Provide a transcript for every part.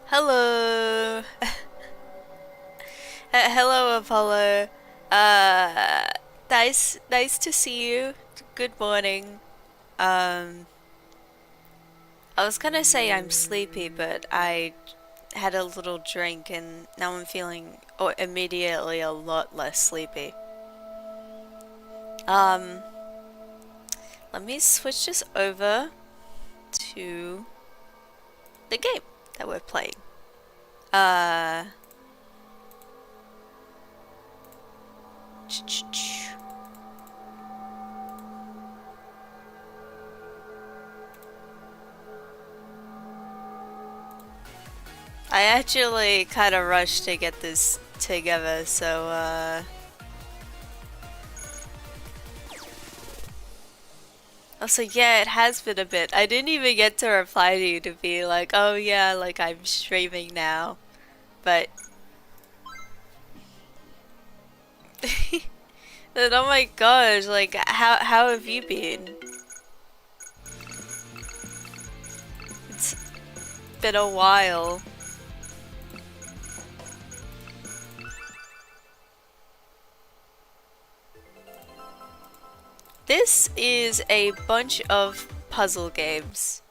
Hello. Hello, Apollo. Uh, nice to see you. Good morning. Um, I was gonna say I'm sleepy, but I had a little drink and now I'm feeling immediately a lot less sleepy. Um, Let me switch this over to the game that we're playing. Uh, I actually kind of rushed to get this together, so also, yeah, it has been a bit. I didn't even get to reply to you to be like, oh yeah, like I'm streaming now. But then, oh my gosh, like how have you been? It's been a while. This is a bunch of puzzle games.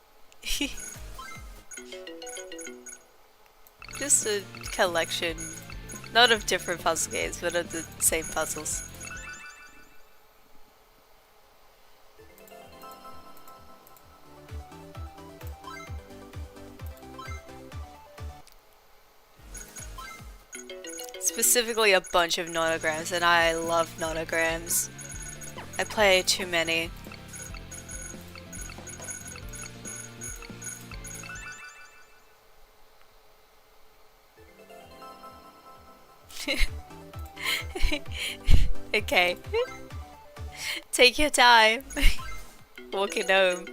Just a collection, not of different puzzle games, but of the same puzzles. Specifically a bunch of nonograms, and I love nonograms. I play too many. Okay. Take your time. Walking home.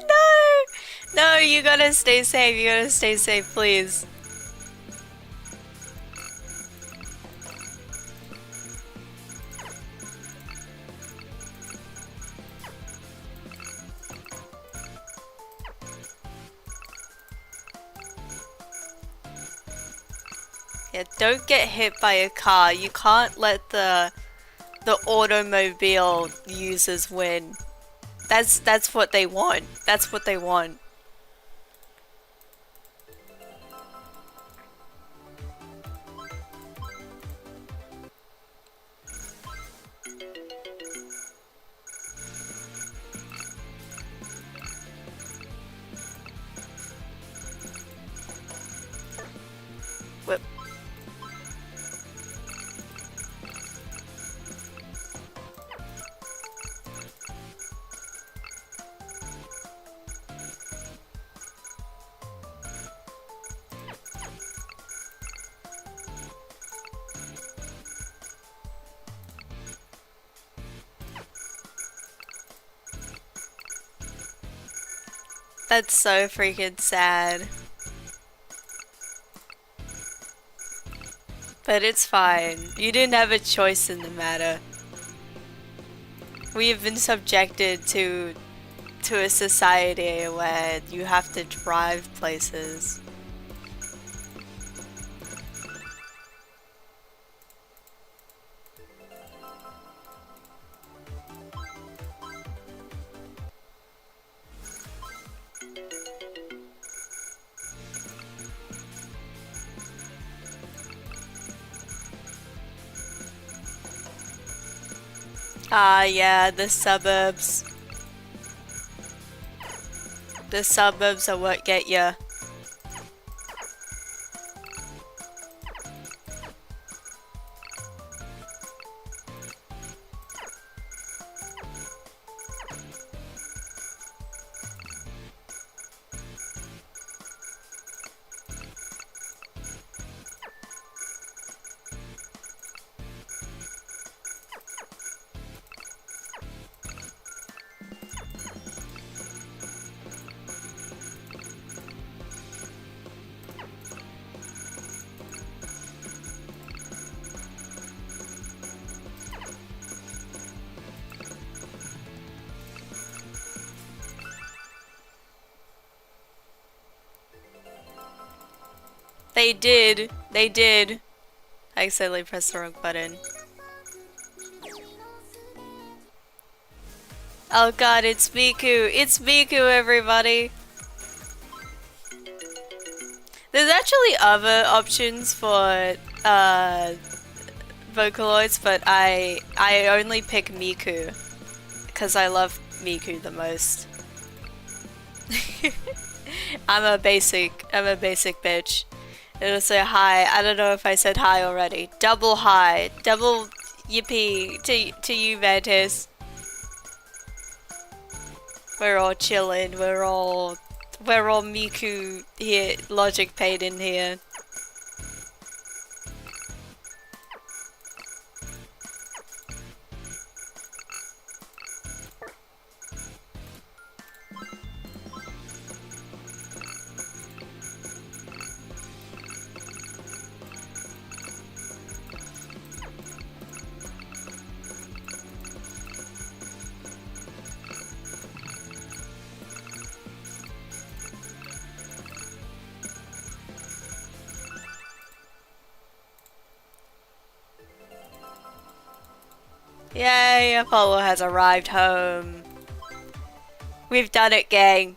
No! No, you gotta stay safe. You gotta stay safe, please. Yeah, don't get hit by a car. You can't let the automobile users win. That's what they want. That's what they want. Whip. That's so freaking sad. But it's fine. You didn't have a choice in the matter. We have been subjected to a society where you have to drive places. Ah, yeah, the suburbs. The suburbs are what get ya. They did. They did. I accidentally pressed the wrong button. Oh god, it's Miku. It's Miku, everybody. There's actually other options for Vocaloids, but I only pick Miku because I love Miku the most. I'm a basic bitch. It'll say hi. I don't know if I said hi already. Double hi. Double yippee to you, Mantis. We're all chilling. We're all Miku here, logic paid in here. Yay, Apollo has arrived home. We've done it, gang.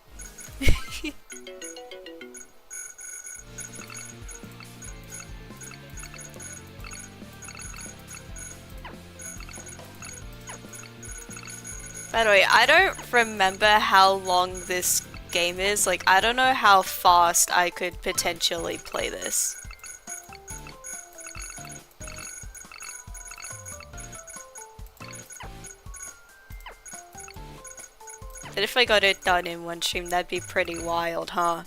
By the way, I don't remember how long this game is. Like, I don't know how fast I could potentially play this. But if I got it done in one stream, that'd be pretty wild, huh?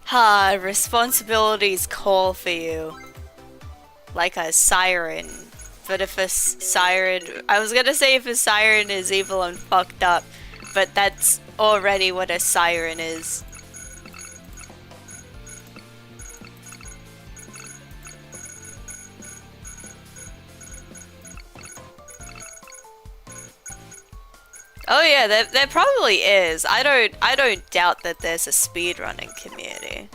Ha, responsibilities call for you. Like a siren. But if a siren... I was gonna say if a siren is evil and fucked up, but that's already what a siren is. Oh yeah, there probably is. I don't doubt that there's a speedrunning community.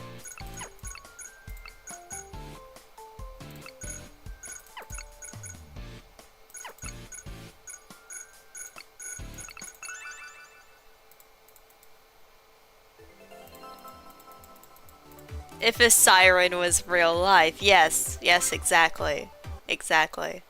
If a siren was real life, yes, exactly. Exactly.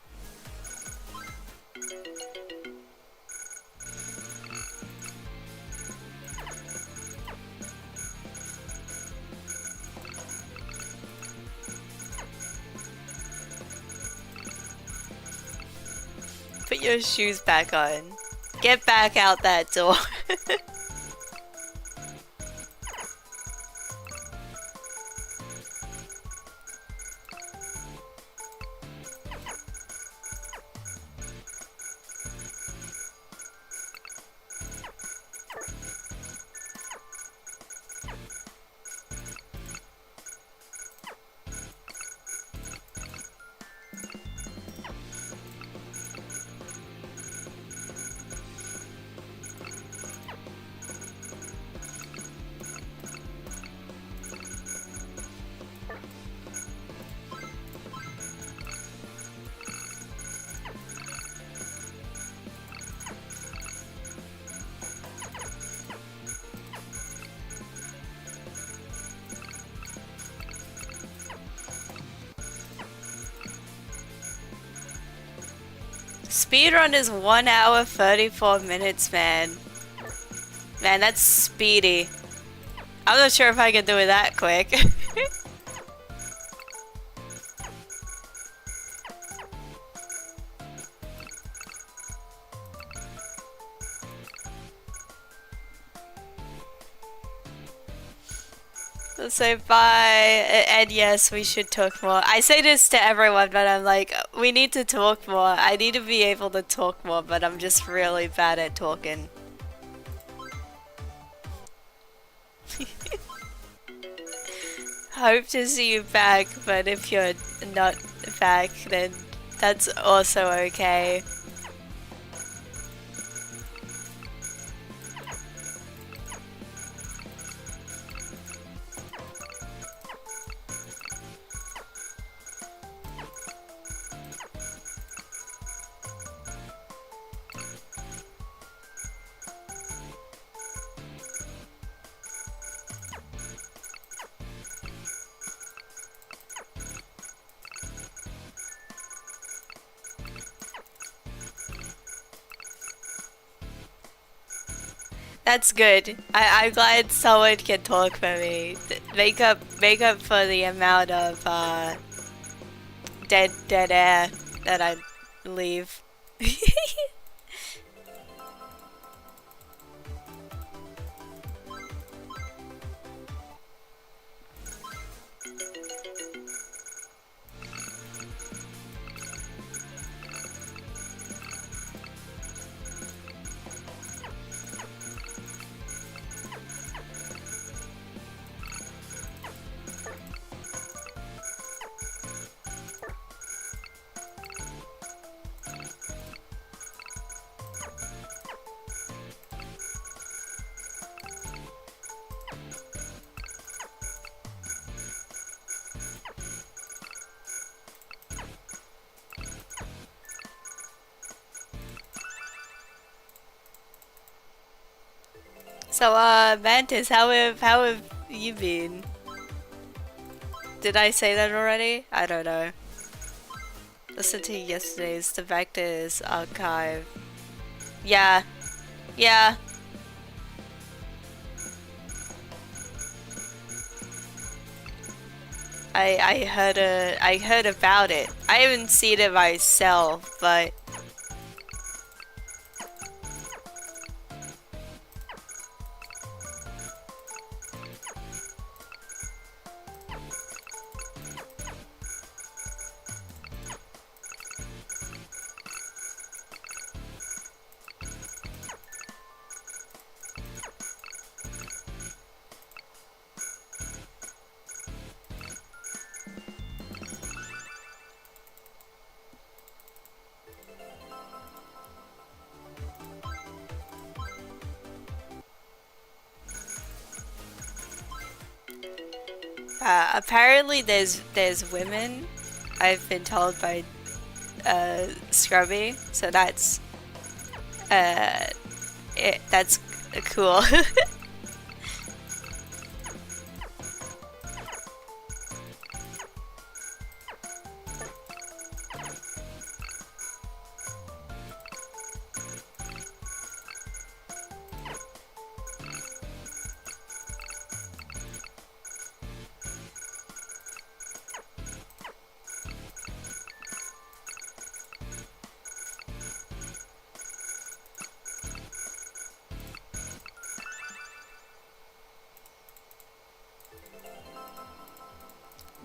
Put your shoes back on. Get back out that door. Speedrun is 1 hour 34 minutes, man. Man, that's speedy. I'm not sure if I can do it that quick. Let's say bye, and yes, we should talk more. I say this to everyone, but I'm like, we need to talk more. I need to be able to talk more, but I'm just really bad at talking. Hope to see you back, but if you're not back, then That's also okay. That's good. I'm glad someone can talk for me. Make up for the amount of dead air that I leave. So, Mantis, how have you been? Did I say that already? I don't know. Listen to yesterday's The Vectors archive. Yeah, yeah. I heard about it. I haven't seen it myself, but apparently there's women. I've been told by Scrubby, so uh that's cool.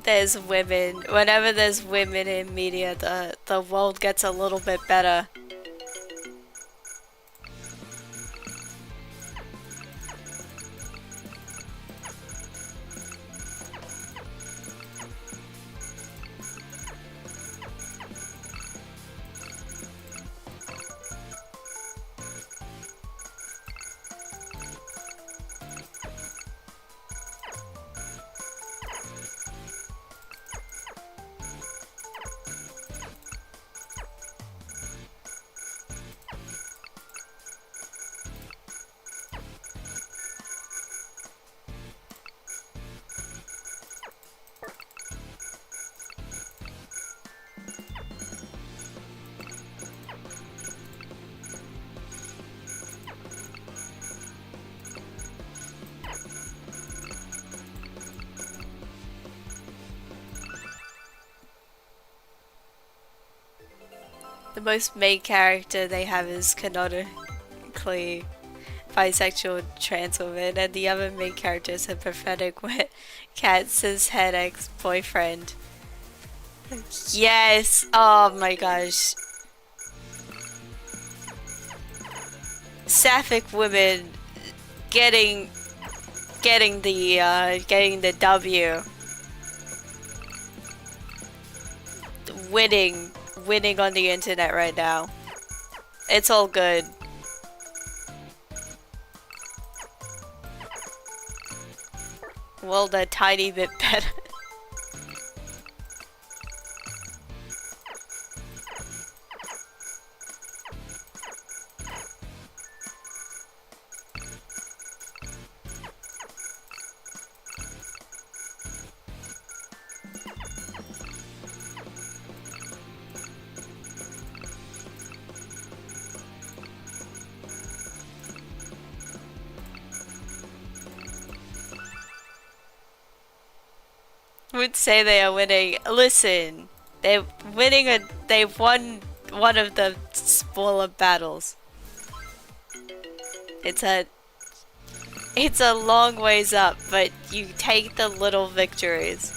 There's women. Whenever there's women in media, the world gets a little bit better. The most main character they have is canonically bisexual trans woman, and the other main character is a pathetic Katz's head ex-boyfriend. Yes! Oh my gosh. Sapphic women getting getting the W. Winning winning on the internet right now. It's all good. Well, a tiny bit better. Would say they are winning. Listen, they're winning a. They've won one of the smaller battles. It's a. It's a long ways up, but you take the little victories.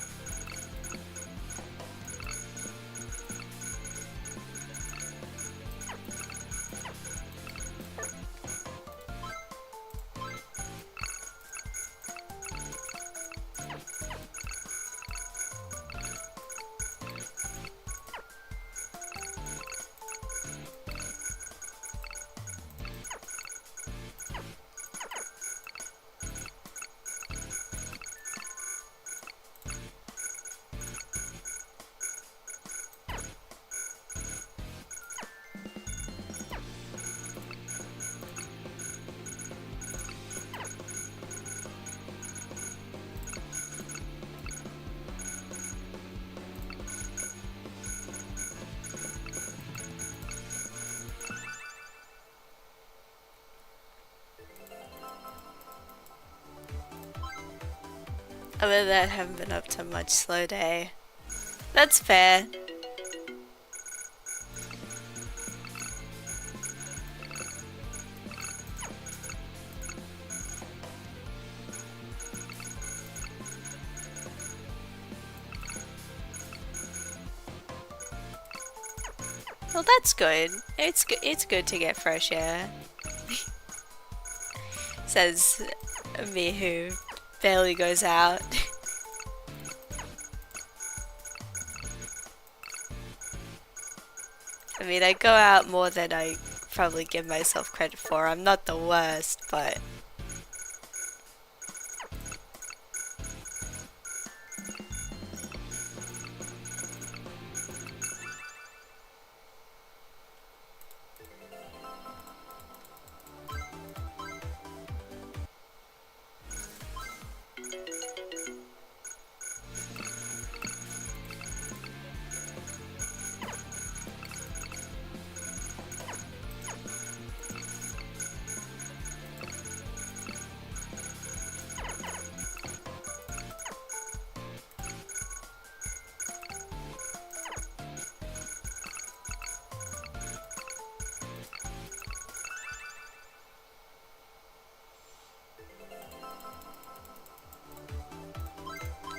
Other than that, haven't been up to much. Slow day. That's fair. Well, that's good. It's good to get fresh air. Says me who barely goes out. I mean, I go out more than I probably give myself credit for. I'm not the worst, but...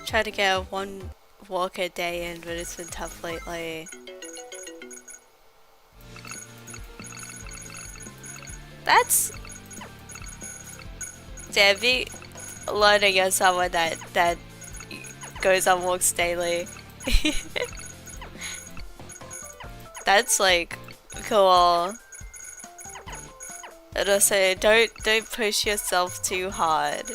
Try to get a one walk a day in, but it's been tough lately. That's... Damn, be learning as someone that goes on walks daily. That's like cool. And also, don't push yourself too hard.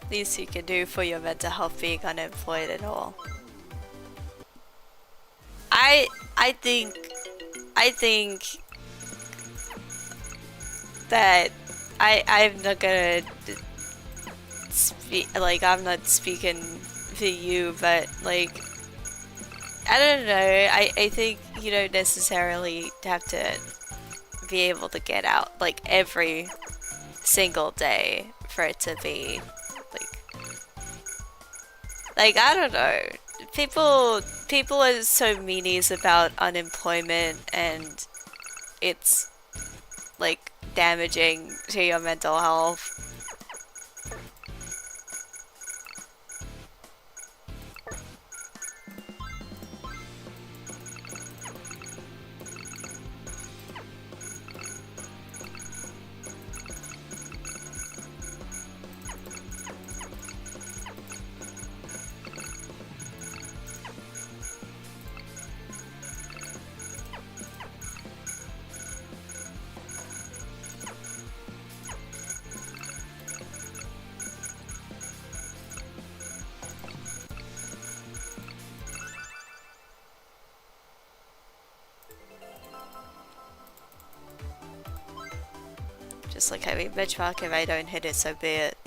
least you can do for your mental health being unemployed at all. I I think I think that I'm not gonna speak, like, I'm not speaking for you, but like, I don't know. I think you don't necessarily have to be able to get out like every single day for it to be like I don't know. People are so meanies about unemployment, and it's like damaging to your mental health. Just like having benchmark, if I don't hit it, so be it.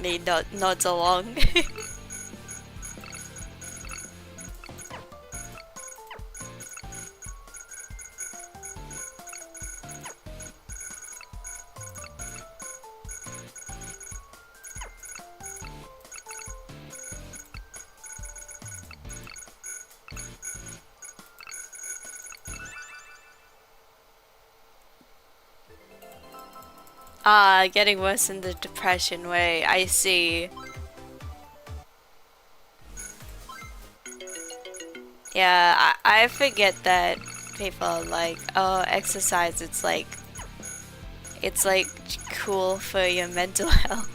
Me nods along. Ah, getting worse in the depression way. I see. Yeah, I forget that people are like, oh, exercise, it's like cool for your mental health.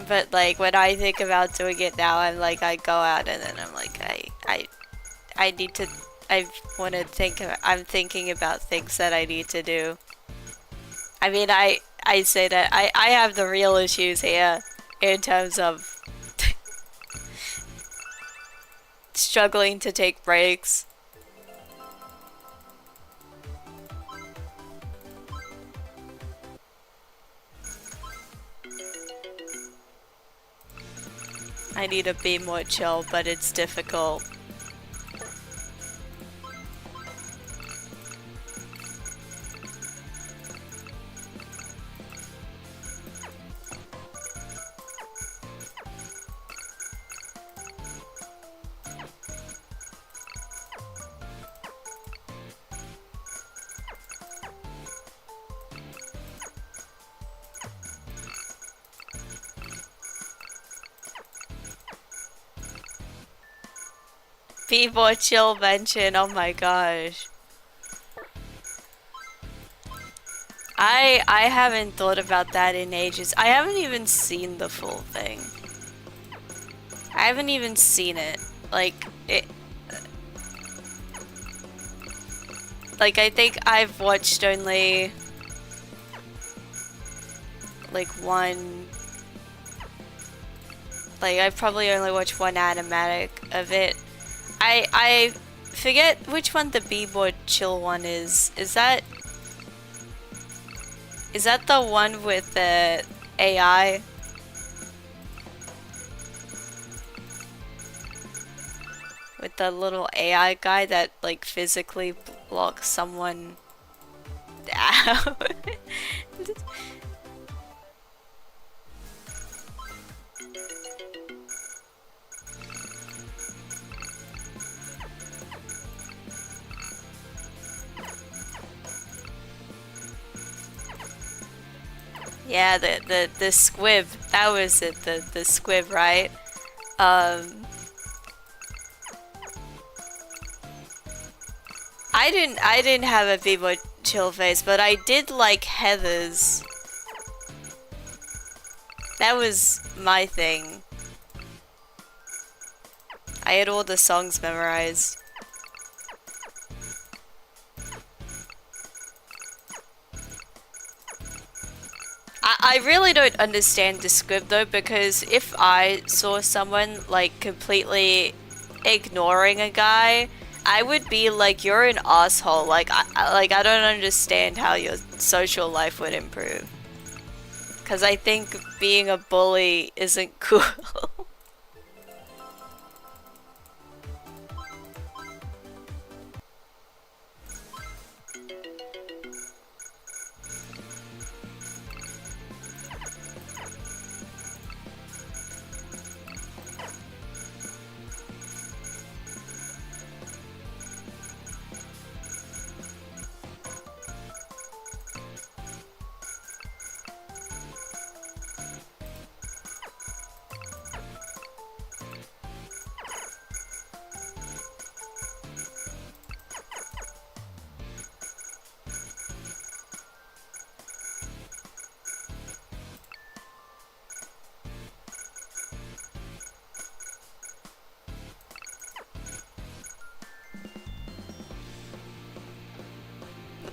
But like when I think about doing it now, I'm like, I go out and then I'm like, I need to, I want to think, I'm thinking about things that I need to do. I mean, I say that I have the real issues here in terms of struggling to take breaks. I need to be more chill, but it's difficult. Be more chill mention, oh my gosh. I haven't thought about that in ages. I haven't even seen the full thing. I haven't even seen it. Like I think I've watched only like one, like I've probably only watched one animatic of it. I forget which one the Be More Chill one is. Is that the one with the AI? With the little AI guy that like physically blocks someone down? Yeah, the squib. That was it, the squib, right? I didn't have a Be More chill face, but I did like Heather's. That was my thing. I had all the songs memorized. I really don't understand the script though, because if I saw someone like completely ignoring a guy, I would be like, you're an asshole. Like I don't understand how your social life would improve. Cause I think being a bully isn't cool.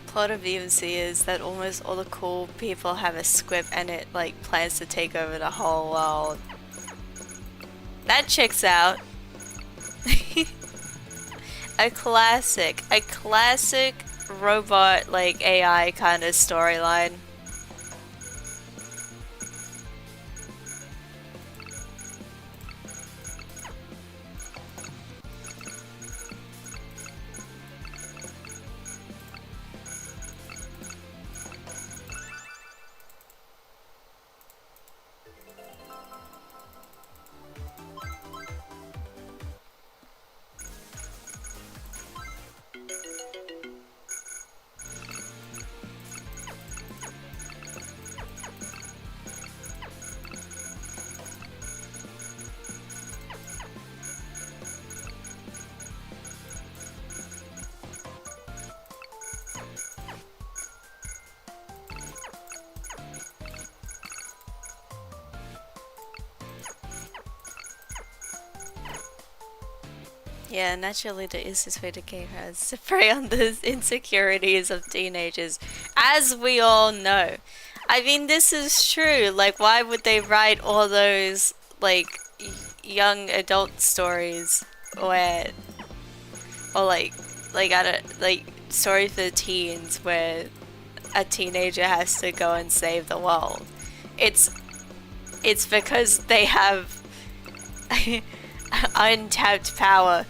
Plot of EMC is that almost all the cool people have a squib and it like plans to take over the whole world. That checks out. A classic robot like AI kind of storyline. Yeah, naturally the easiest way to game has to prey on the insecurities of teenagers, as we all know. I mean, this is true. Like, why would they write all those, like, young adult stories where, or I don't, like, stories for teens where a teenager has to go and save the world? It's, it's because they have untapped power.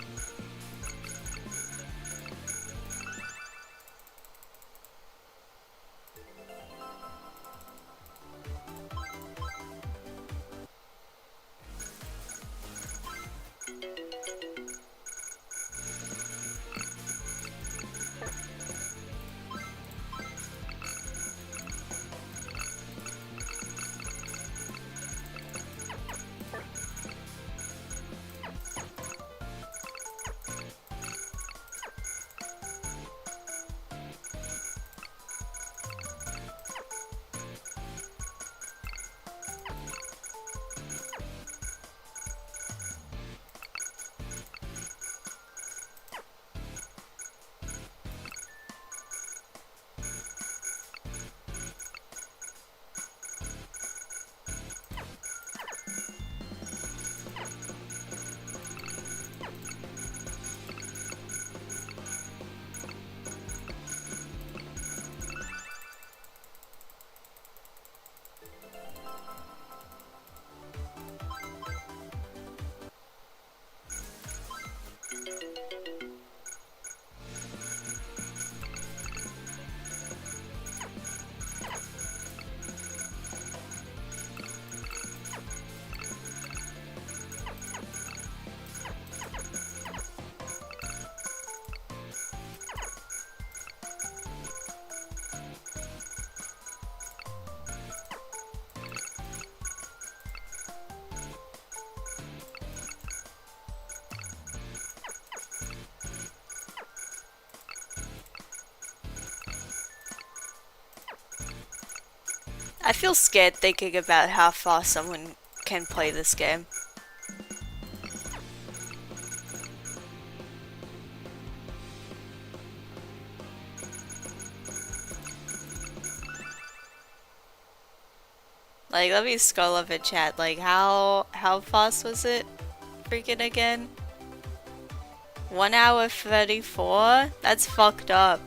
I feel scared thinking about how fast someone can play this game. Like, let me scroll up in chat. Like, how fast was it? Freaking again? 1 hour 34? That's fucked up.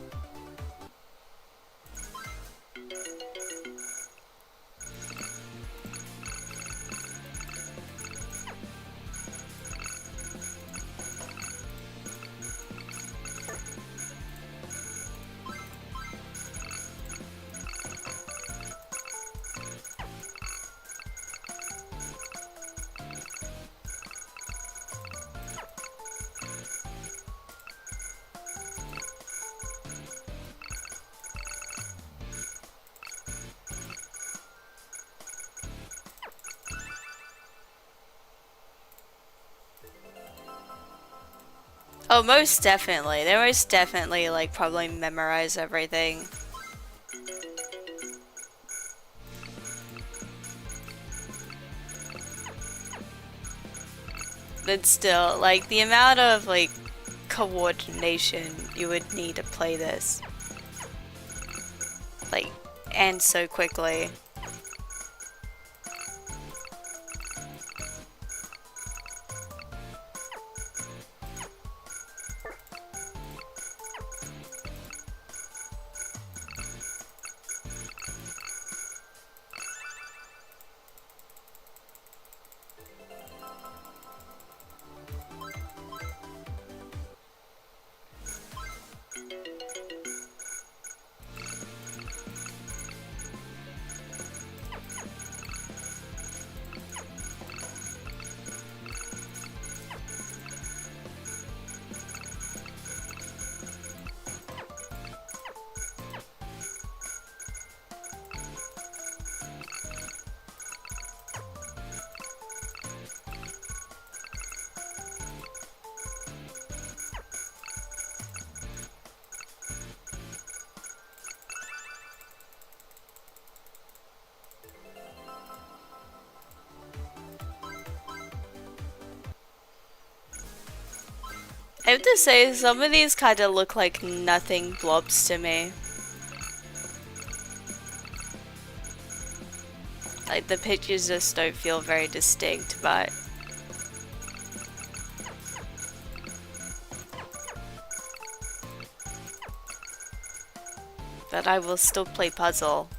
Oh, most definitely. They most definitely, like, probably memorize everything. But still, like, the amount of, like, coordination you would need to play this. Like, and so quickly. I have to say, some of these kind of look like nothing blobs to me. Like, the pictures just don't feel very distinct, but... But I will still play puzzle.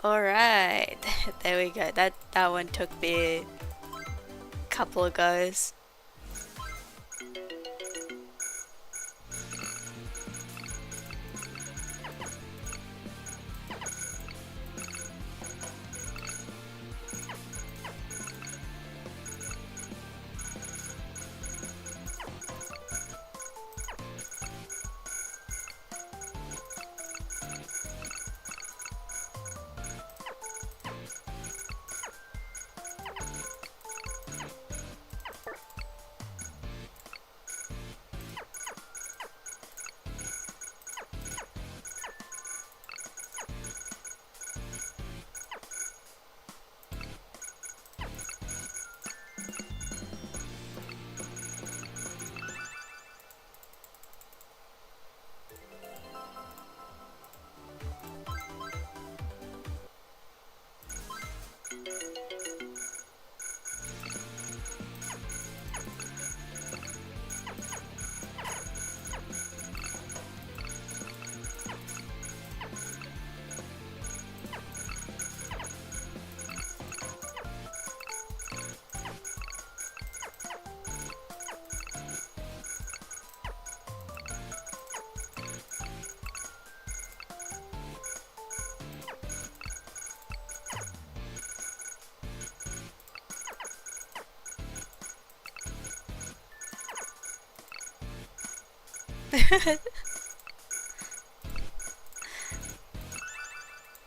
Alright, there we go. That one took me a couple of goes.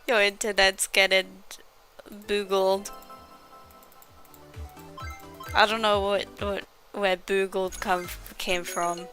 Your internet's getting boogled. I don't know where boogled came from.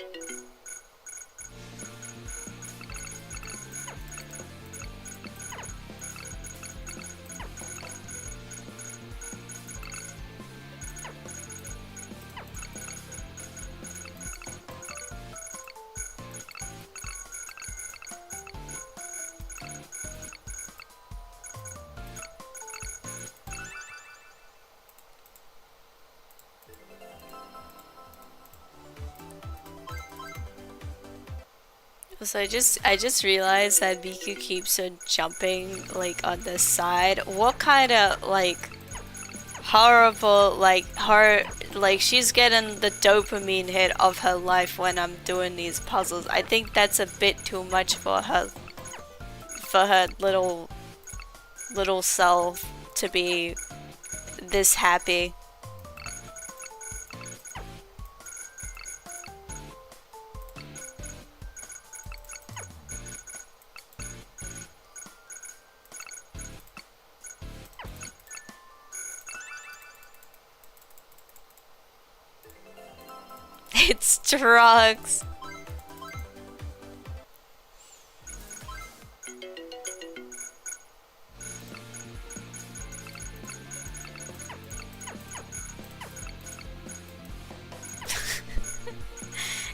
So I just realized that Miku keeps on jumping like on the side. What kind of like horrible like she's getting the dopamine hit of her life when I'm doing these puzzles. I think that's a bit too much for her little self to be this happy. It's drugs.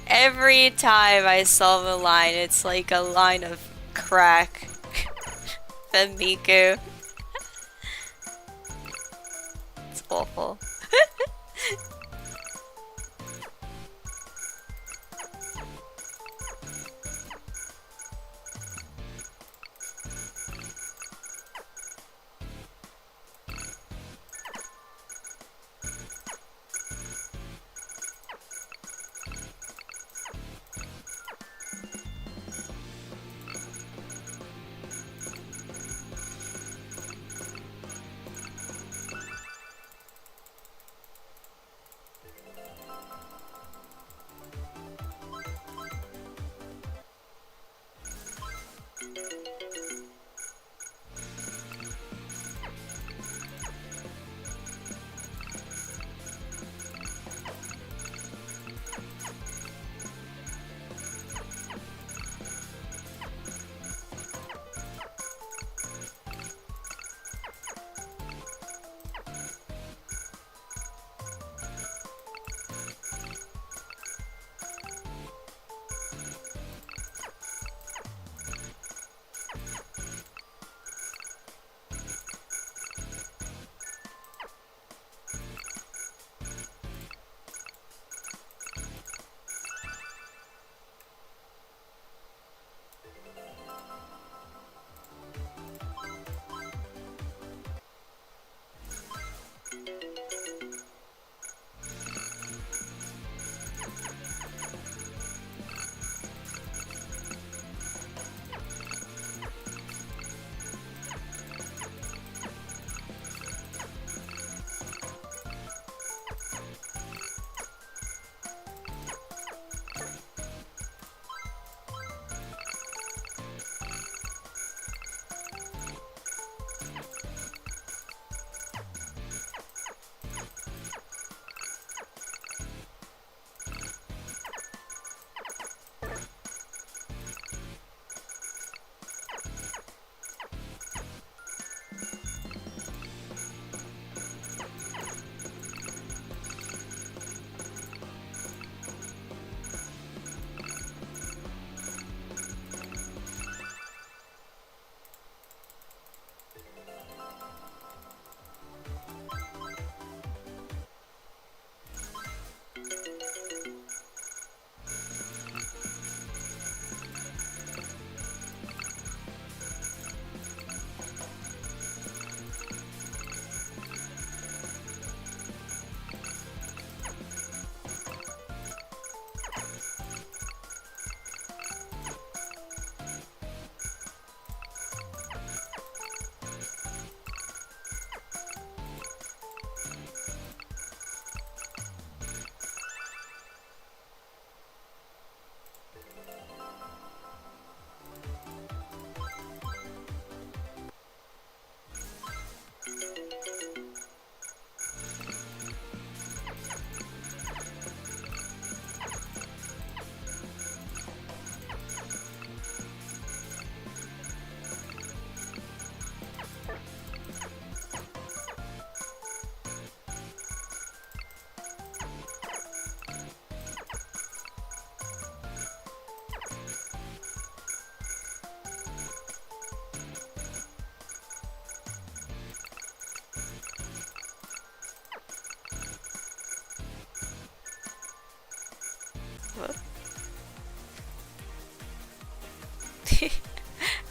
Every time I solve a line, it's like a line of crack. The Miku. It's awful.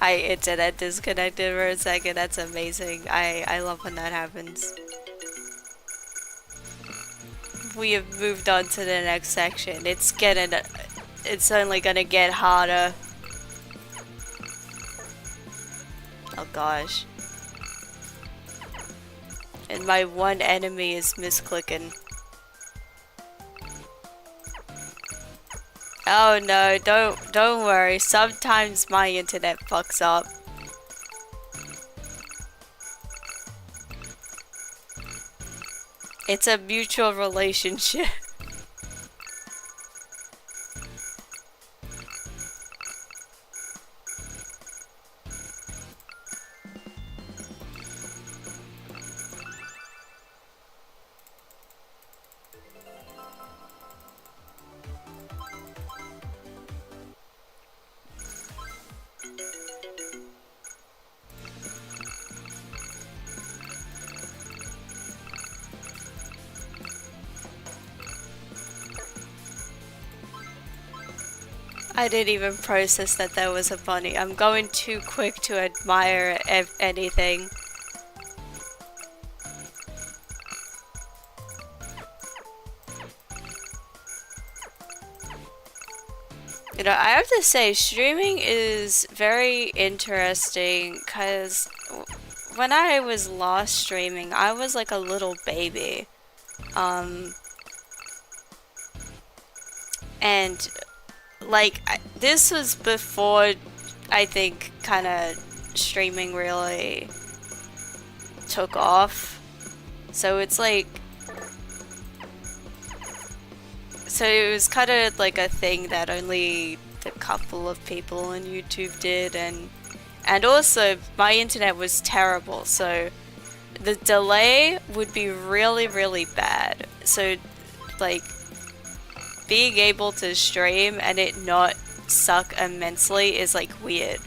I internet disconnected for a second. That's amazing. I love when that happens. We have moved on to the next section. It's only gonna get harder. Oh gosh. And my one enemy is misclicking. Oh no, don't worry. Sometimes my internet fucks up. It's a mutual relationship. I didn't even process that there was a bunny. I'm going too quick to admire anything. You know, I have to say, streaming is very interesting because when I was last streaming, I was like a little baby. And like, this was before I think kind of streaming really took off. So it's like, so it was kind of like a thing that only a couple of people on YouTube did, and also my internet was terrible, so the delay would be really, really bad. So like being able to stream and it not suck immensely is like weird.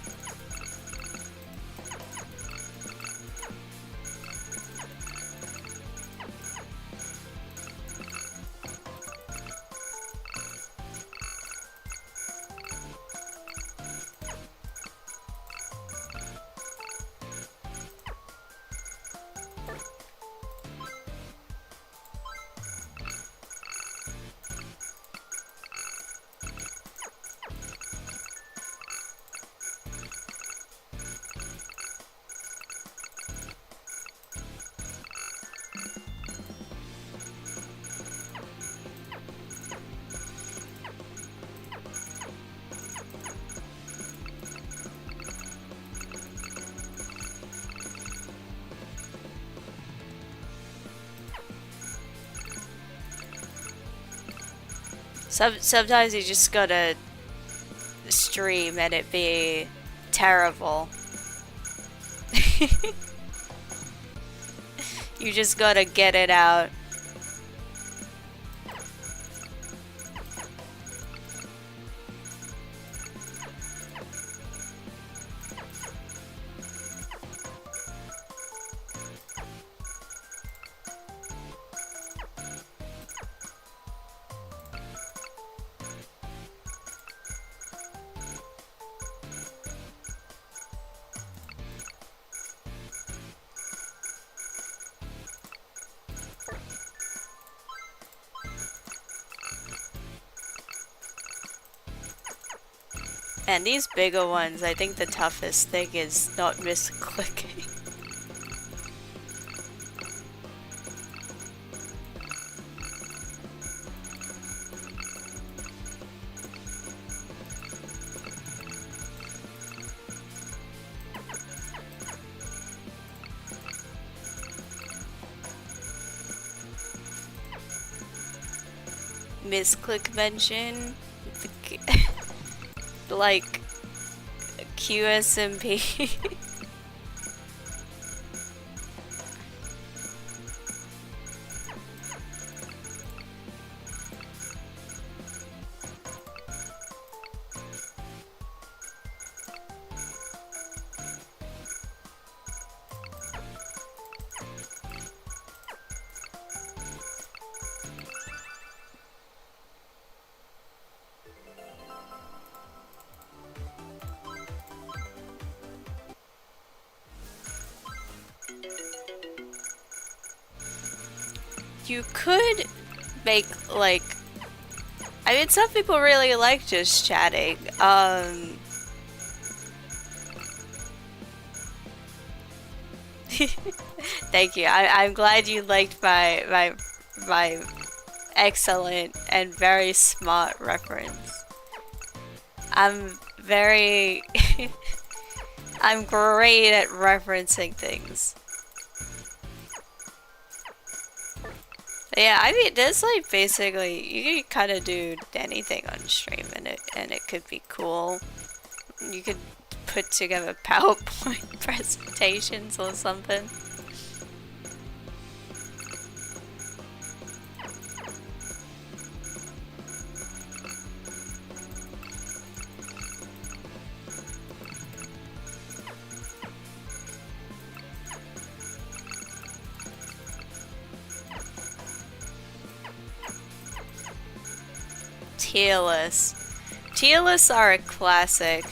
Sometimes you just gotta stream and it be terrible. You just gotta get it out. And these bigger ones, I think the toughest thing is not misclicking. Misclick mention, like QSMP. you could make like, I mean, some people really like just chatting. Thank you. I'm glad you liked my excellent and very smart reference. I'm very I'm great at referencing things. But yeah, I mean, there's like basically you can kind of do anything on stream and it could be cool. You could put together PowerPoint presentations or something. Tier lists. Tier lists are a classic.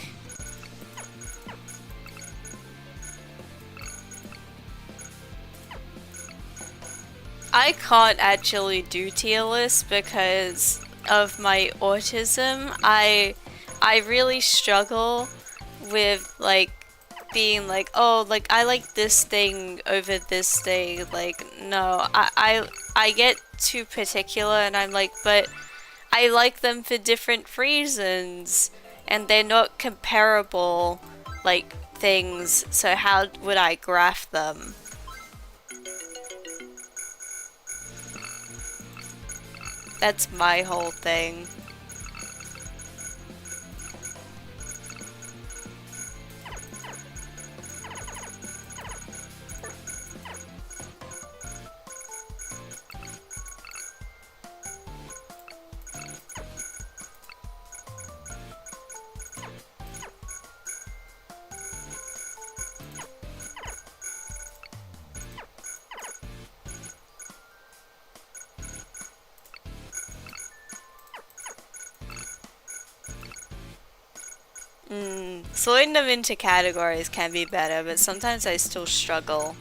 I can't actually do tier lists because of my autism. I really struggle with like being like, oh, like I like this thing over this thing. Like, no, I get too particular and I'm like, but I like them for different reasons and they're not comparable like things, so how would I graph them? That's my whole thing. Sorting them into categories can be better, but sometimes I still struggle.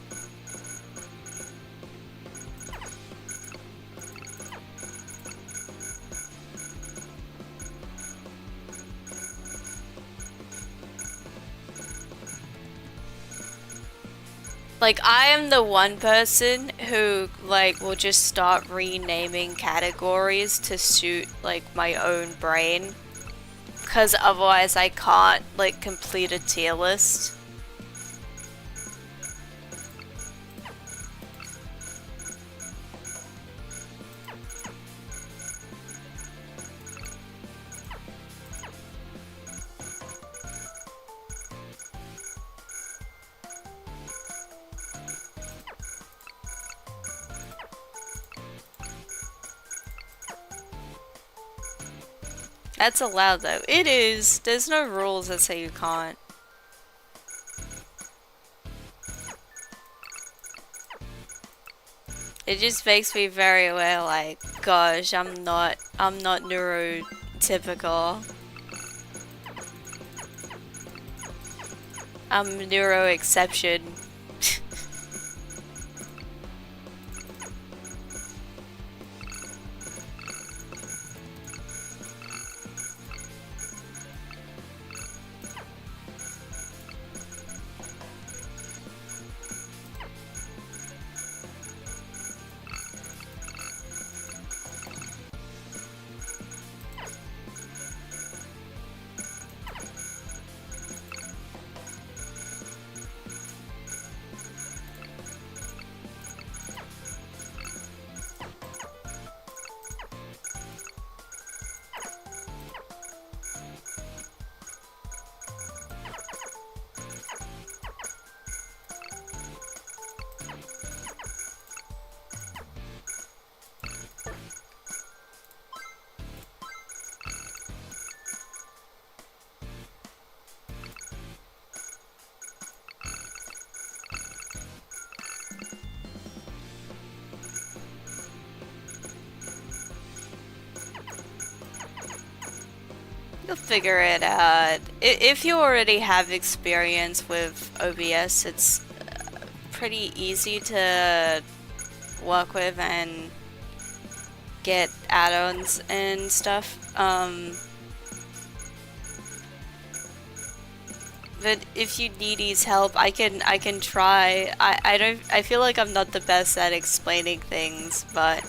Like, I am the one person who, like, will just start renaming categories to suit, like, my own brain. Because otherwise I can't, like, complete a tier list. That's allowed though. It is. There's no rules that say you can't. It just makes me very aware like, gosh, I'm not neurotypical. I'm neuro exception. You'll figure it out. If you already have experience with OBS, it's pretty easy to work with and get add-ons and stuff. But if you need his help, I can try. I feel like I'm not the best at explaining things, but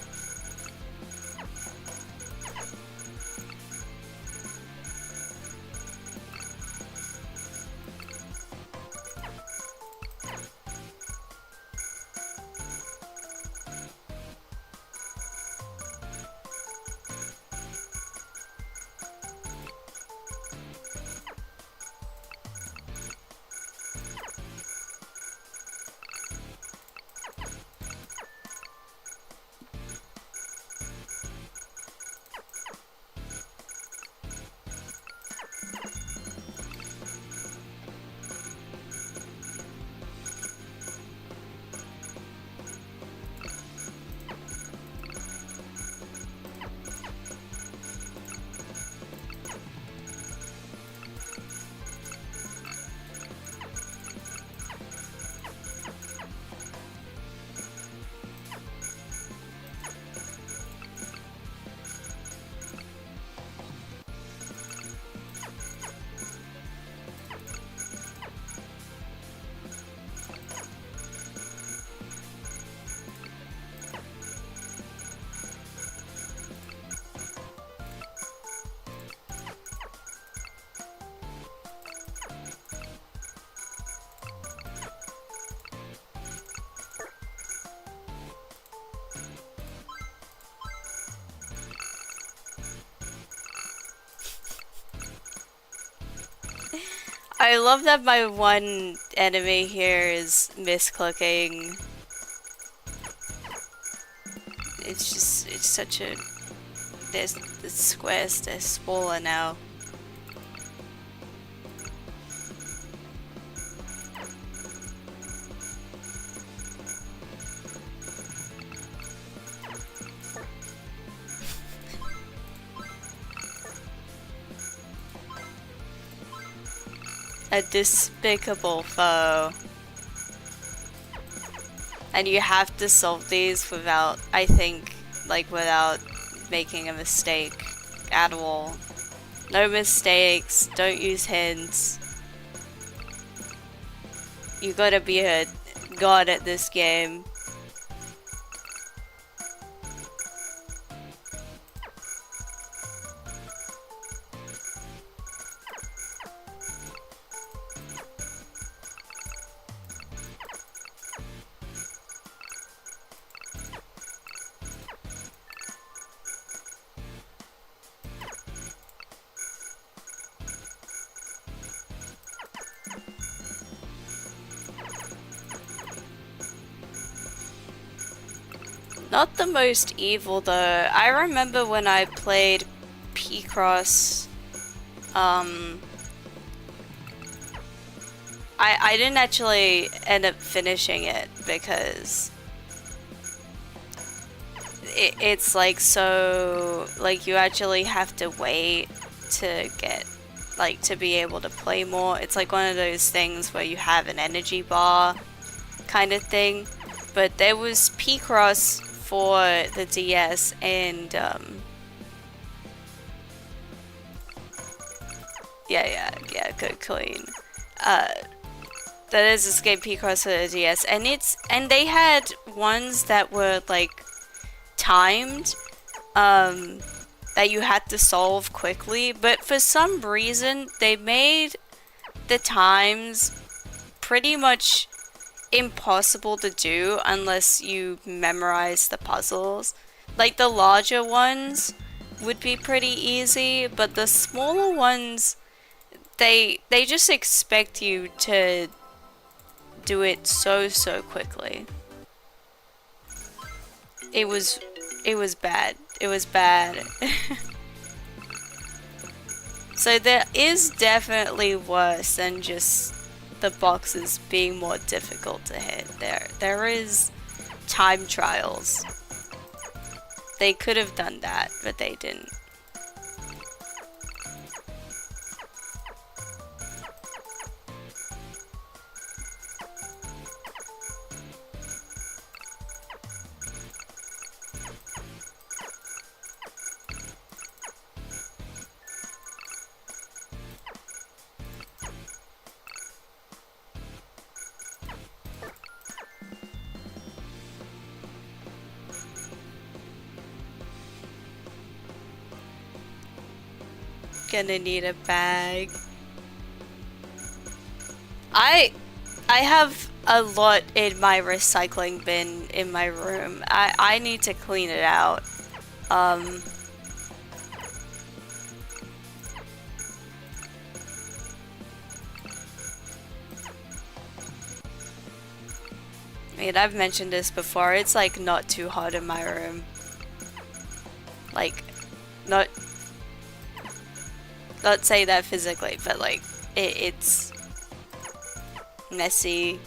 I love that my one enemy here is misclicking. It's such a... There's the squares, they're smaller now. A despicable foe. And you have to solve these without, I think, like without making a mistake at all. No mistakes, don't use hints. You gotta be a god at this game. Not the most evil though. I remember when I played P-Cross, I didn't actually end up finishing it because it's like so, like you actually have to wait to get, like to be able to play more. It's like one of those things where you have an energy bar kind of thing. But there was P-Cross for the DS and yeah, good clean. That is Escape P-Cross for the DS, and they had ones that were like timed, that you had to solve quickly, but for some reason they made the times pretty much impossible to do unless you memorize the puzzles. Like the larger ones would be pretty easy, but the smaller ones, they just expect you to do it so quickly. It was bad. It was bad. So there is definitely worse than just the boxes being more difficult to hit. There is time trials. They could have done that, but they didn't. gonna need a bag. I have a lot in my recycling bin in my room. I need to clean it out. Um, I mean, I've mentioned this before. It's like not too hot in my room. Like, not saying that physically, but like it's messy.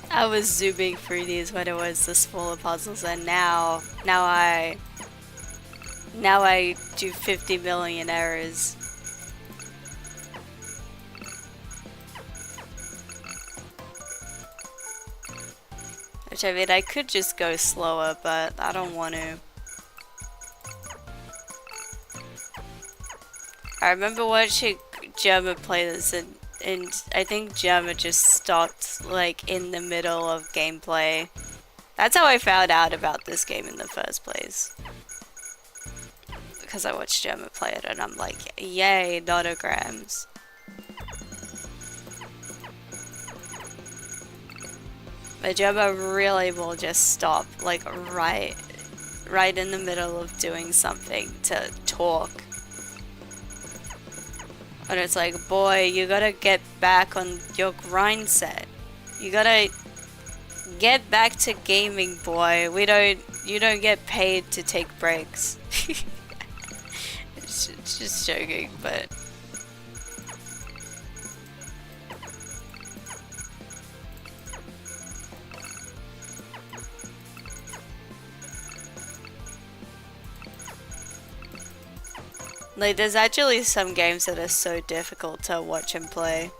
I was zooming through these when it was the smaller puzzles, and now I do 50 million errors. Which, I mean, I could just go slower, but I don't want to. I remember watching Gemma play this, and I think Gemma just stopped, like, in the middle of gameplay. That's how I found out about this game in the first place. Because I watched Gemma play it, and I'm like, yay, nonograms. But Gemma really will just stop, like, right in the middle of doing something to talk. And it's like, boy, you gotta get back on your grind set. You gotta get back to gaming, boy. You don't get paid to take breaks. It's just joking, but... Like, there's actually some games that are so difficult to watch and play.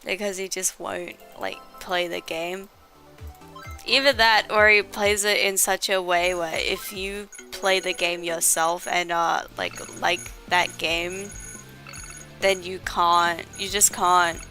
Because he just won't, like, play the game. Either that, or he plays it in such a way where if you play the game yourself and like that game, then you just can't.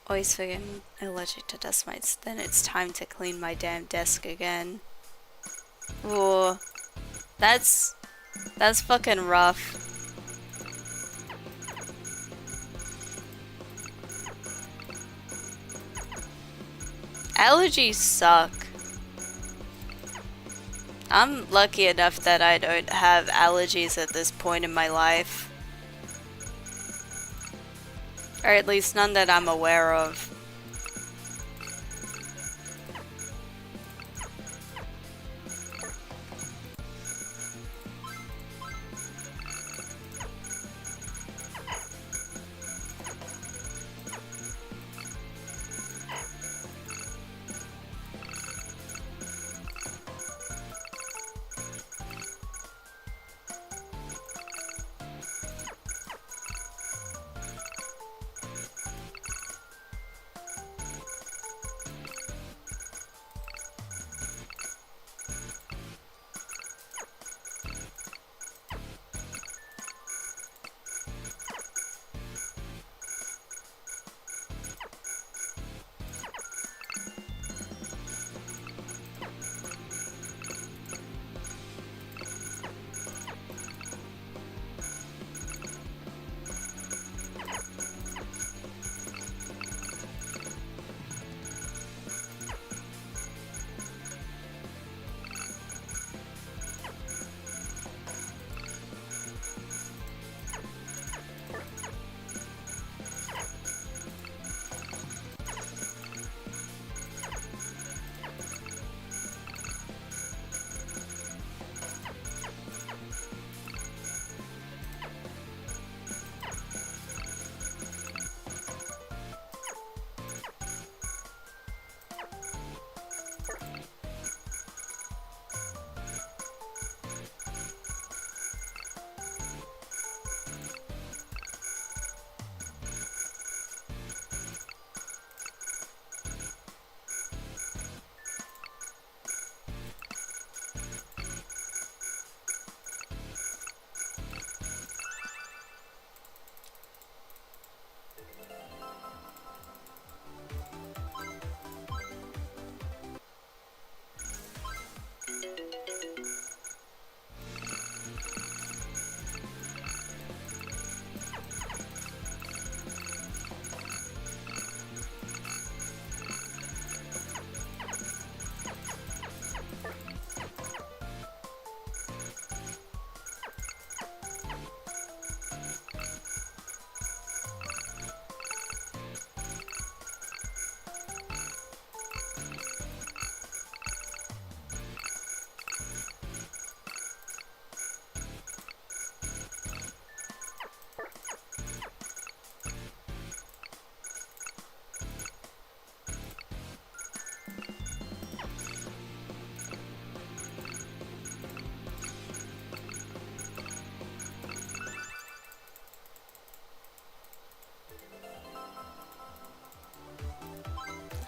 Always forgetting allergic to dust mites. Then it's time to clean my damn desk again. Ooh, that's that's fucking rough. Allergies suck. I'm lucky enough that I don't have allergies at this point in my life. Or at least none that I'm aware of.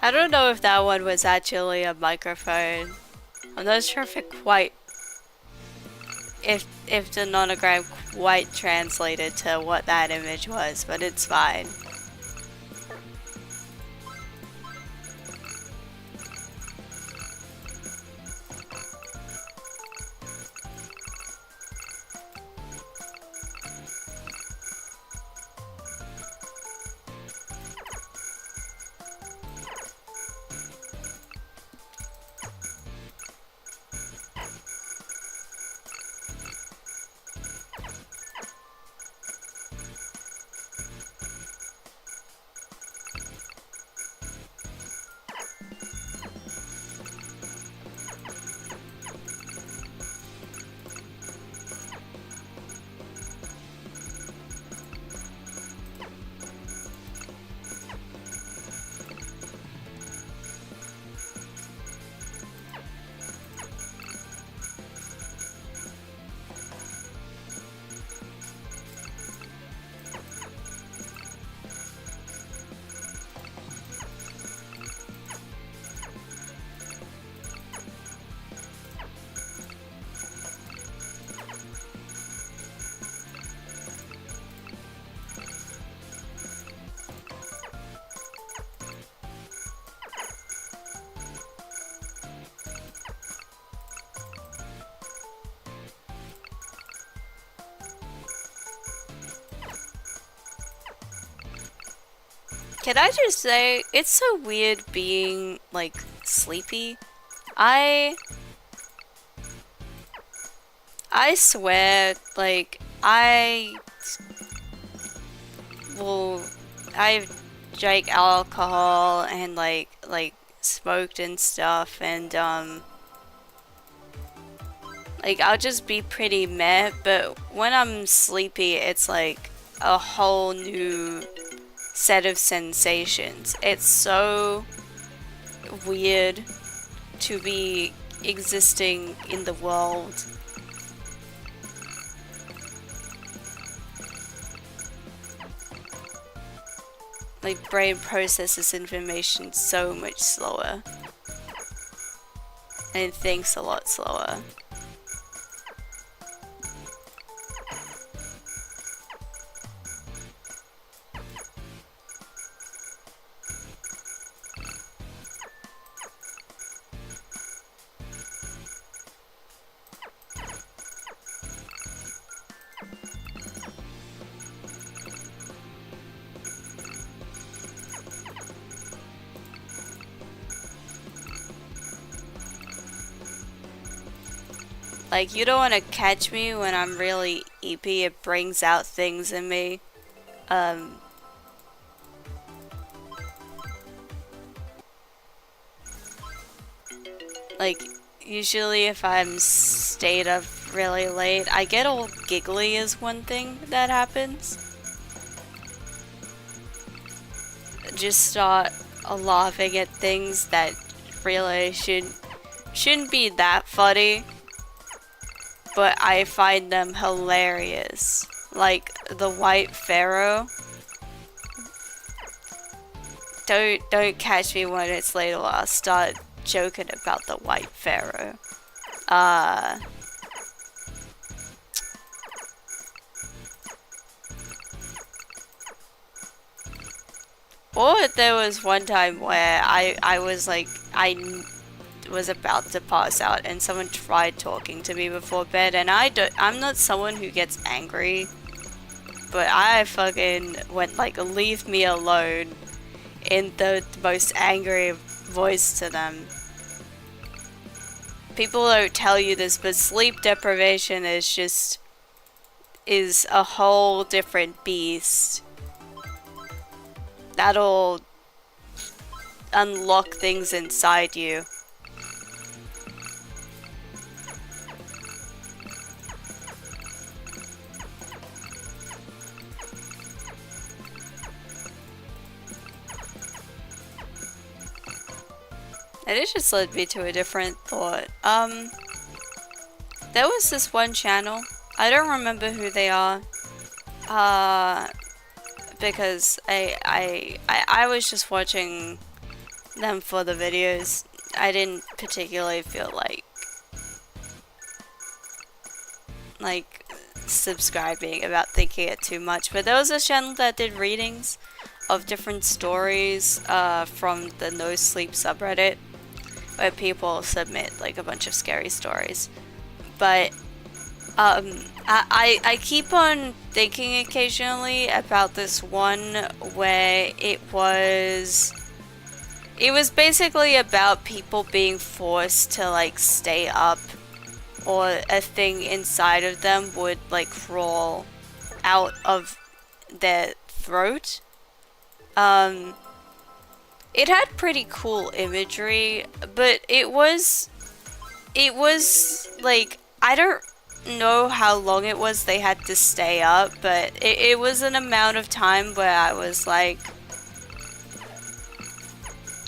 I don't know if that one was actually a microphone. I'm not sure if it quite, if the nonogram quite translated to what that image was, but it's fine. Can I just say, it's so weird being, like, sleepy. I swear, like, will, I've drank alcohol and, like, smoked and stuff, and, like, I'll just be pretty meh, but when I'm sleepy, it's like a whole new set of sensations. It's so weird to be existing in the world. My brain processes information so much slower. And it thinks a lot slower. Like, you don't want to catch me when I'm really eepy. It brings out things in me. Like, usually if I'm stayed up really late, I get all giggly is one thing that happens. Just start laughing at things that really shouldn't be that funny. But I find them hilarious. Like the white pharaoh. Don't catch me when it's late, or I'll start joking about the white pharaoh. Or there was one time where I was like, I was about to pass out and someone tried talking to me before bed, and I'm not someone who gets angry, but I fucking went like, leave me alone, in the most angry voice to them. People don't tell you this, but sleep deprivation is a whole different beast. That'll unlock things inside you. And it just led me to a different thought. There was this one channel. I don't remember who they are. Because I was just watching them for the videos. I didn't particularly feel like subscribing about thinking it too much. But there was a channel that did readings of different stories from the No Sleep subreddit, where people submit like a bunch of scary stories. But I keep on thinking occasionally about this one where it was basically about people being forced to like stay up, or a thing inside of them would like crawl out of their throat. It had pretty cool imagery, but it was like, I don't know how long it was they had to stay up, but it was an amount of time where I was like,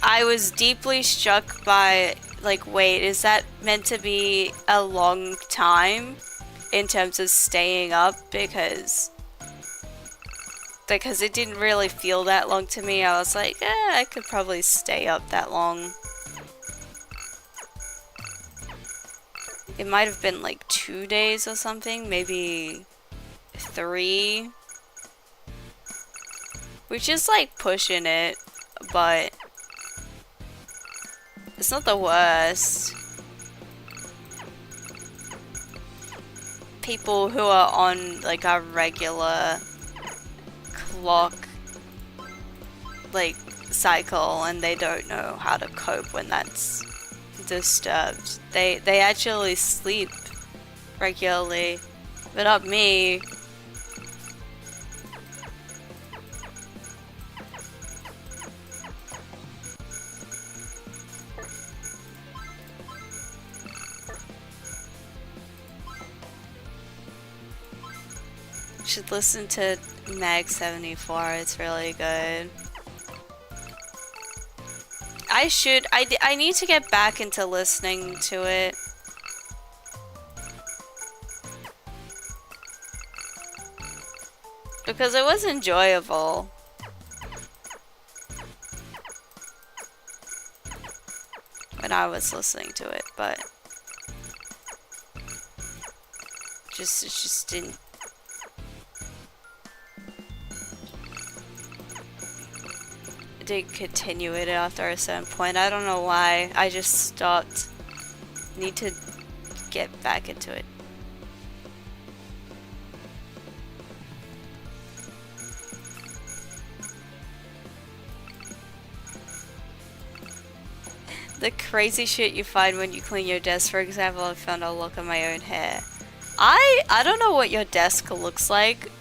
I was deeply struck by like, wait, is that meant to be a long time in terms of staying up? Because it didn't really feel that long to me. I was like, I could probably stay up that long. It might have been like 2 days or something, maybe 3. Which is like pushing it, but it's not the worst. People who are on like a regular clock like cycle, and they don't know how to cope when that's disturbed. They actually sleep regularly, but not me. Should listen to Mag 74, it's really good. I need to get back into listening to it. Because it was enjoyable. When I was listening to it, but it just didn't continue it after a certain point. I don't know why. I just stopped. Need to get back into it. The crazy shit you find when you clean your desk. For example, I found a lock of my own hair. I don't know what your desk looks like.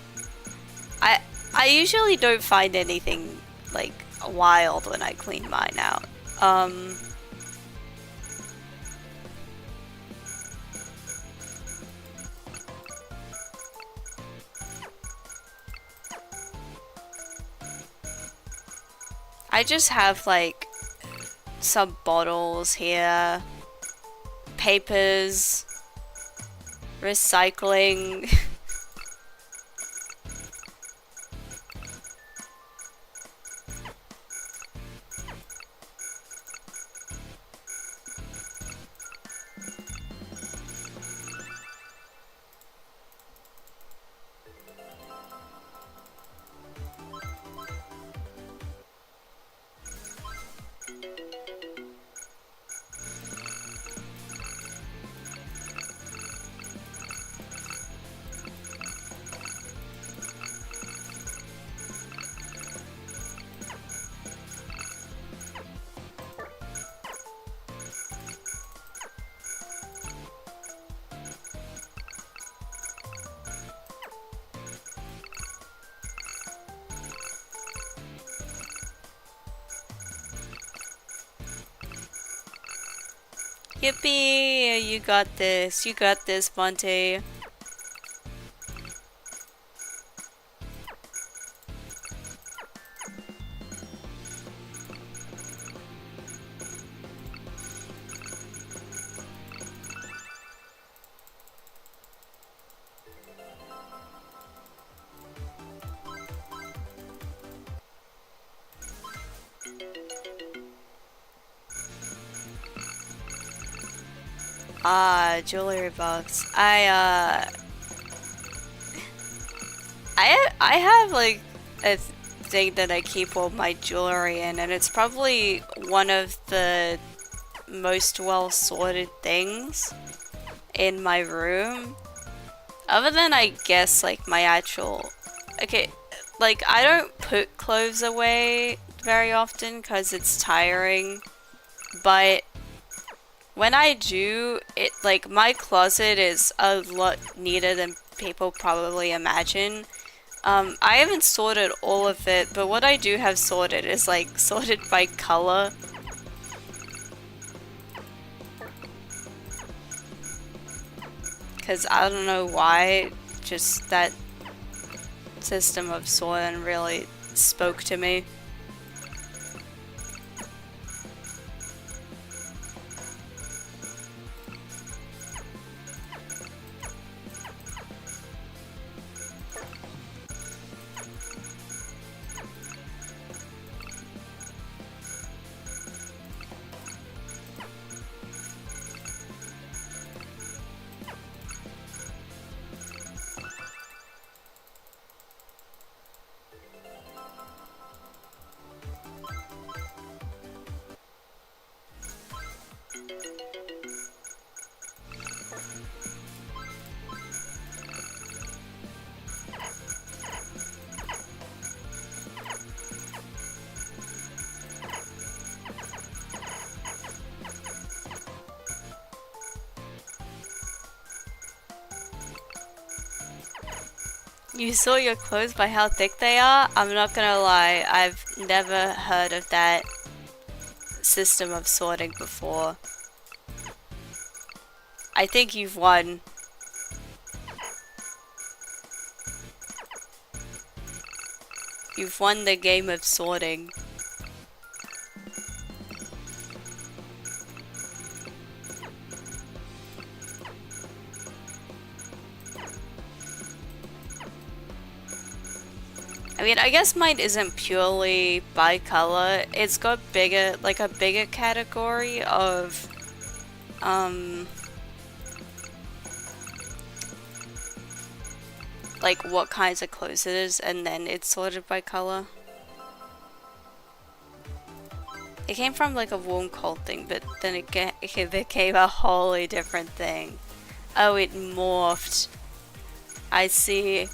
I usually don't find anything like wild when I clean mine out. I just have like some bottles here, papers, recycling. Yippee! You got this. You got this, Monty. Ah, jewelry box. I have like a thing that I keep all my jewelry in, and it's probably one of the most well sorted things in my room. Other than I guess like my actual, okay, like I don't put clothes away very often because it's tiring, but when I do, it like my closet is a lot neater than people probably imagine. I haven't sorted all of it, but what I do have sorted is like sorted by color. Cause I don't know why, just that system of sorting really spoke to me. You sort your clothes by how thick they are? I'm not gonna lie, I've never heard of that system of sorting before. I think you've won. You've won the game of sorting. I mean, I guess mine isn't purely by color. It's got bigger, like a bigger category of, like what kinds of clothes it is, and then it's sorted by color. It came from like a warm cold thing, but then it became a wholly different thing. Oh, it morphed. I see.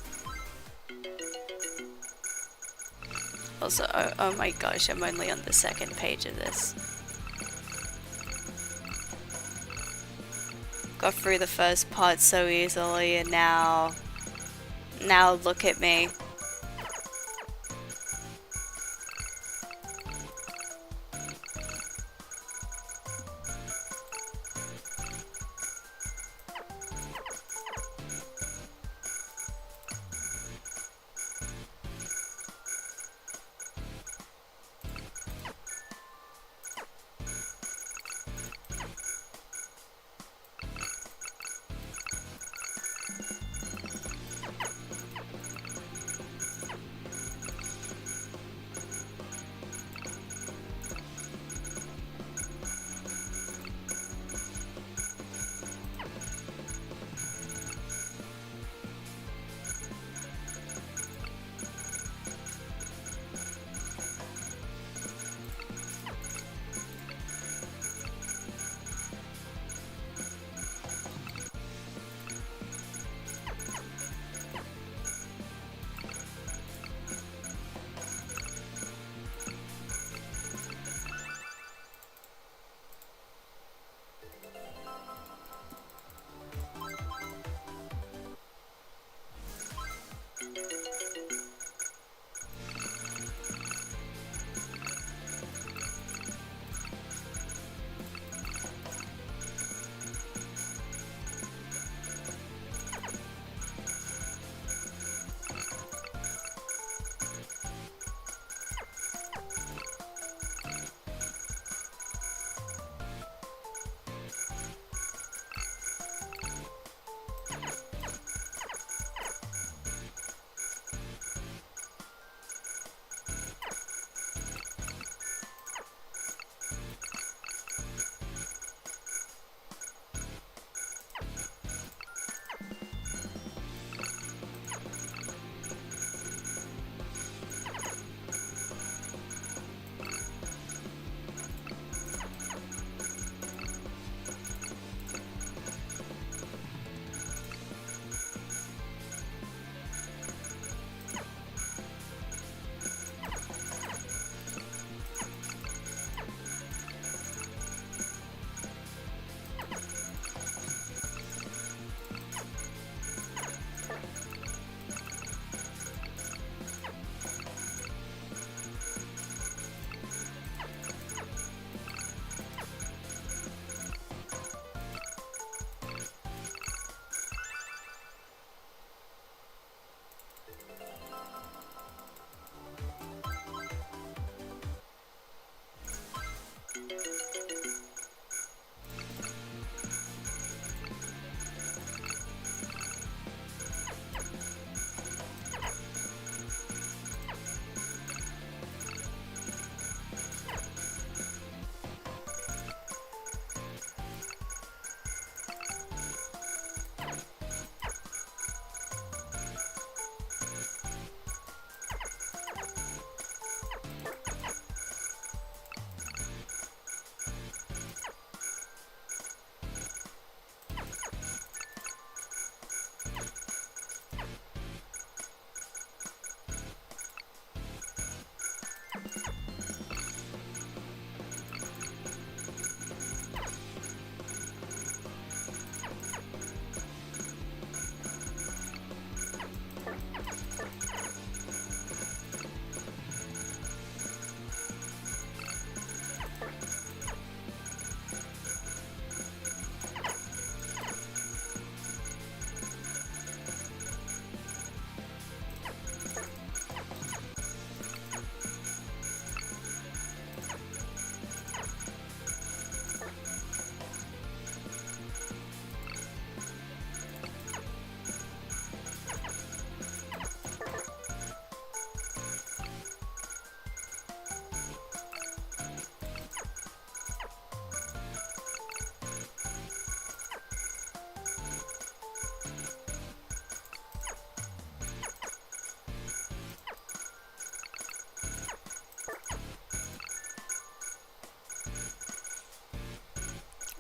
Also, oh my gosh, I'm only on the second page of this. Got through the first part so easily, and now look at me.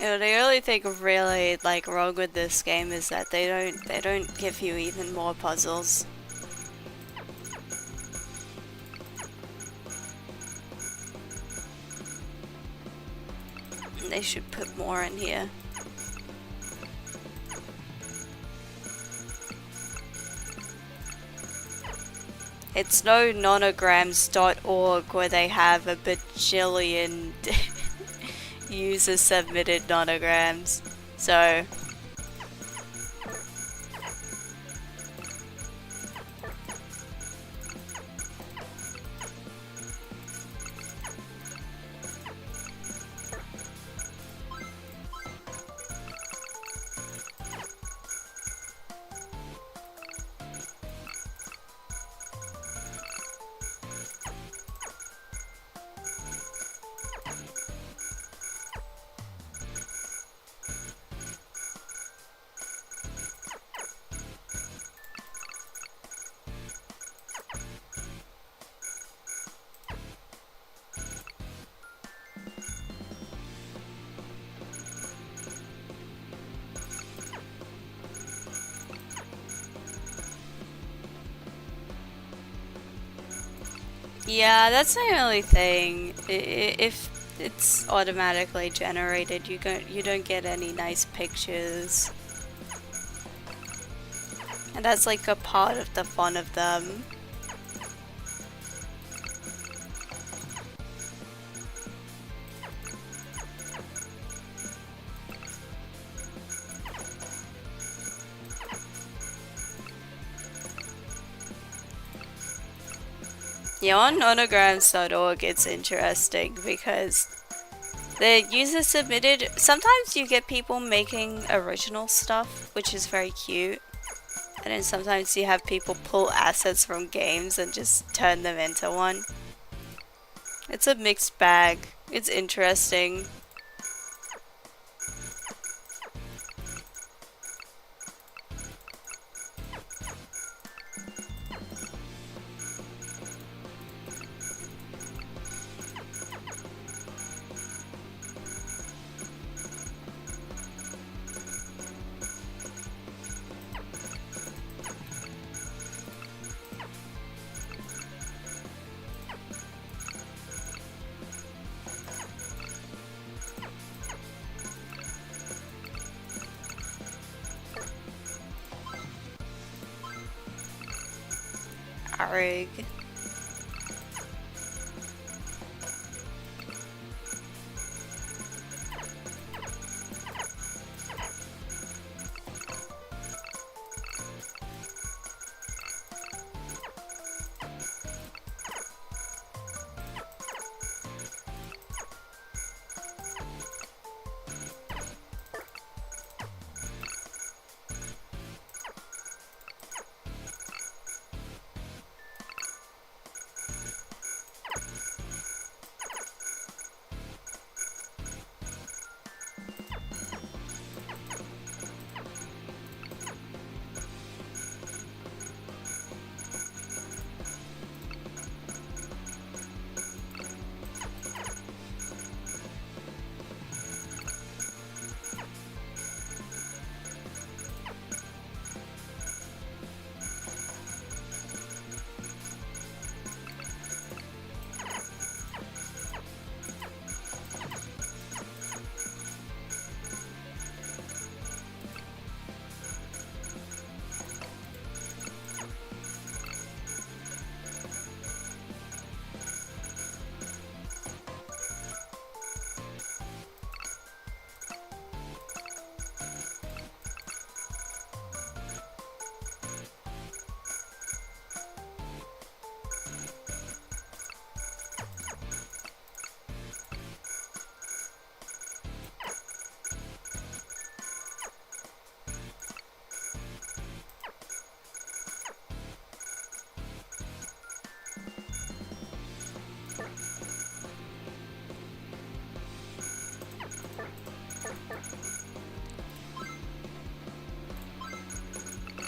You know, the only thing really like wrong with this game is that they don't give you even more puzzles. They should put more in here. It's no nonograms.org where they have a bajillion user submitted nonograms. So yeah, that's the only thing. If it's automatically generated, you don't get any nice pictures. And that's like a part of the fun of them. Yeah, on nonograms.org it's interesting because the user submitted, sometimes you get people making original stuff, which is very cute. And then sometimes you have people pull assets from games and just turn them into one. It's a mixed bag. It's interesting. Arg.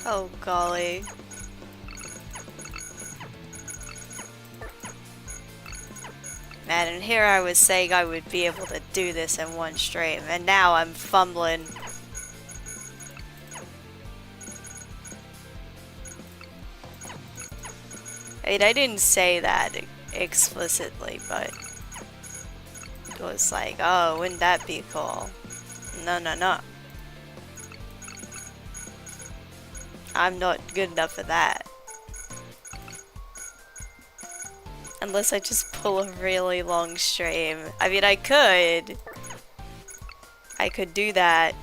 Oh golly. Man, and here I was saying I would be able to do this in one stream, and now I'm fumbling. I mean, I didn't say that explicitly, but it was like, oh, wouldn't that be cool? No, no, no. I'm not good enough for that. Unless I just pull a really long stream. I mean, I could. I could do that.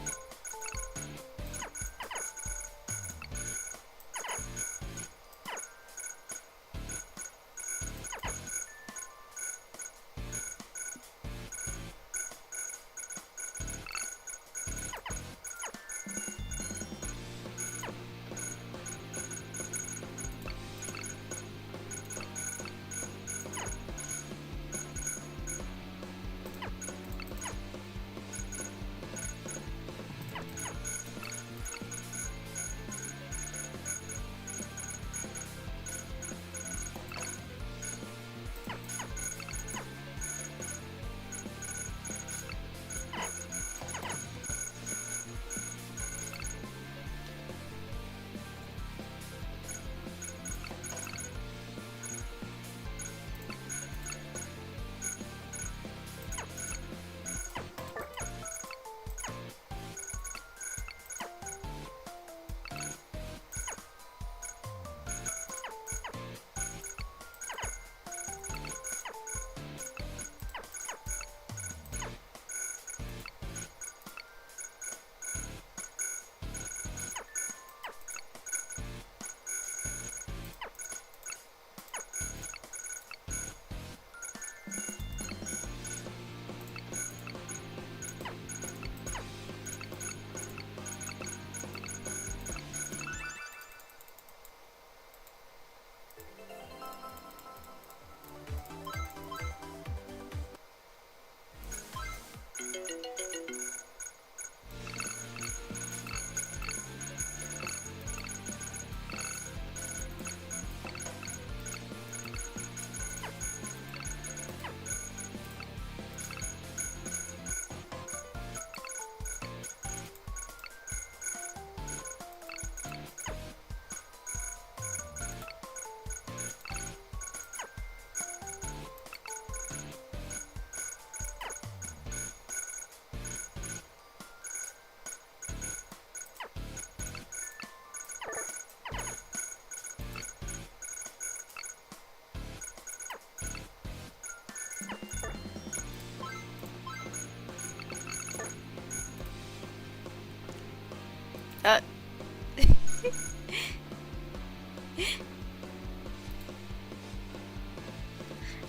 Uh.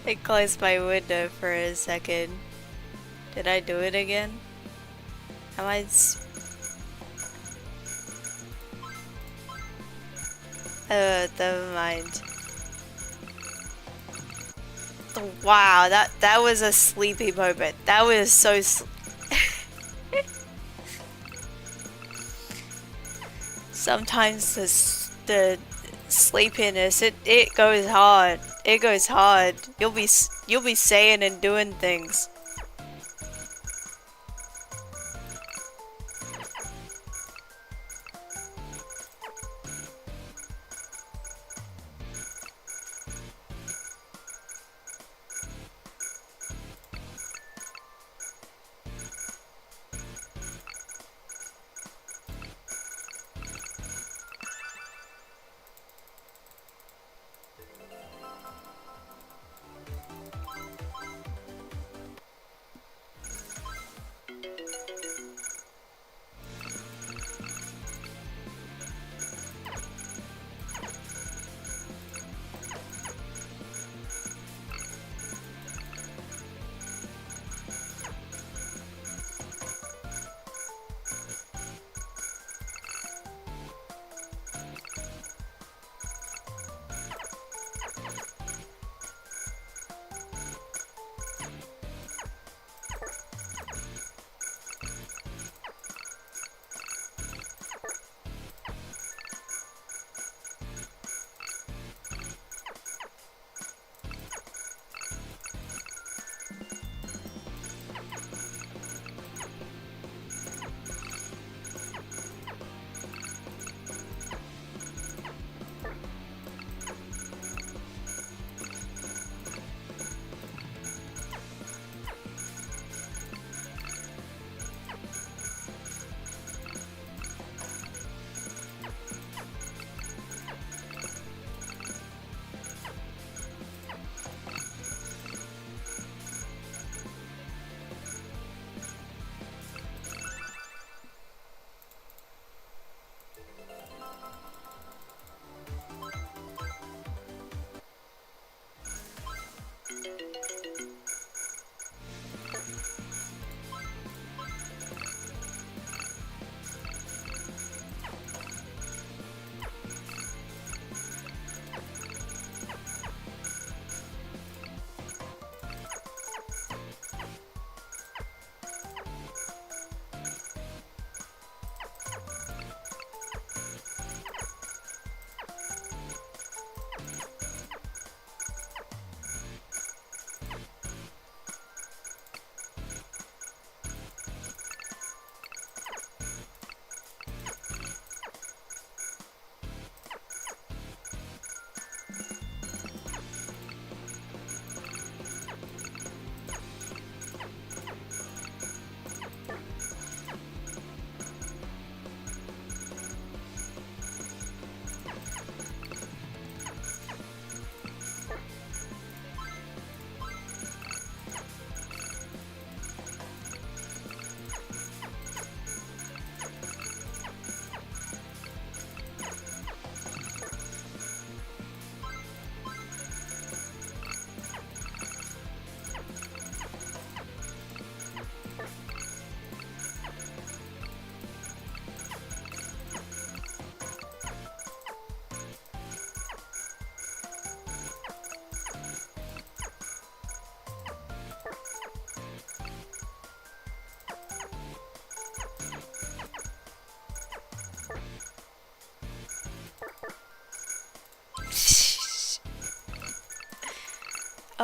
I closed my window for a second. Did I do it again? Am I never mind. Wow, that was a sleepy moment. That was so sometimes the sleepiness, it goes hard. It goes hard. You'll be saying and doing things.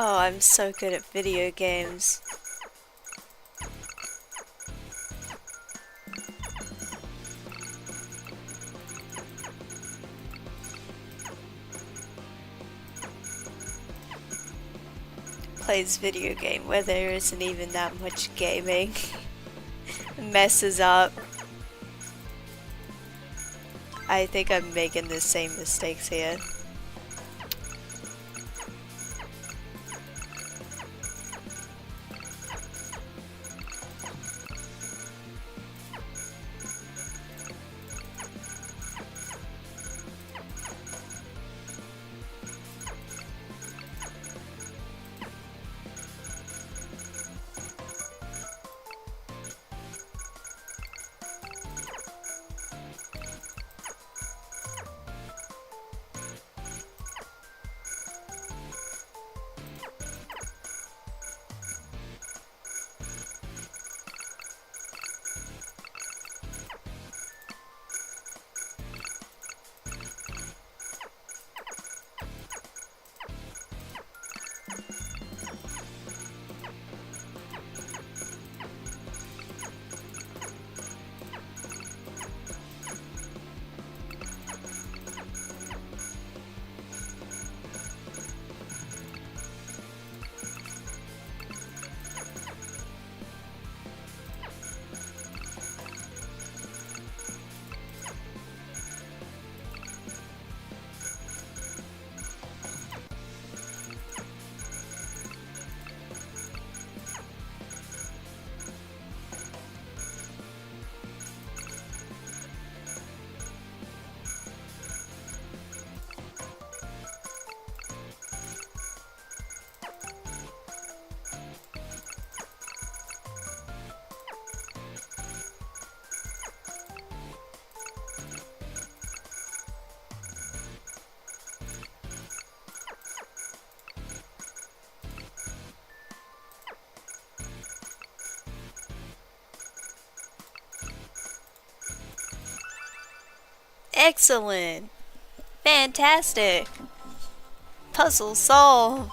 Oh, I'm so good at video games. Plays video game where there isn't even that much gaming. Messes up. I think I'm making the same mistakes here. Excellent! Fantastic! Puzzle solved!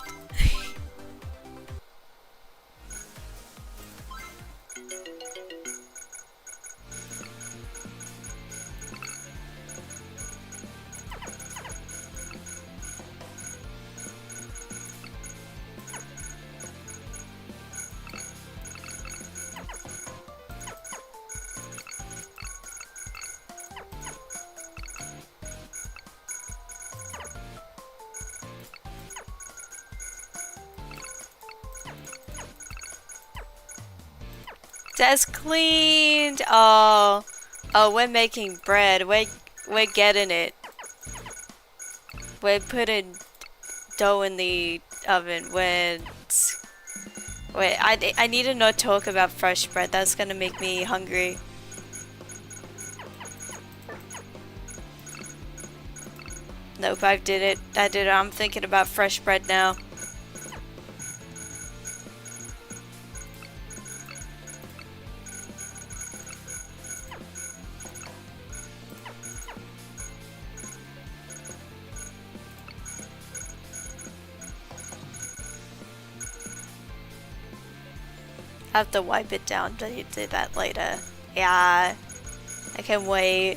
That's cleaned! Oh, we're making bread. We're getting it. We're putting dough in the oven. Wait, I need to not talk about fresh bread. That's gonna make me hungry. Nope, I did it. I'm thinking about fresh bread now. I have to wipe it down, but you do that later. Yeah, I can wait.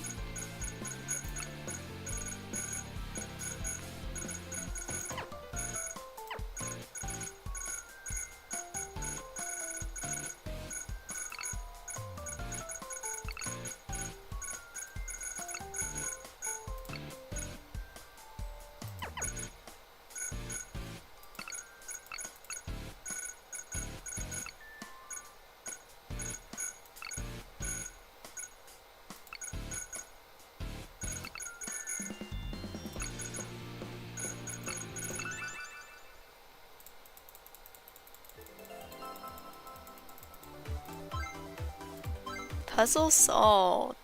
Puzzle solved.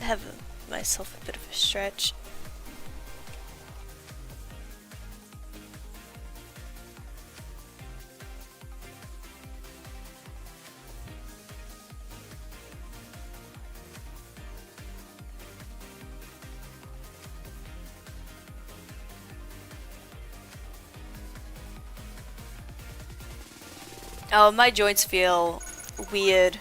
Have myself a bit of a stretch. Oh, my joints feel weird.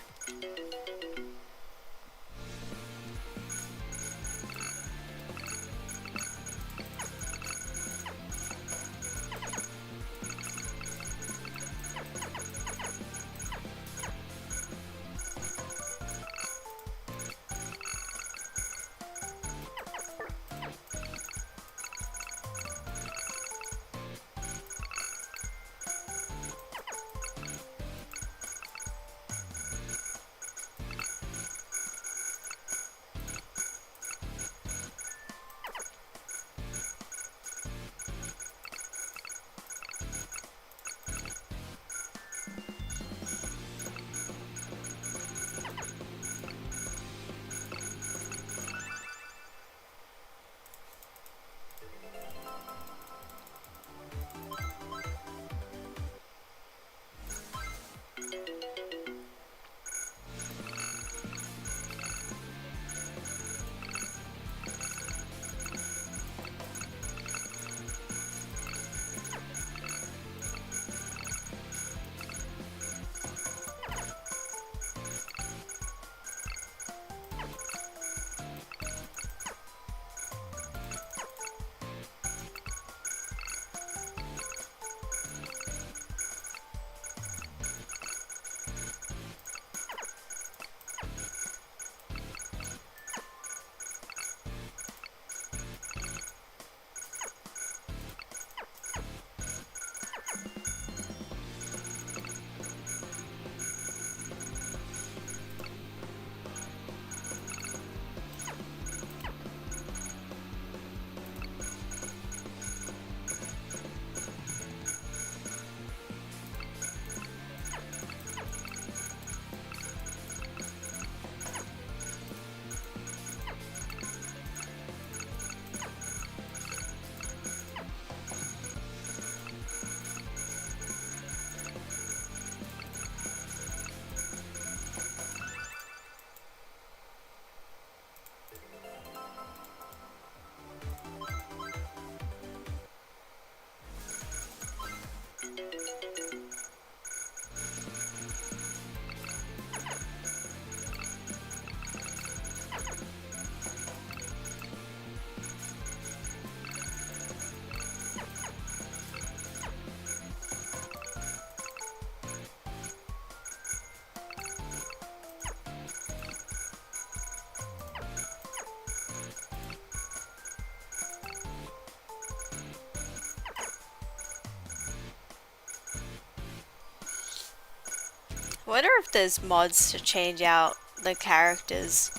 Wonder if there's mods to change out the characters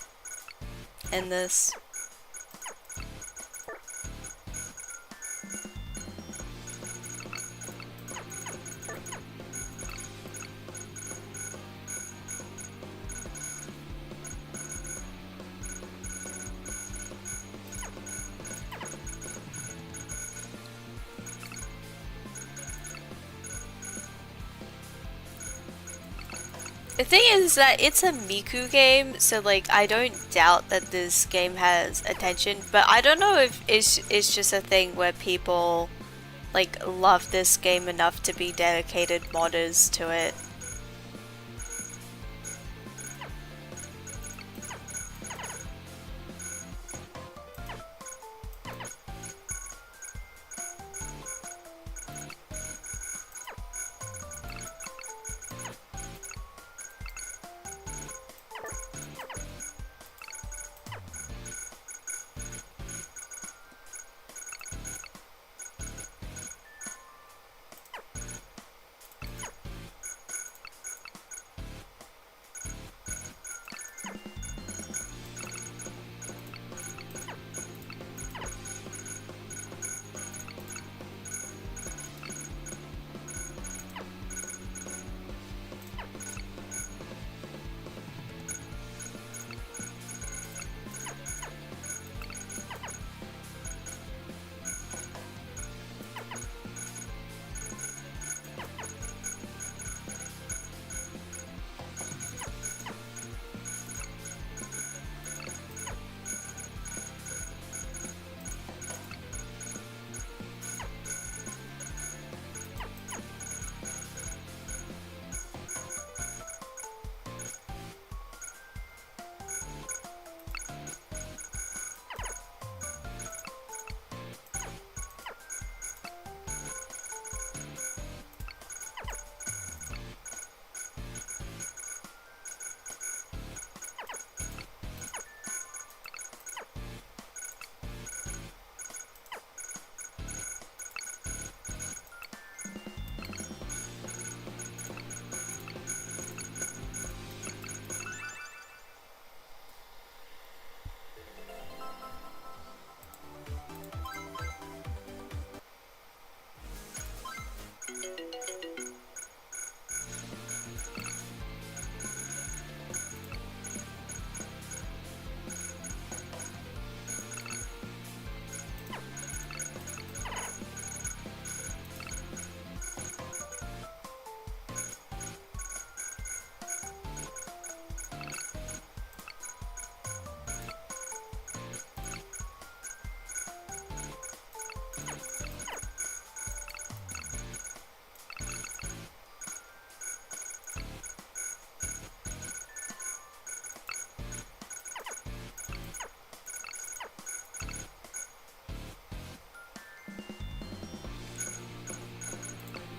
in this. The thing is that it's a Miku game, so like I don't doubt that this game has attention, but I don't know if it's just a thing where people like love this game enough to be dedicated modders to it.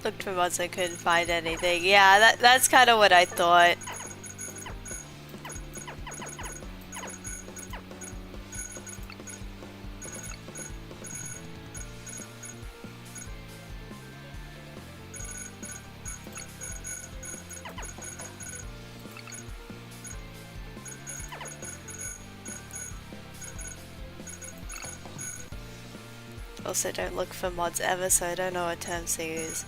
Looked for mods, I couldn't find anything. Yeah, that's kind of what I thought. Also don't look for mods ever, so I don't know what terms they use.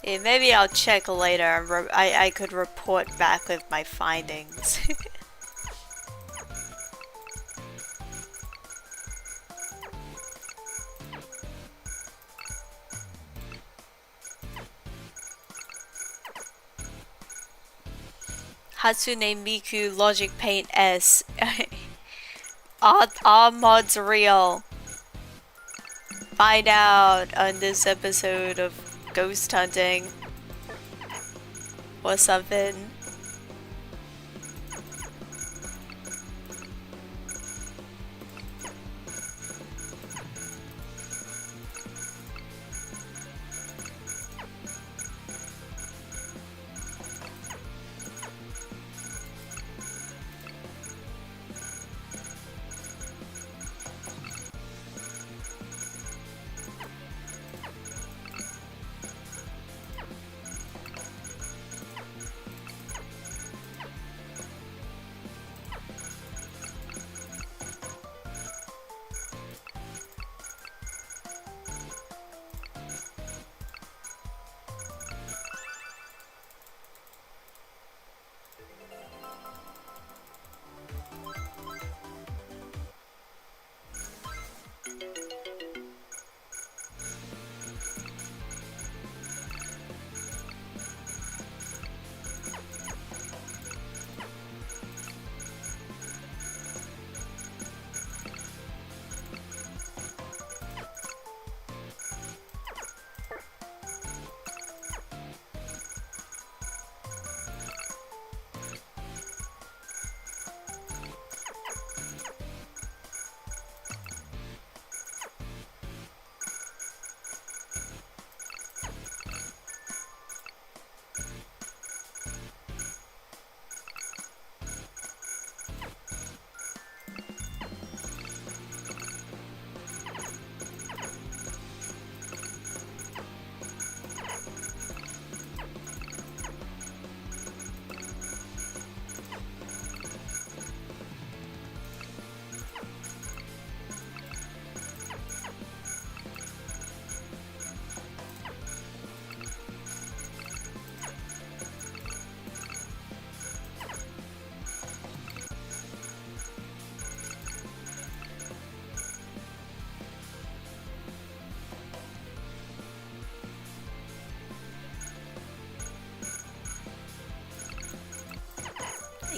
Yeah, maybe I'll check later and I could report back with my findings. Hatsune Miku Logic Paint S. Are mods real? Find out on this episode of Ghost Hunting. Or something.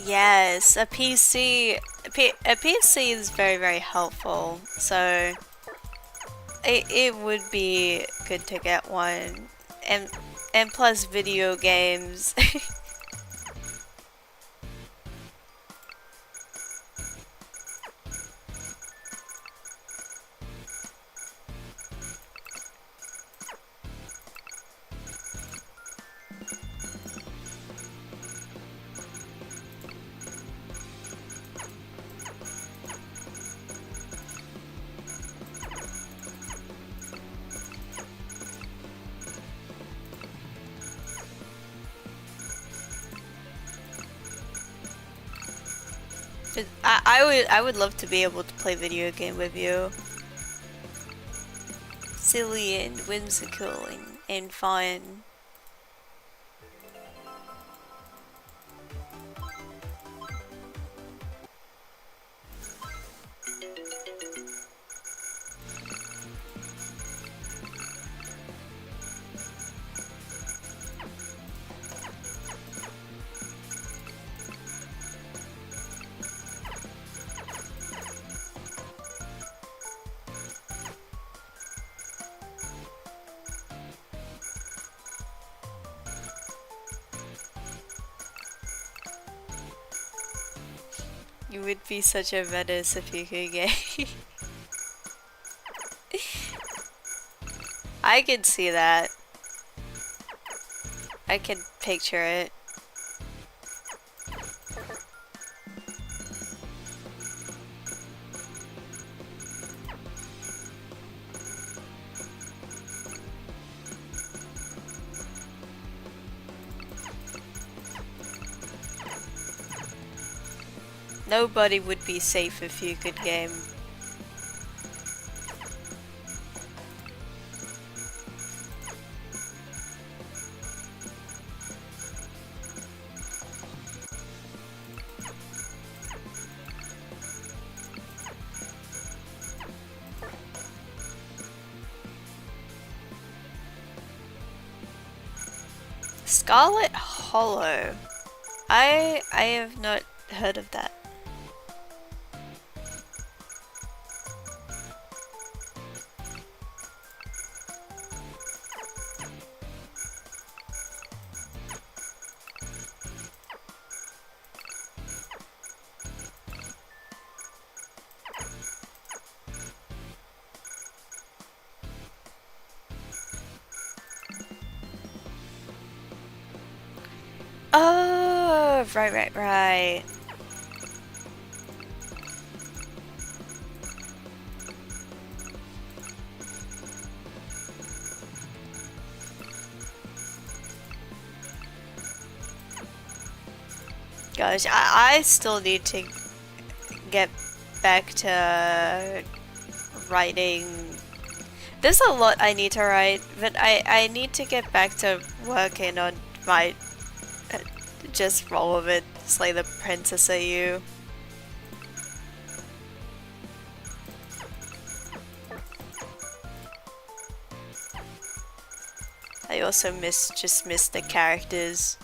Yes, a PC is very, very helpful, so it would be good to get one, and plus video games. I would love to be able to play video game with you. Silly and whimsical and fun. You would be such a menace if you could game. I can see that. I can picture it. Nobody would be safe if you could game. Scarlet Hollow. I have not heard of that. Oh, right. Gosh, I still need to get back to writing. There's a lot I need to write, but I need to get back to working on my just roll of it, slay the Princess AU. I also just miss the characters.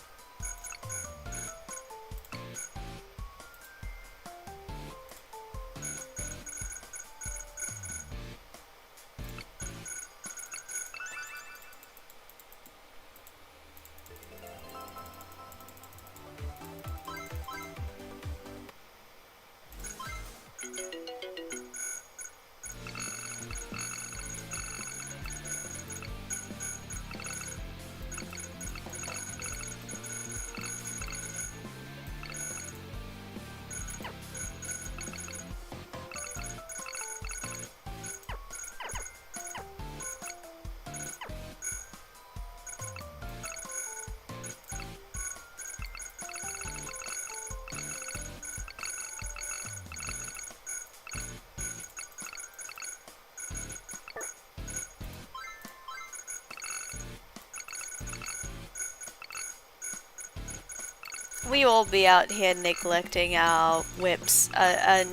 We all be out here neglecting our whips, and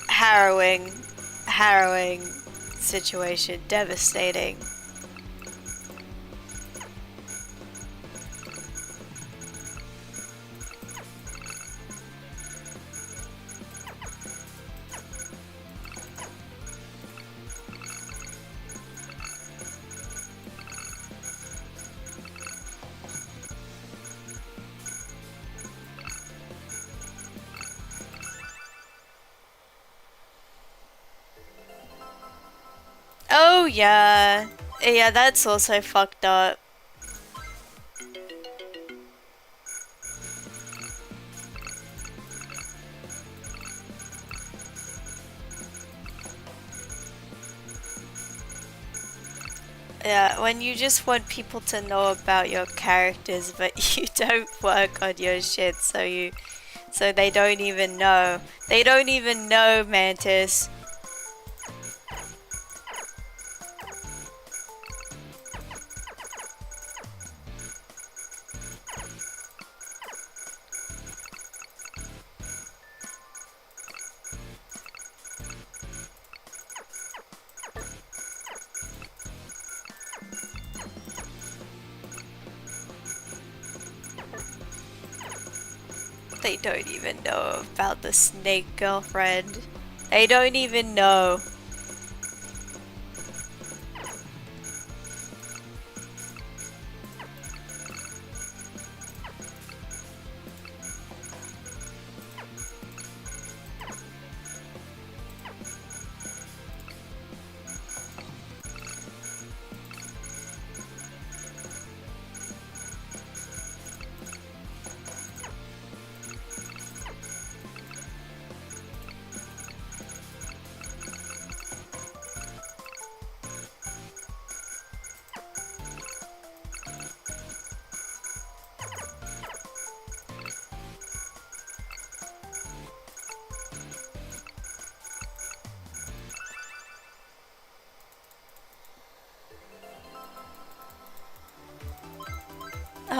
harrowing situation, devastating. Oh yeah. Yeah, that's also fucked up. Yeah, when you just want people to know about your characters, but you don't work on your shit, so they don't even know. They don't even know, Mantis. They don't even know about the snake girlfriend. They don't even know.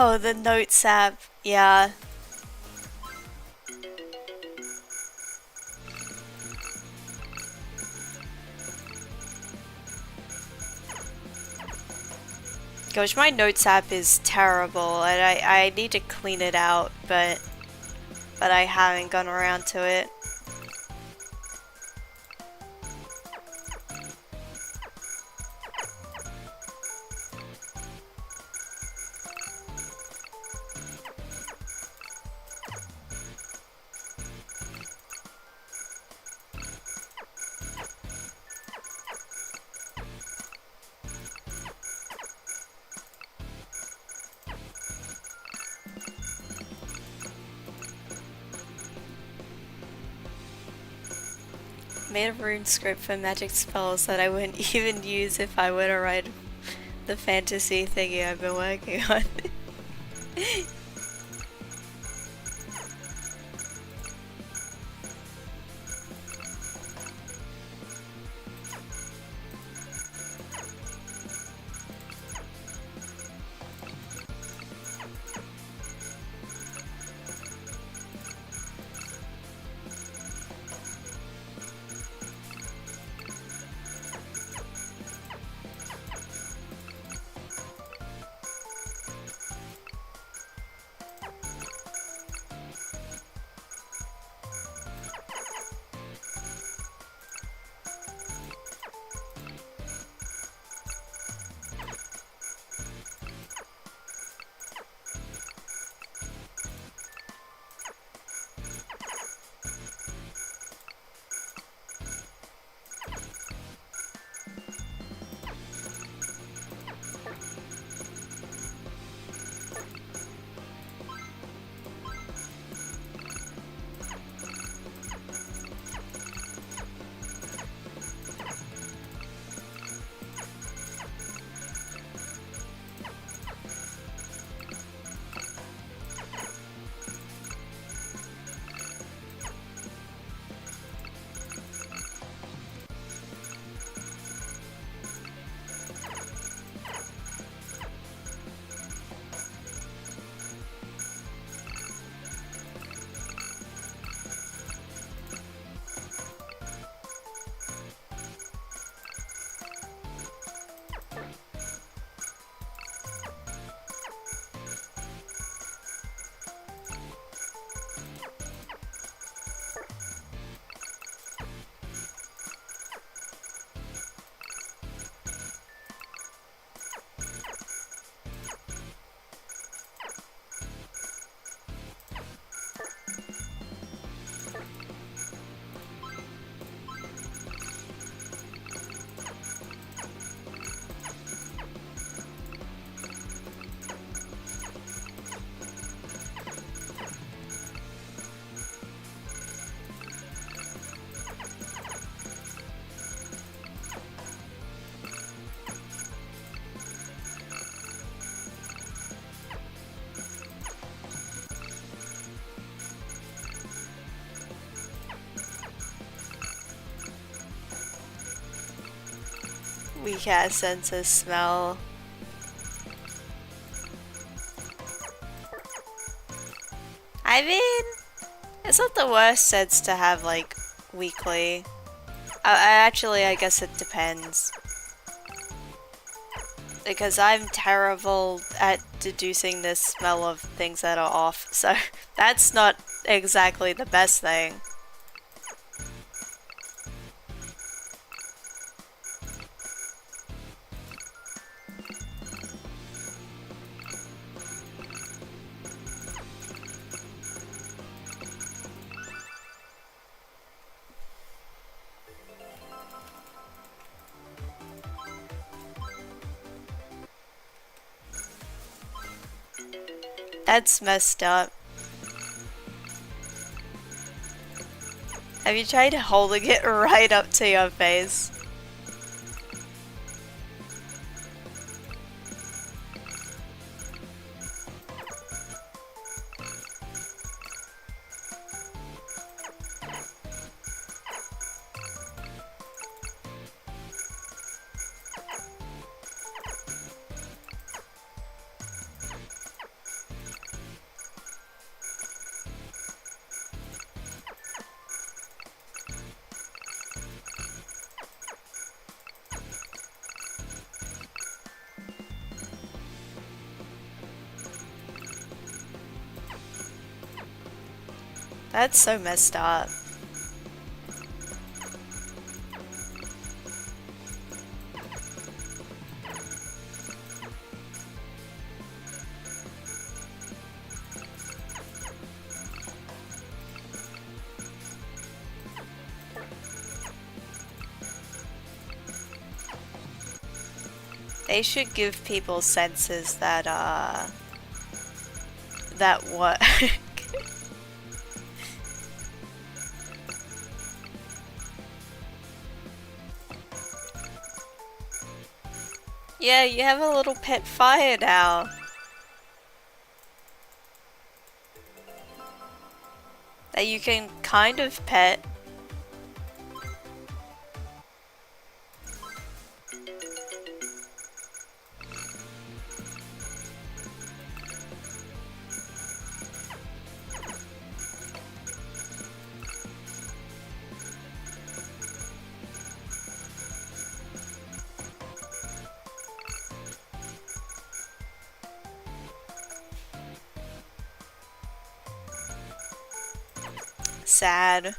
Oh, the notes app. Yeah. Gosh, my notes app is terrible, and I need to clean it out, but I haven't gone around to it. Made a rune script for magic spells that I wouldn't even use if I were to write the fantasy thingy I've been working on. We can't sense a smell. I mean, it's not the worst sense to have, like, weekly. Actually, I guess it depends. Because I'm terrible at deducing the smell of things that are off, so that's not exactly the best thing. That's messed up. Have you tried holding it right up to your face? That's so messed up. They should give people senses that work. Yeah, you have a little pet fire now. That you can kind of pet. Sad.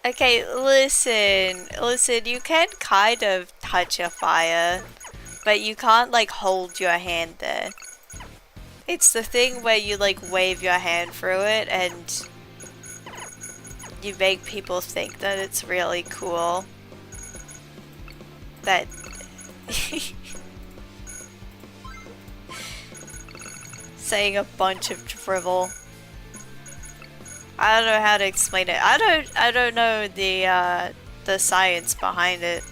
Okay, listen, you can kind of touch a fire, but you can't like hold your hand there. It's the thing where you like wave your hand through it and you make people think that it's really cool. That saying a bunch of drivel. I don't know how to explain it. I don't know the science behind it.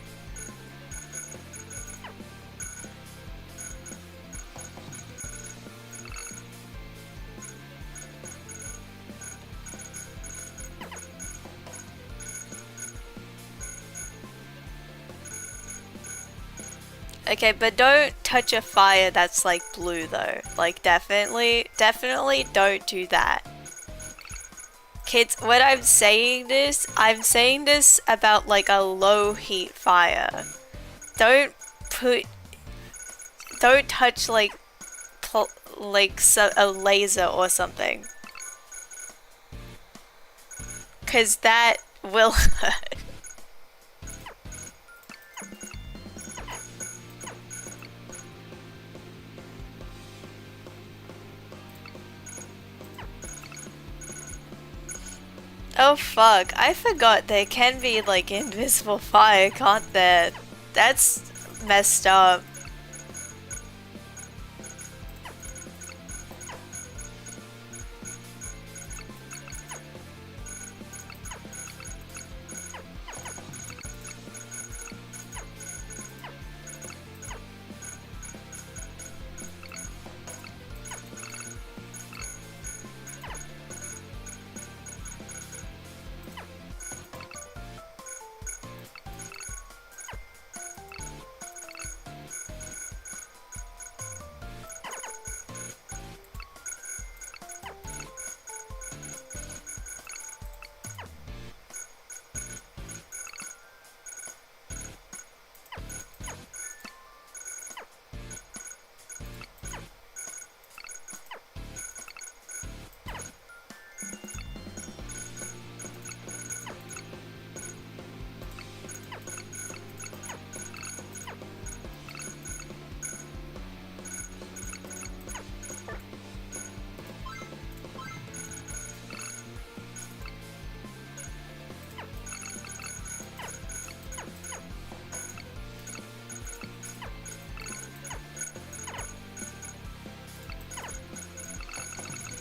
Okay, but don't touch a fire that's like blue though. Like definitely don't do that. Kids, when I'm saying this about like a low heat fire. Don't put, don't touch like, a laser or something. 'Cause that will hurt. Oh fuck, I forgot there can be like invisible fire, can't there? That's messed up.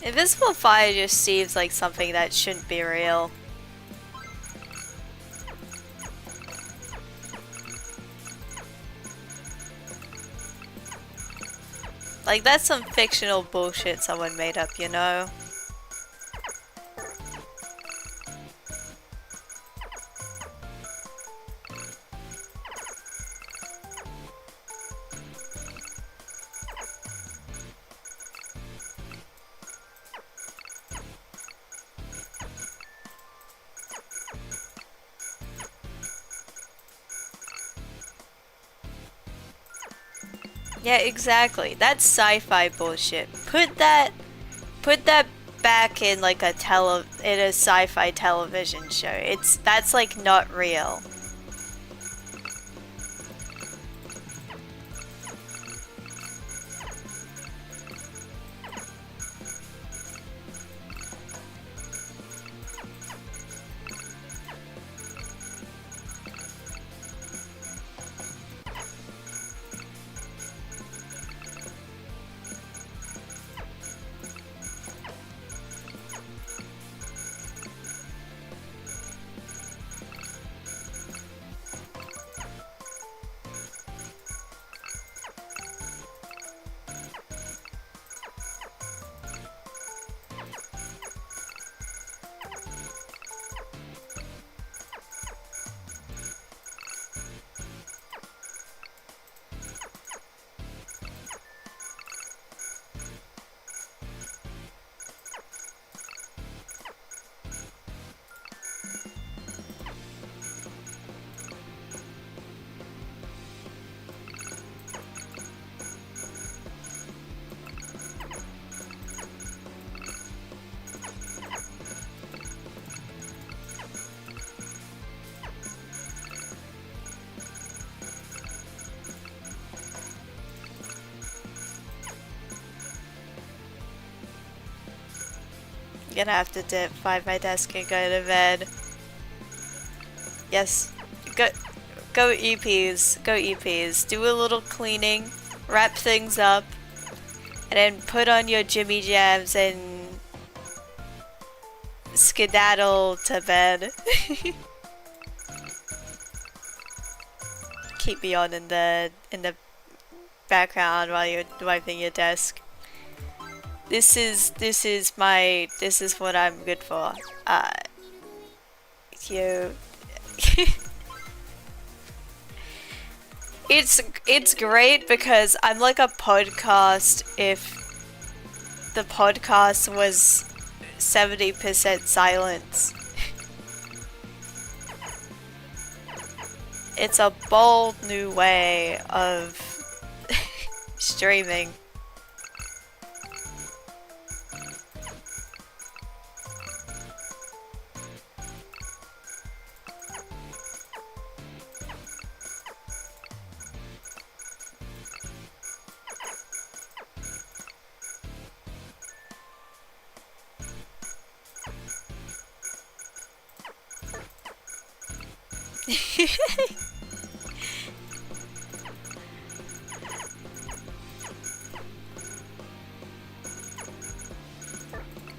Invisible fire just seems like something that shouldn't be real. Like that's some fictional bullshit someone made up, you know? Yeah, exactly. That's sci-fi bullshit. Put that back in like in a sci-fi television show. That's like not real. I'm gonna have to find my desk and go to bed. Yes. Go go EPs. Go EPs. Do a little cleaning, wrap things up, and then put on your Jimmy Jams and skedaddle to bed. Keep me on in the background while you're wiping your desk. This is what I'm good for. You it's great because I'm like a podcast if the podcast was 70% silence. It's a bold new way of streaming.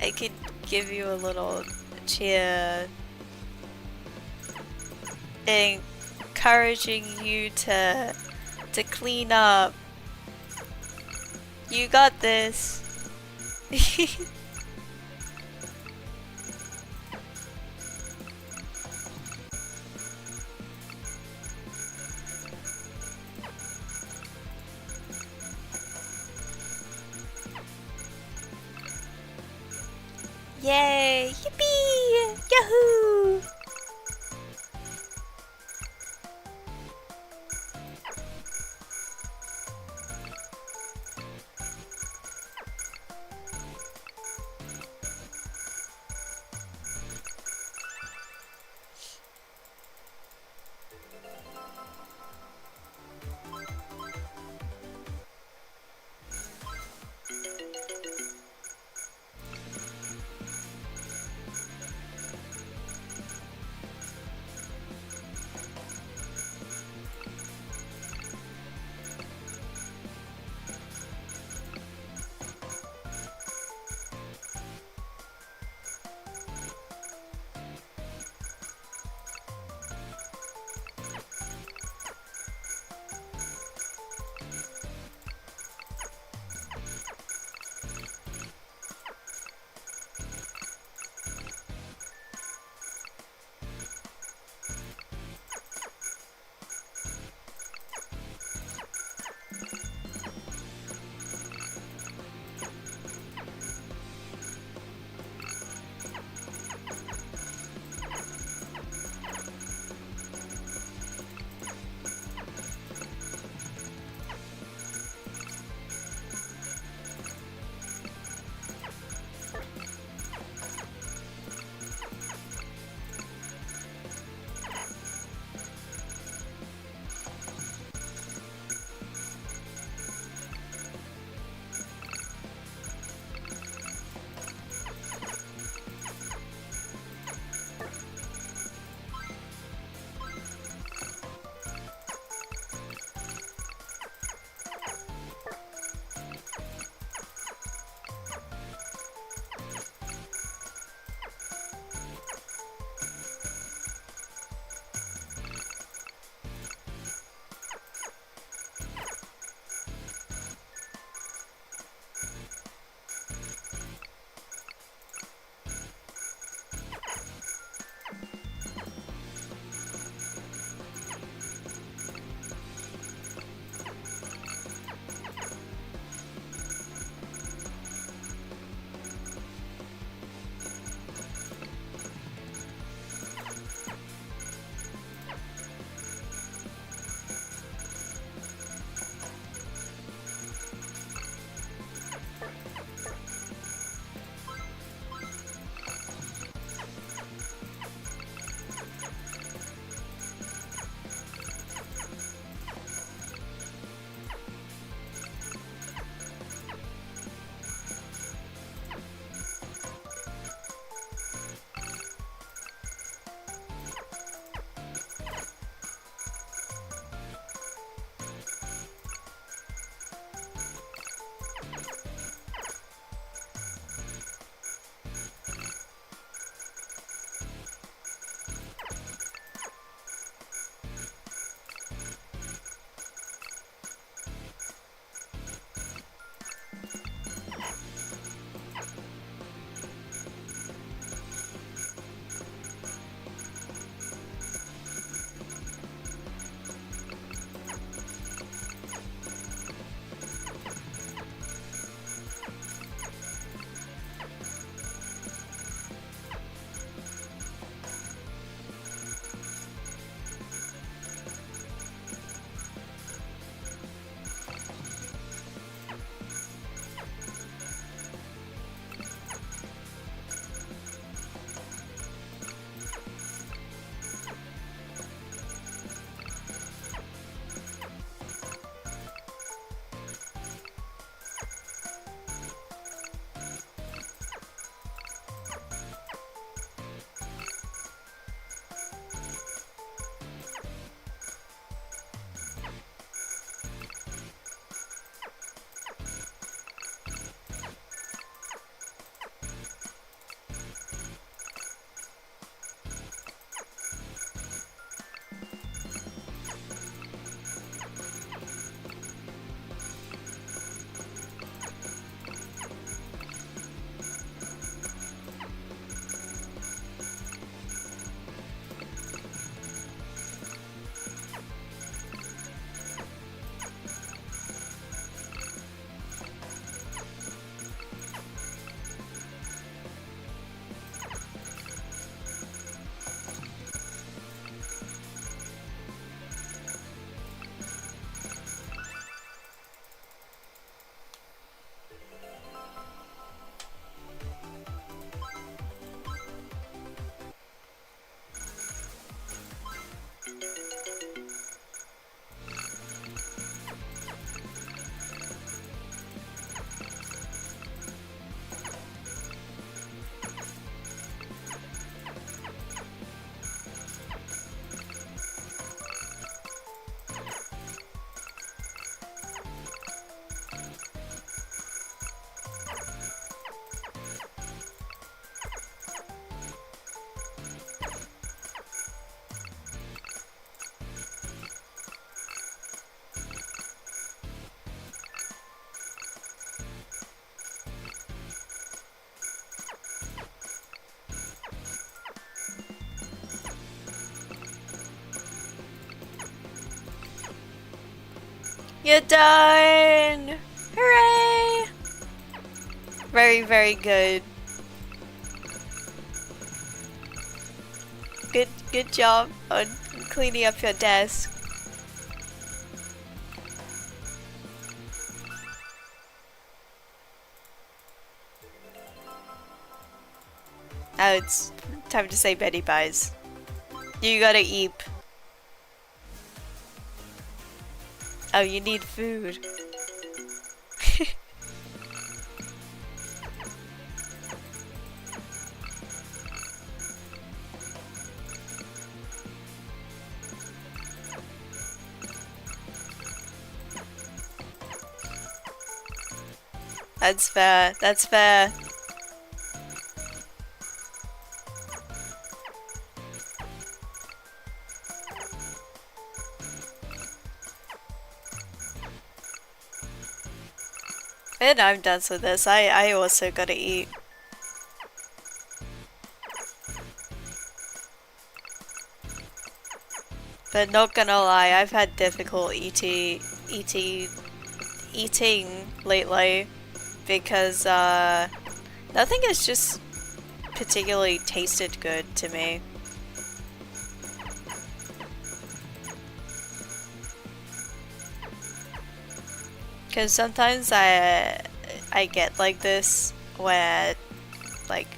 I could give you a little cheer encouraging you to clean up. You got this. Yay! Yippee! Yahoo! You're done! Hooray! Very, very good. Good job on cleaning up your desk. Now it's time to say Betty buys. You gotta eat. Oh, you need food. That's fair. That's fair. And I'm done with this. I also gotta eat. But not gonna lie, I've had difficulty eating lately because nothing has just particularly tasted good to me. Because sometimes I get like this where like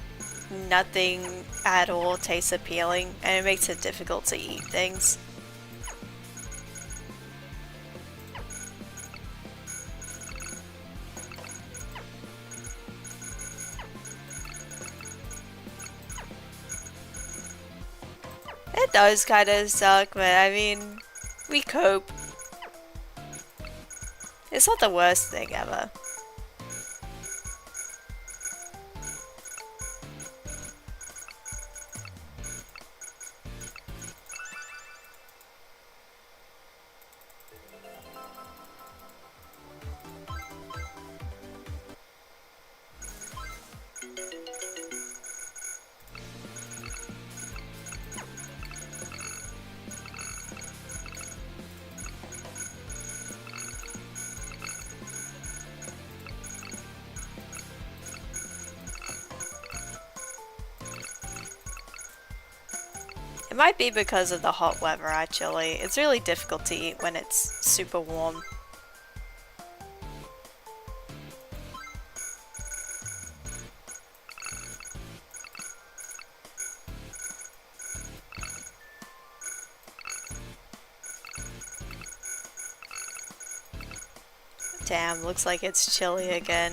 nothing at all tastes appealing and it makes it difficult to eat things. It does kind of suck, but I mean, we cope. It's not the worst thing ever. It might be because of the hot weather actually. It's really difficult to eat when it's super warm. Damn, looks like it's chilly again.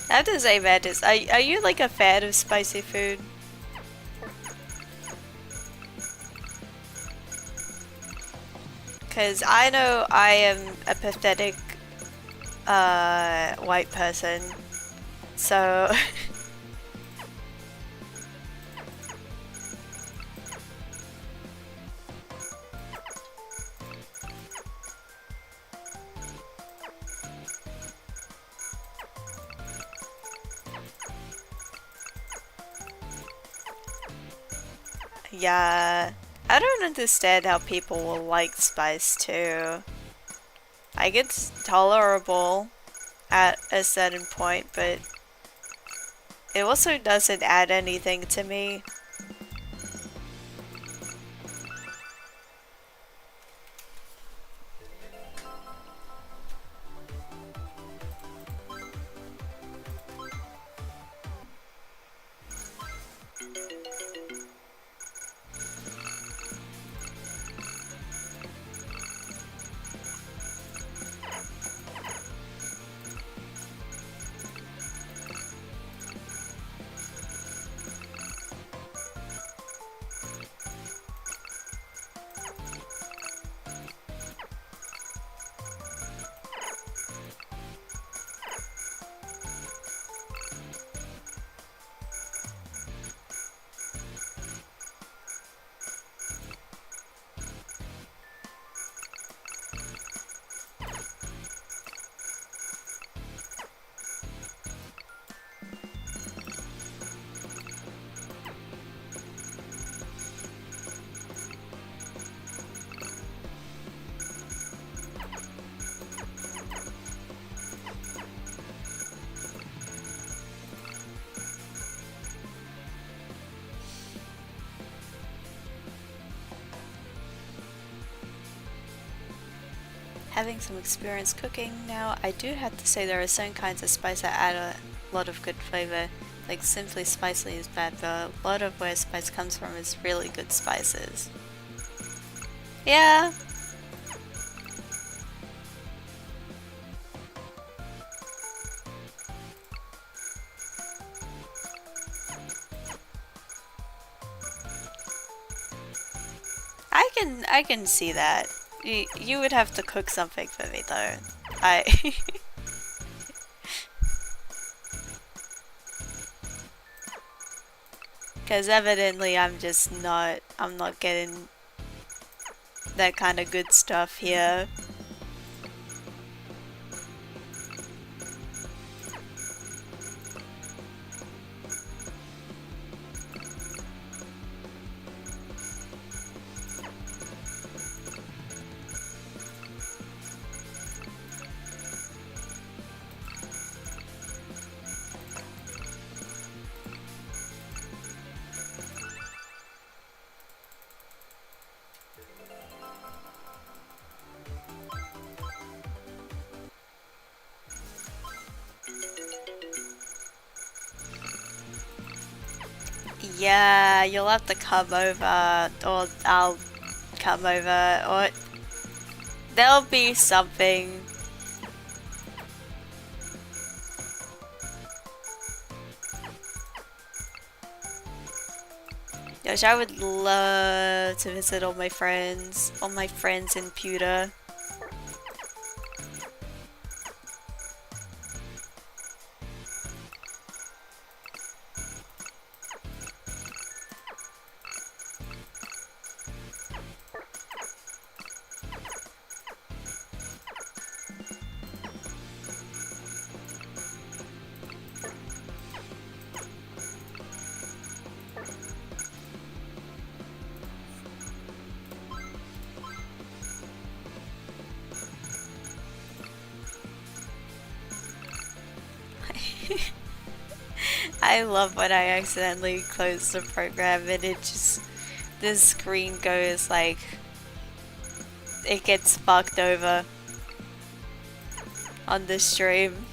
I have to say, Mantis, are you like a fan of spicy food? Because I know I am a pathetic white person, so yeah. I don't understand how people will like spice too. Like it's tolerable at a certain point, but it also doesn't add anything to me. having some experience cooking now. I do have to say there are certain kinds of spice that add a lot of good flavor. Like simply spicy is bad, but a lot of where spice comes from is really good spices. Yeah. I can see that. You would have to cook something for me though. I Cause evidently I'm not getting that kind of good stuff here. Yeah, you'll have to come over, or I'll come over, or there'll be something. Gosh, I would love to visit all my friends in Pewter. I love when I accidentally close the program and the screen goes like, it gets fucked over on the stream.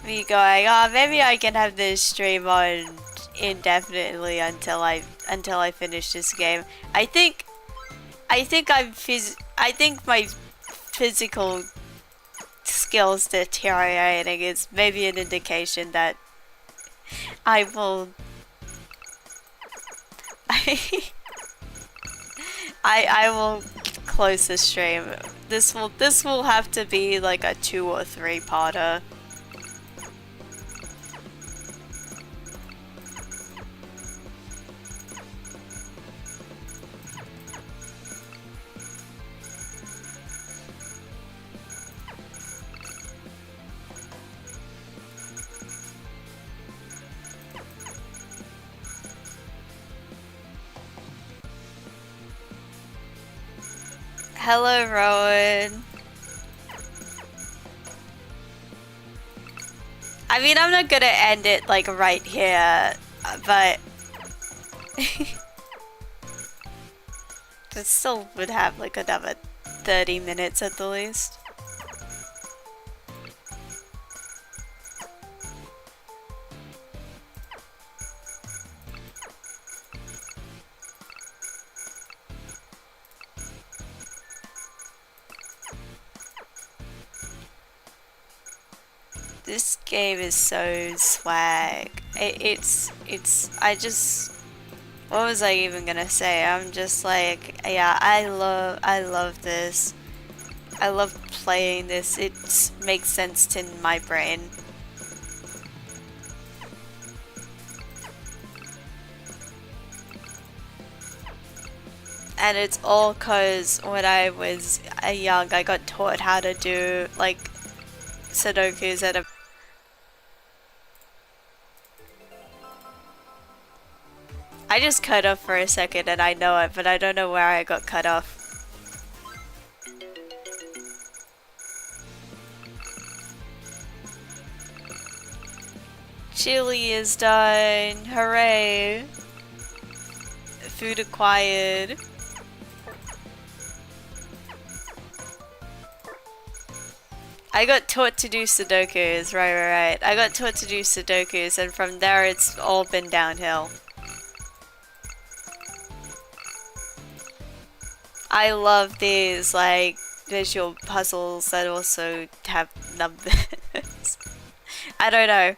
Me going, oh, maybe I can have this stream on indefinitely until I finish this game. I think I think my physical skills deteriorating is maybe an indication that I will I will close the stream. This will have to be like a 2 or 3 parter. Hello, Rowan. I mean, I'm not gonna end it like right here, but It still would have like another 30 minutes at the least. This game is so swag. I just, what was I even gonna say? I'm just like, yeah, I love this. I love playing this. It makes sense to my brain. And it's all cause when I was young, I got taught how to do like Sudokus at a... I just cut off for a second and I know it, but I don't know where I got cut off. Chili is done. Hooray. Food acquired. I got taught to do Sudokus, right. I got taught to do Sudokus and from there it's all been downhill. I love these like visual puzzles that also have numbers. I don't know.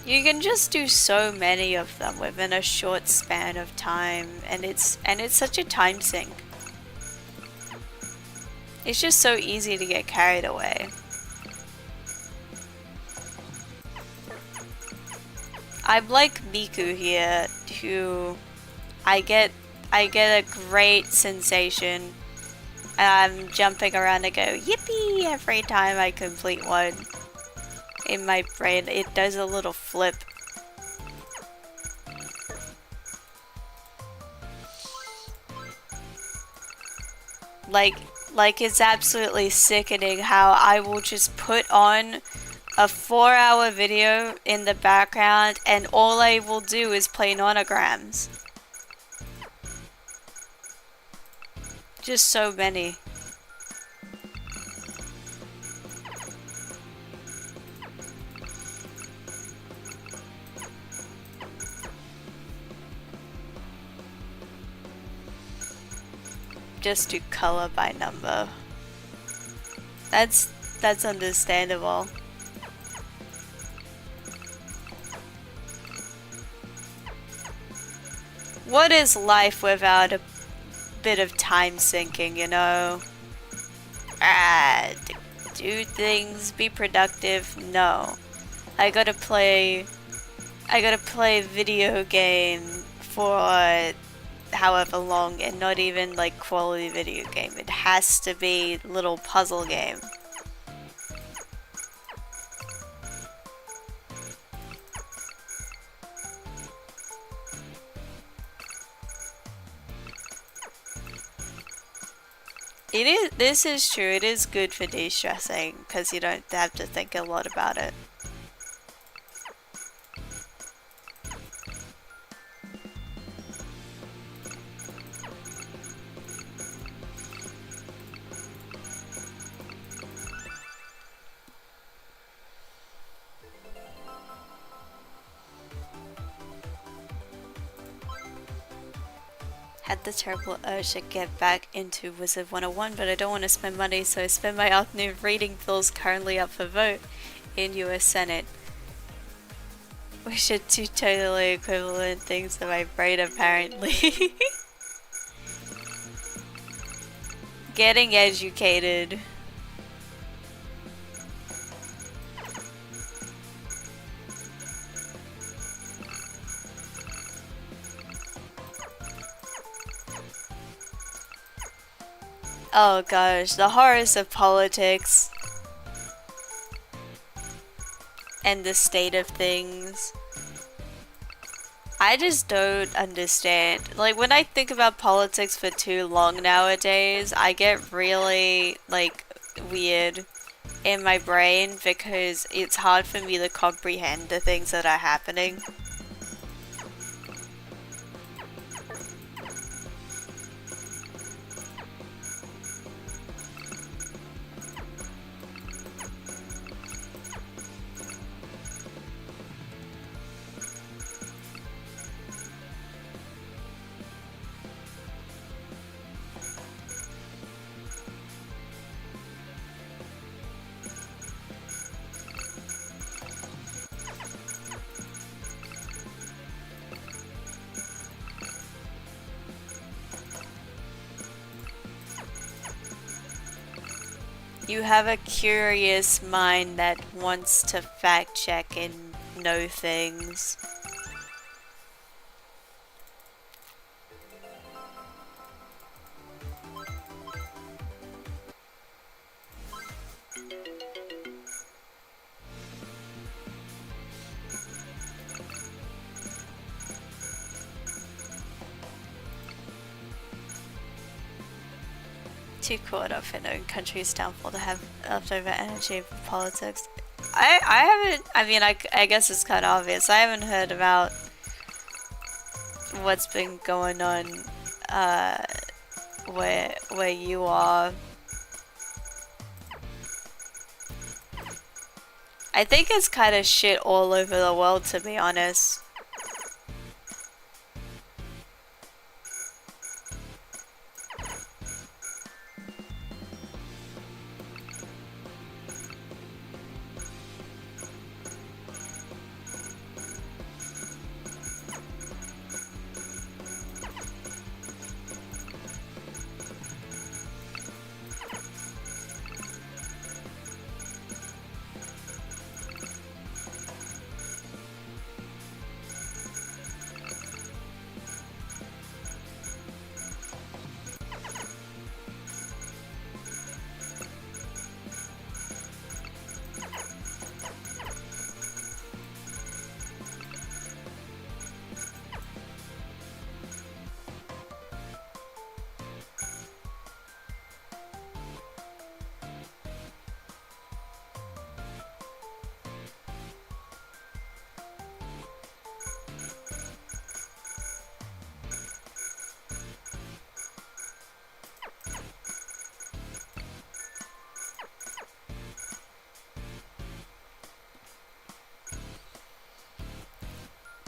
You can just do so many of them within a short span of time, and it's such a time sink. It's just so easy to get carried away. I'm like Miku here, who I get a great sensation. I'm jumping around and go yippee every time I complete one. In my brain, it does a little flip. Like it's absolutely sickening how I will just put on a 4-hour video in the background and all I will do is play nonograms. Just so many. Just do color by number. That's understandable. What is life without a bit of time sinking, you know? Do things, be productive? No. I gotta play video game for however long, and not even like quality video game. It has to be little puzzle game. This is true, it is good for de-stressing because you don't have to think a lot about it. Had the terrible urge to get back into Wizard 101, but I don't want to spend money, so I spend my afternoon reading bills currently up for vote in US Senate. Which are two totally equivalent things to my brain, apparently. Getting educated. Oh gosh, the horrors of politics. and the state of things. I just don't understand. Like, when I think about politics for too long nowadays, I get really, like, weird in my brain because it's hard for me to comprehend the things that are happening. You have a curious mind that wants to fact check and know things. Too caught up in own country's downfall to have leftover energy for politics. I haven't, I mean, I guess it's kind of obvious. I haven't heard about what's been going on, where you are. I think it's kind of shit all over the world, to be honest.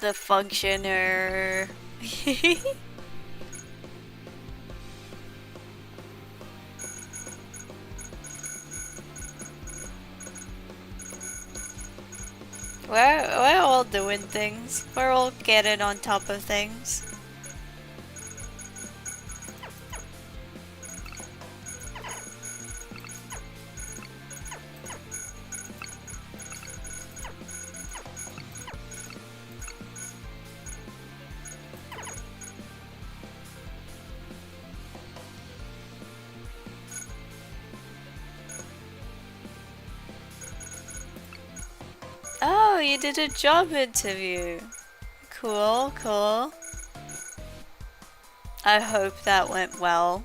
The functioner. We're all doing things. We're all getting on top of things. Oh, you did a job interview. Cool, cool. I hope that went well.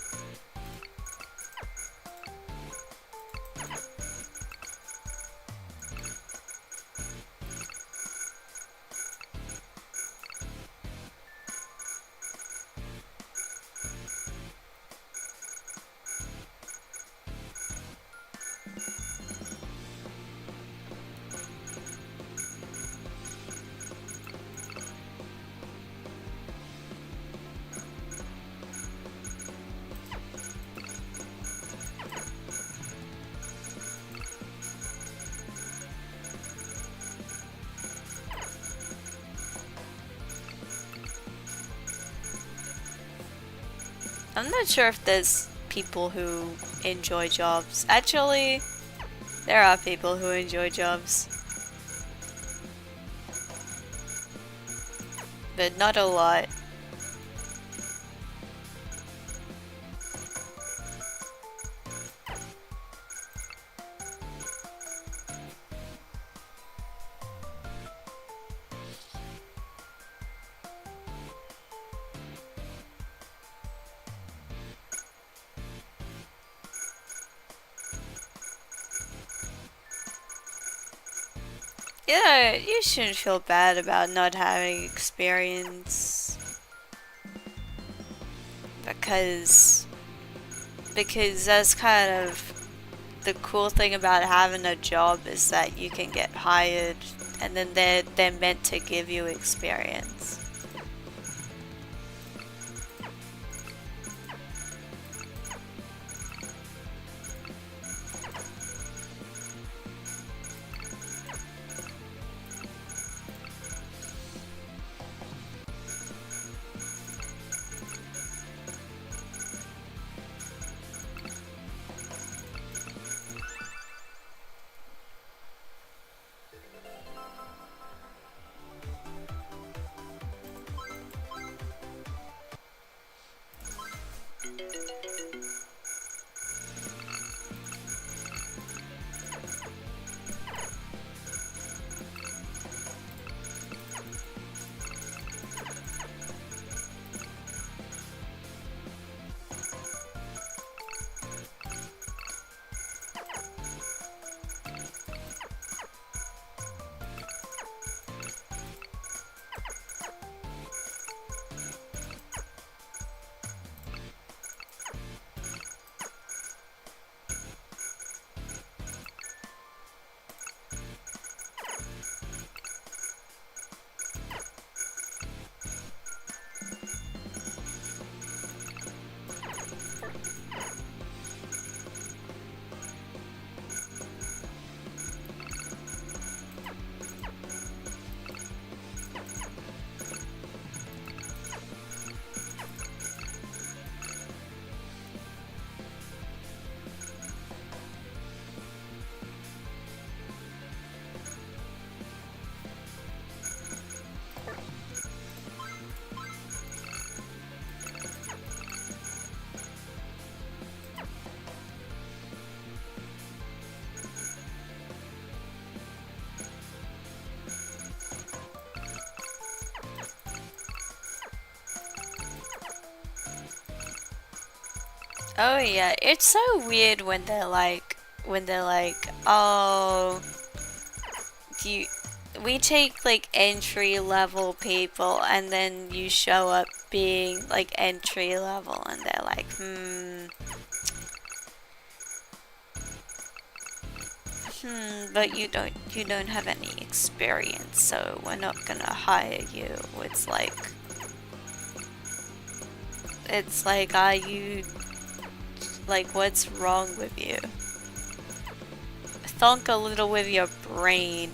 I'm not sure if there's people who enjoy jobs. Actually, there are people who enjoy jobs. But not a lot. You shouldn't feel bad about not having experience because that's kind of the cool thing about having a job is that you can get hired and then they're meant to give you experience. Oh yeah, it's so weird when they're like, oh, you we take like entry level people and then you show up being like entry level and they're like, but you don't have any experience, so we're not gonna hire you. It's like, are you like, what's wrong with you? Thunk a little with your brain.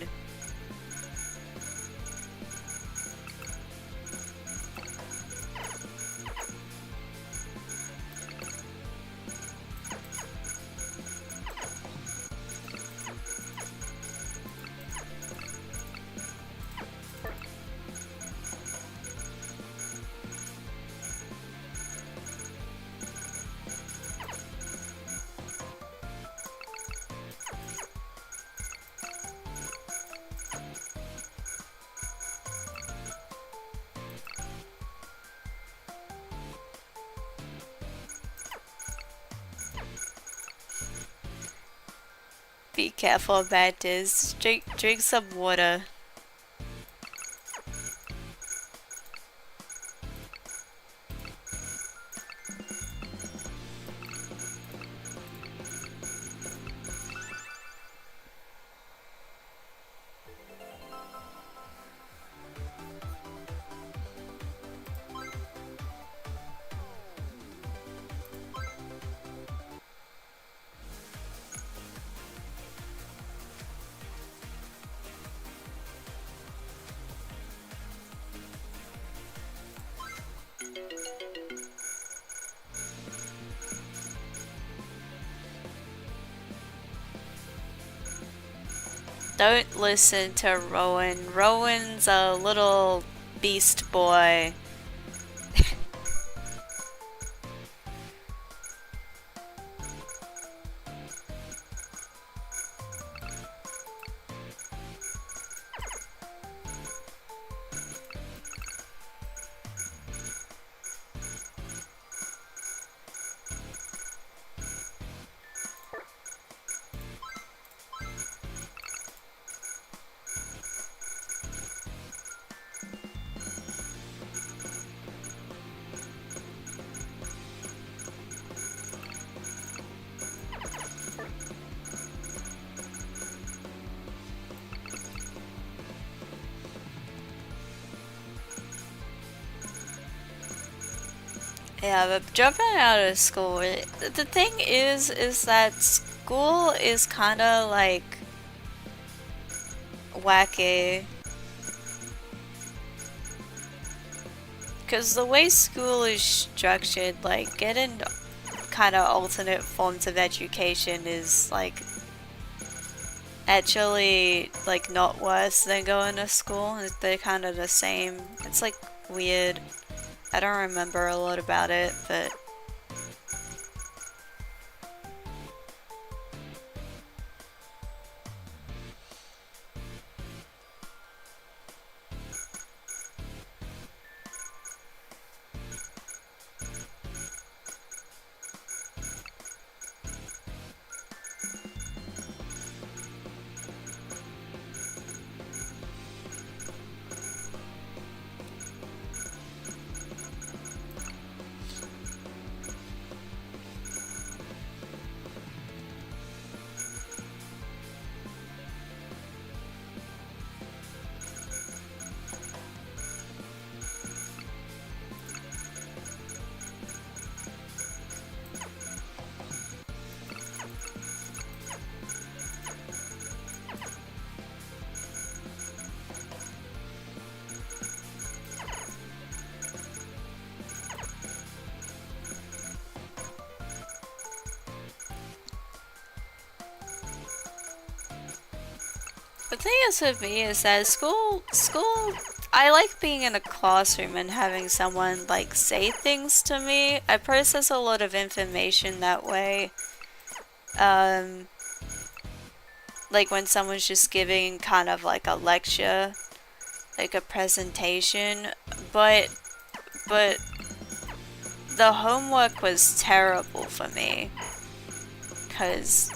Be careful about this. Drink some water. Don't listen to Rowan. Rowan's a little beast boy. Yeah, but jumping out of school, the thing is that school is kind of like wacky. Because the way school is structured, like getting kind of alternate forms of education is like actually like not worse than going to school. They're kind of the same. It's like weird. I don't remember a lot about it, but the thing is with me is that school, I like being in a classroom and having someone like say things to me. I process a lot of information that way. Um, like when someone's just giving kind of like a lecture, like a presentation, but but the homework was terrible for me because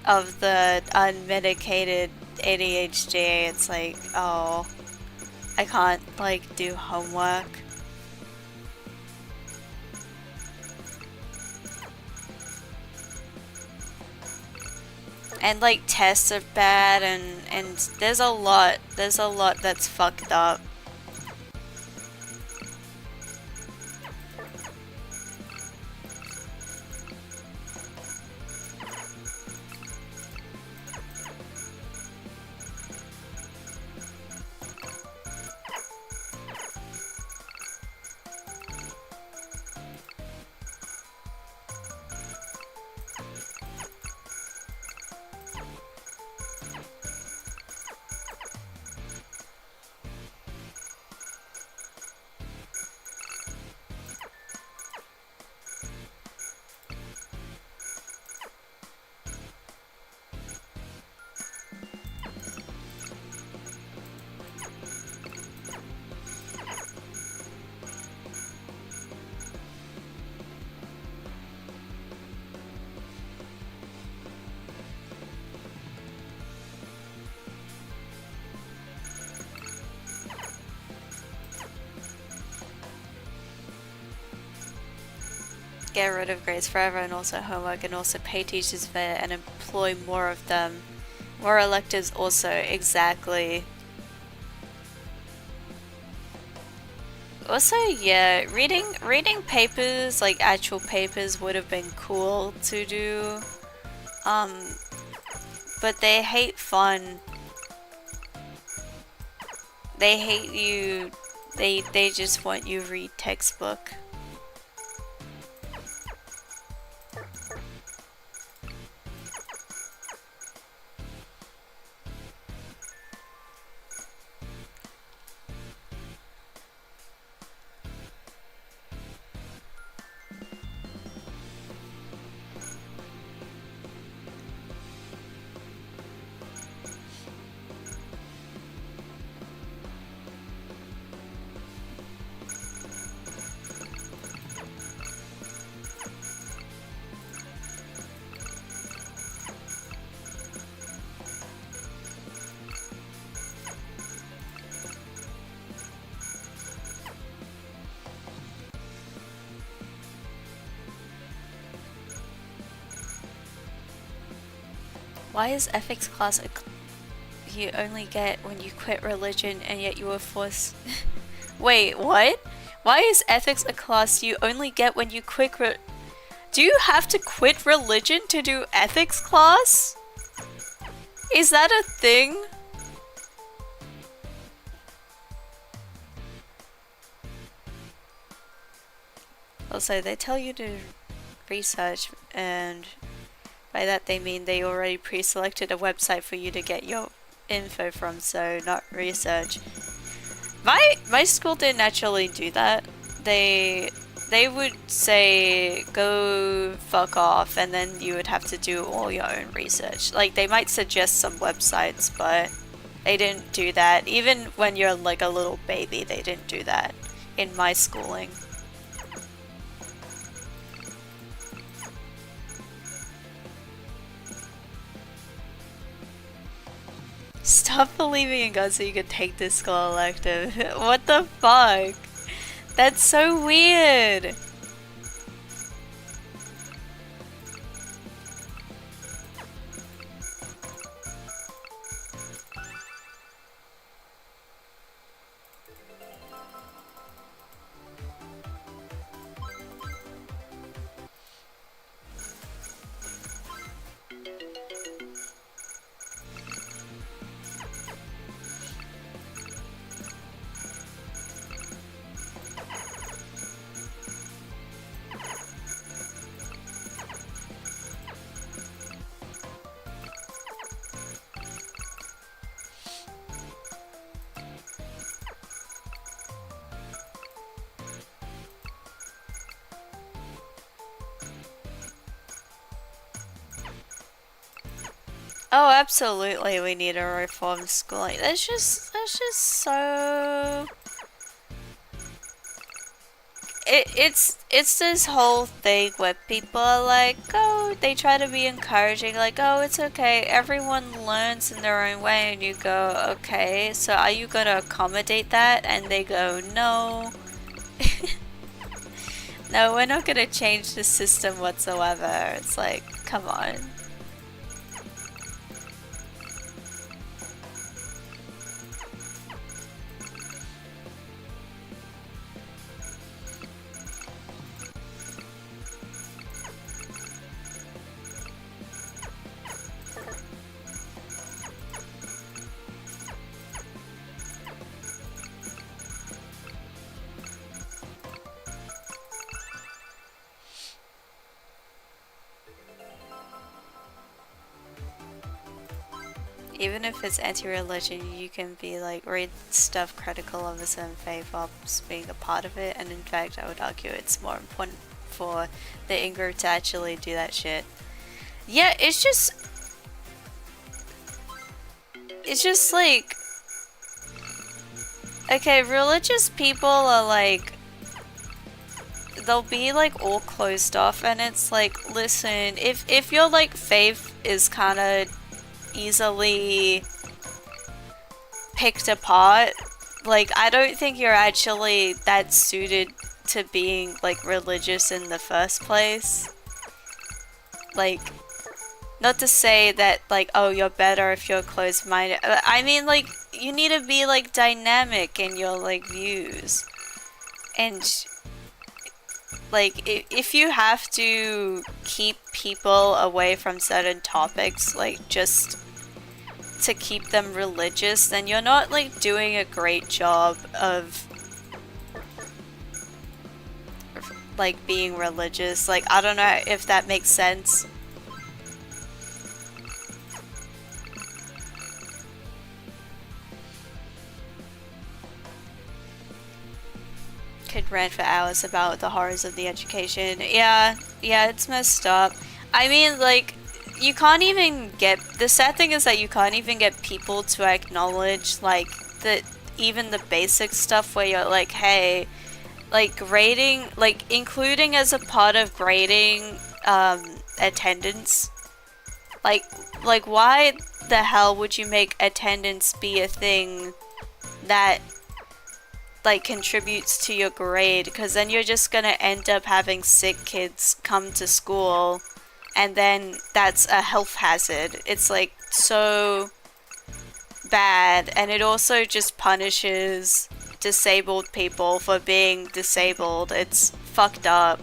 of the unmedicated ADHD. It's like, oh, I can't like do homework. And like tests are bad and there's a lot that's fucked up. Get rid of grades forever and also homework and also pay teachers fair and employ more of them. More electives also, exactly. Also, yeah, reading papers, like actual papers would have been cool to do. Um, but they hate fun. They hate you. They just want you to read textbook. Why is ethics class you only get when you quit religion and yet you were forced Wait, what? Why is ethics a class you only get when you quit Do you have to quit religion to do ethics class? Is that a thing? Also, they tell you to research, and by that they mean they already pre-selected a website for you to get your info from, so not research. My school didn't actually do that. They would say go fuck off, and then you would have to do all your own research. Like they might suggest some websites, but they didn't do that. Even when you're like a little baby, they didn't do that in my schooling. Stop believing in God so you can take this school elective. What the fuck? That's so weird. Oh, absolutely, we need a reform schooling. That's just so. It's this whole thing where people are like, oh, they try to be encouraging, like, oh, it's okay, everyone learns in their own way, and you go, okay, so are you gonna accommodate that? And they go, no. No, we're not gonna change the system whatsoever. It's like, come on. Even if it's anti-religion, you can be like, read stuff critical of a certain faith whilst being a part of it, and in fact, I would argue it's more important for the in-group to actually do that shit. Yeah, it's just like, okay, religious people are like, they'll be like all closed off, and it's like, listen, if your like faith is kind of easily picked apart, like I don't think you're actually that suited to being like religious in the first place. Like, not to say that like, oh, you're better if you're closed-minded. I mean, like, you need to be like dynamic in your like views, and like if you have to keep people away from certain topics, like just to keep them religious, then you're not like doing a great job of like being religious. Like, I don't know if that makes sense. Could rant for hours about the horrors of the education. Yeah, it's messed up. I mean, like, you can't even get, the sad thing is that you can't even get people to acknowledge like the even the basic stuff where you're like, hey, like grading, like including as a part of grading attendance, like why the hell would you make attendance be a thing that like contributes to your grade? Because then you're just gonna end up having sick kids come to school, and then that's a health hazard. It's like so bad, and it also just punishes disabled people for being disabled. It's fucked up.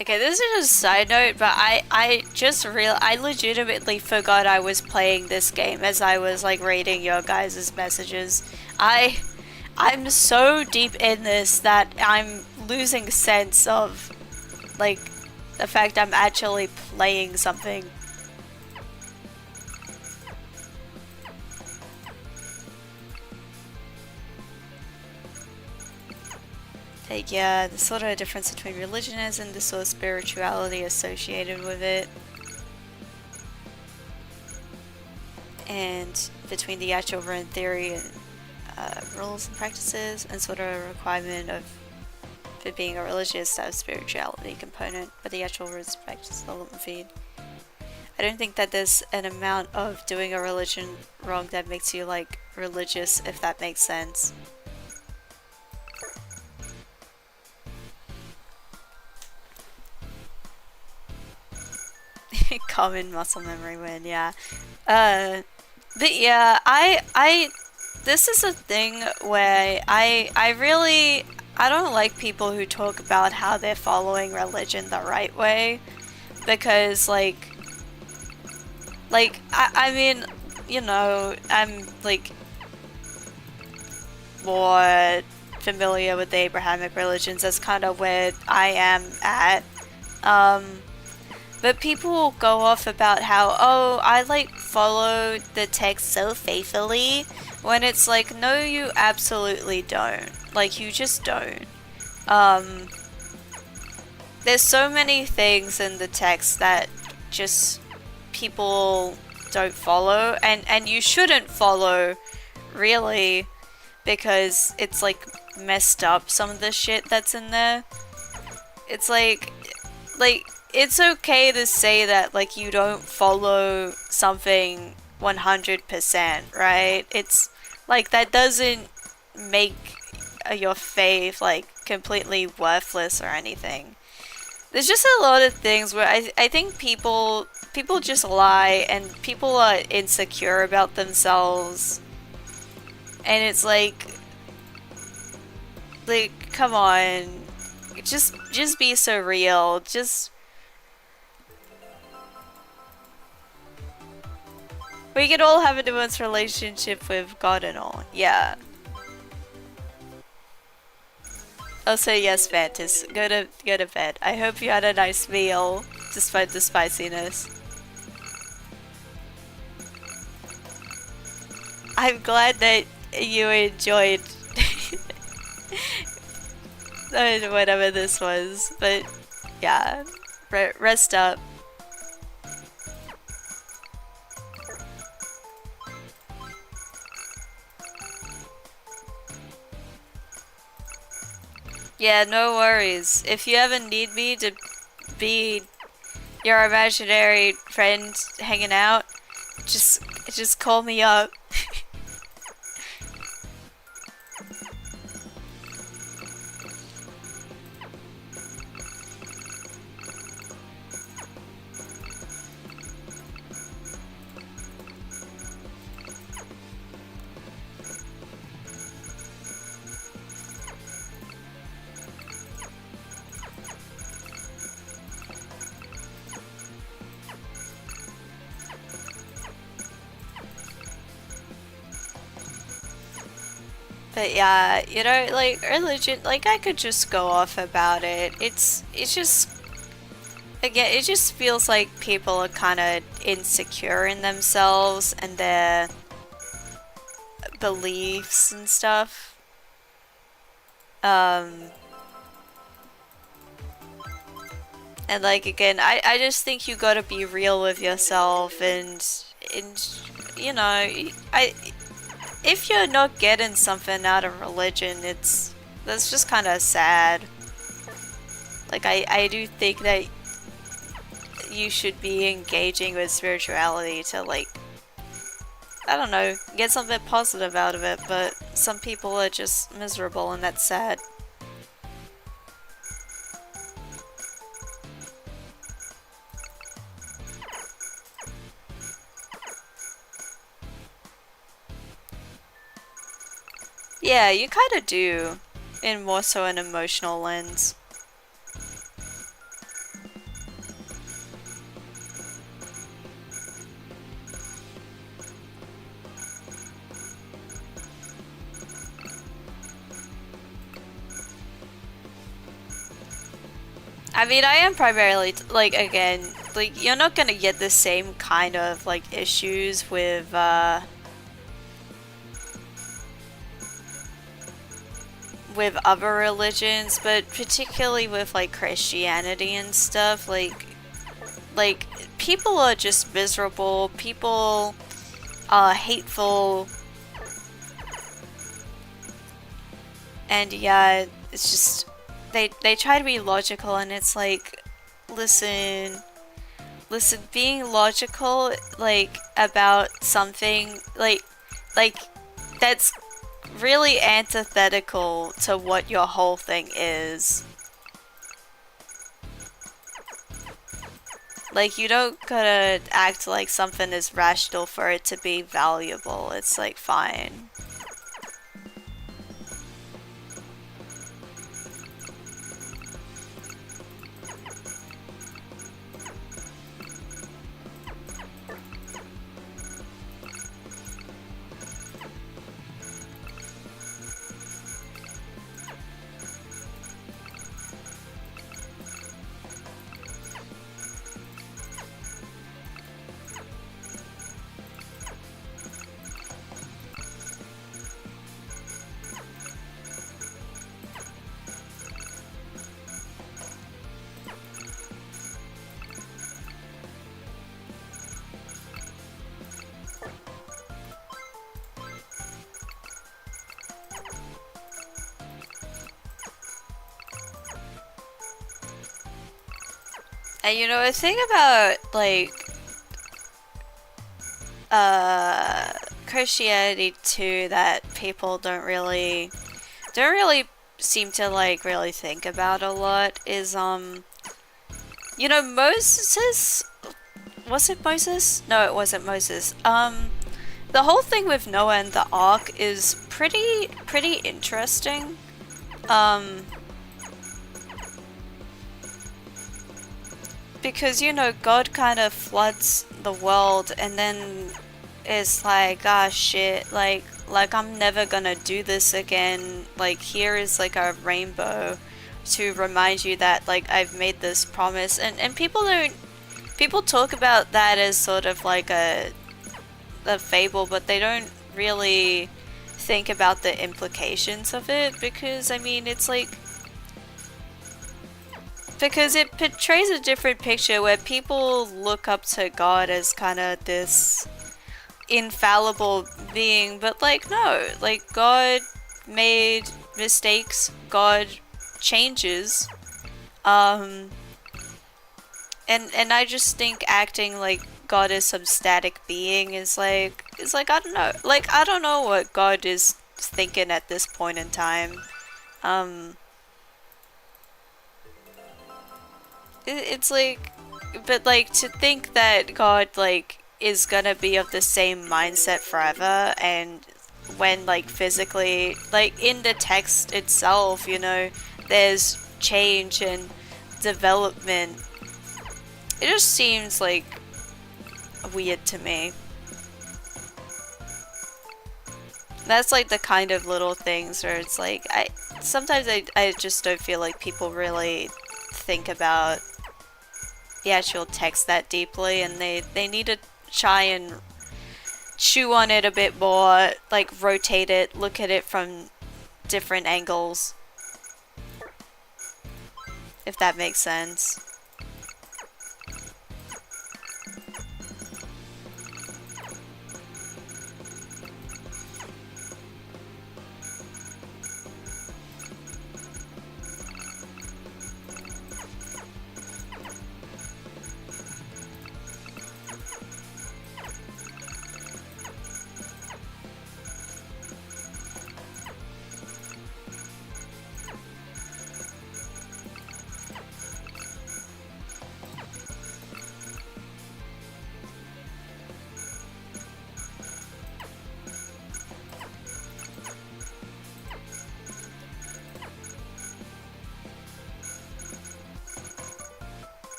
Okay, this is just a side note, but I legitimately forgot I was playing this game as I was like reading your guys' messages. I'm so deep in this that I'm losing sense of like the fact I'm actually playing something. Like, yeah, the sort of difference between religion is and the sort of spirituality associated with it. And between the actual rune theory and rules and practices, and sort of a requirement of it being a religious to have spirituality component, but the actual rules and practices development feed. I don't think that there's an amount of doing a religion wrong that makes you like religious, if that makes sense. Common muscle memory win, yeah. But yeah, this is a thing where I don't like people who talk about how they're following religion the right way, because I mean, you know, I'm like more familiar with the Abrahamic religions. That's kind of where I am at. But people will go off about how, oh, I like follow the text so faithfully, when it's like, no, you absolutely don't. Like, you just don't. There's so many things in the text that just people don't follow, and you shouldn't follow, really, because it's like messed up, some of the shit that's in there. It's like it's okay to say that like you don't follow something 100%, right? It's like that doesn't make your faith like completely worthless or anything. There's just a lot of things where I think people just lie, and people are insecure about themselves, and it's like come on, just be so real. Just we can all have a nuanced relationship with God and all. Yeah. Also, yes, Vantis, go to bed. I hope you had a nice meal, despite the spiciness. I'm glad that you enjoyed whatever this was, but yeah, rest up. Yeah, no worries. If you ever need me to be your imaginary friend hanging out, just call me up. But yeah, you know, like religion, like I could just go off about it. It's just again, it just feels like people are kind of insecure in themselves and their beliefs and stuff. Um, and like again, I just think you gotta be real with yourself and you know, I if you're not getting something out of religion, that's just kind of sad. Like I do think that you should be engaging with spirituality to like I don't know, get something positive out of it, but some people are just miserable and that's sad. Yeah, you kind of do, in more so an emotional lens. I mean, I am primarily, like, again, like, you're not gonna get the same kind of, like, issues with other religions, but particularly with, like, Christianity and stuff, like, people are just miserable, people are hateful, and yeah, it's just, they try to be logical, and it's like, listen, being logical, like, about something, like, that's really antithetical to what your whole thing is. Like, you don't gotta act like something is rational for it to be valuable. It's like, fine. And you know, the thing about, like, uh, Christianity too that people don't really seem to, like, really think about a lot is, you know, Moses, was it Moses? No, it wasn't Moses. The whole thing with Noah and the Ark is pretty interesting. Um, because, you know, God kind of floods the world and then is like, ah, shit, like I'm never gonna do this again. Like, here is like a rainbow to remind you that, like, I've made this promise. And people talk about that as sort of like a fable, but they don't really think about the implications of it because, I mean, it's like, because it portrays a different picture where people look up to God as kind of this infallible being, but like, no, like, God made mistakes, God changes, um, and I just think acting like God is some static being is like, I don't know, like, I don't know what God is thinking at this point in time. Um, it's like, but like, to think that God, like, is gonna be of the same mindset forever, and when, like, physically, like, in the text itself, you know, there's change and development, it just seems like weird to me. That's like the kind of little things where it's like I just don't feel like people really think about the actual text that deeply, and they need to try and chew on it a bit more, like rotate it, look at it from different angles, if that makes sense.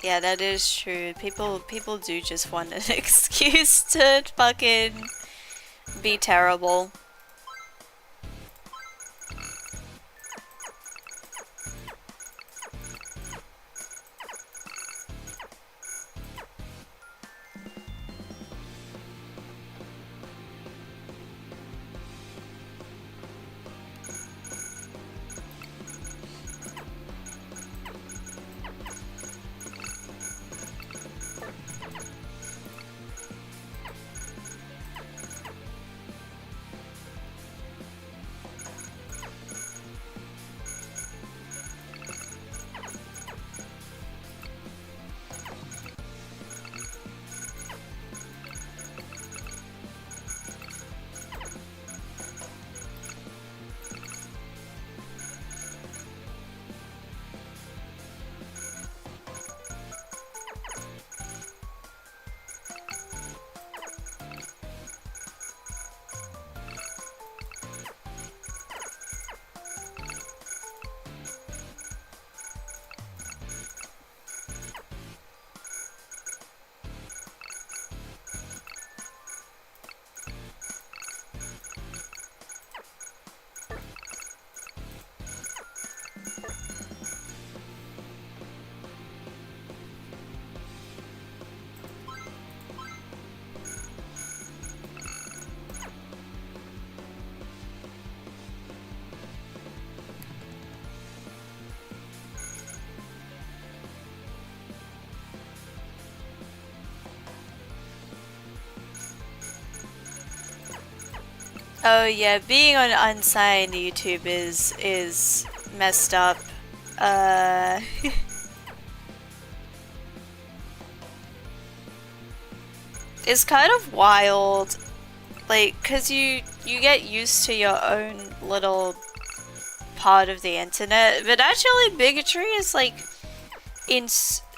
Yeah, that is true. People do just want an excuse to fucking be terrible. Oh yeah, being on unsigned YouTube is messed up. Uh it's kind of wild. Like, cause you get used to your own little part of the internet, but actually bigotry is like in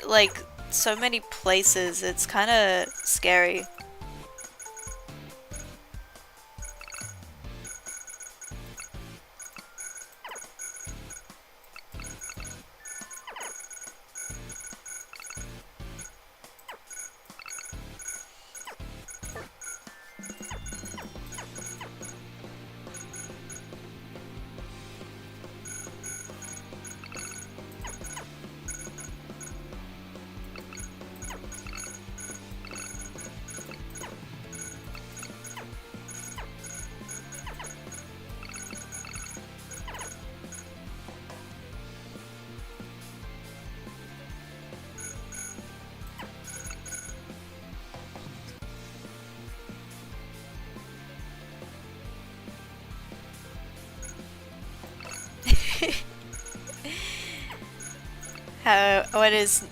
like so many places. It's kind of scary.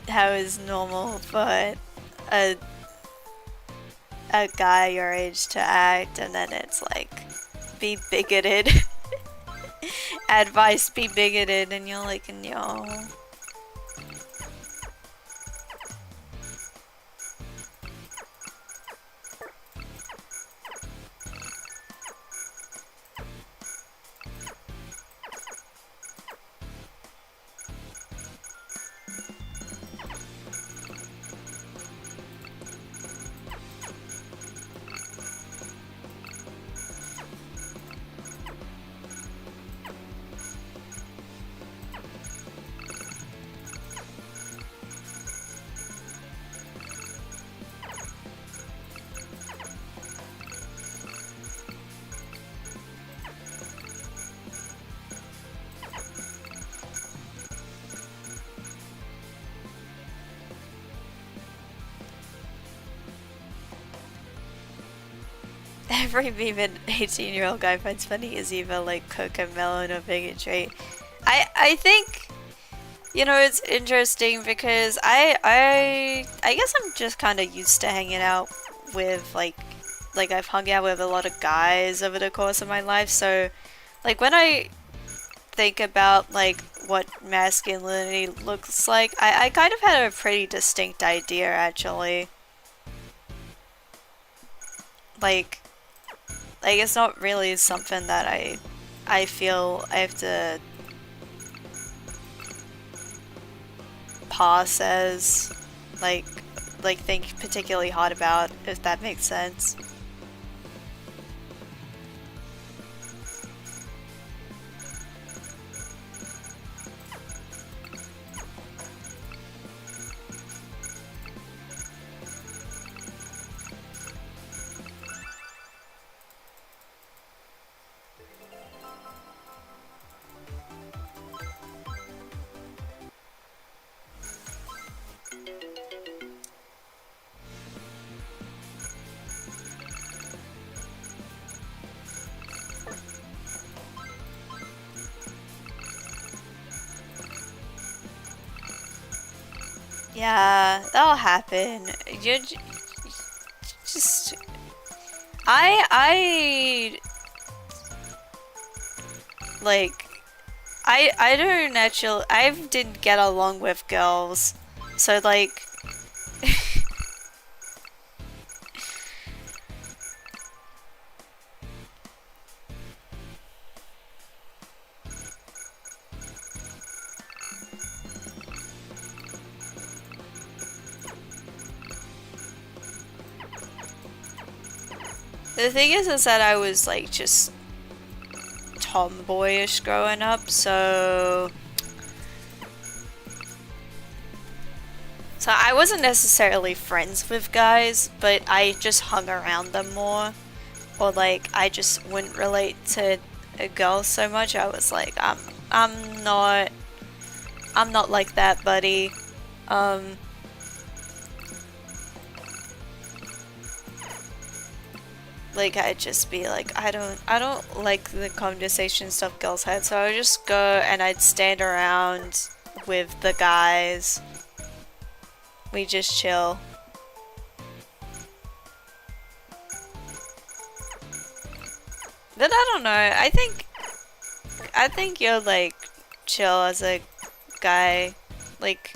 How is normal for a a guy your age to act, and then it's like be bigoted. Advice, be bigoted, and you're like, no. every meme an 18-year-old guy finds funny is either like Cocomelon or bigotry. I think, you know, it's interesting because I guess I'm just kind of used to hanging out with like I've hung out with a lot of guys over the course of my life, so like when I think about like what masculinity looks like, I kind of had a pretty distinct idea actually. Like it's not really something that I feel I have to pause as like think particularly hard about, if that makes sense. Yeah, that'll happen. You just I like I don't actually I didn't get along with girls. So like the thing is that I was like just tomboyish growing up, so I wasn't necessarily friends with guys, but I just hung around them more. Or like I just wouldn't relate to a girl so much. I was like, I'm not I'm not like that, buddy. Um like I'd just be like, I don't like the conversation stuff girls had, so I would just go and I'd stand around with the guys. We just chill. But I don't know. I think you're like chill as a guy. Like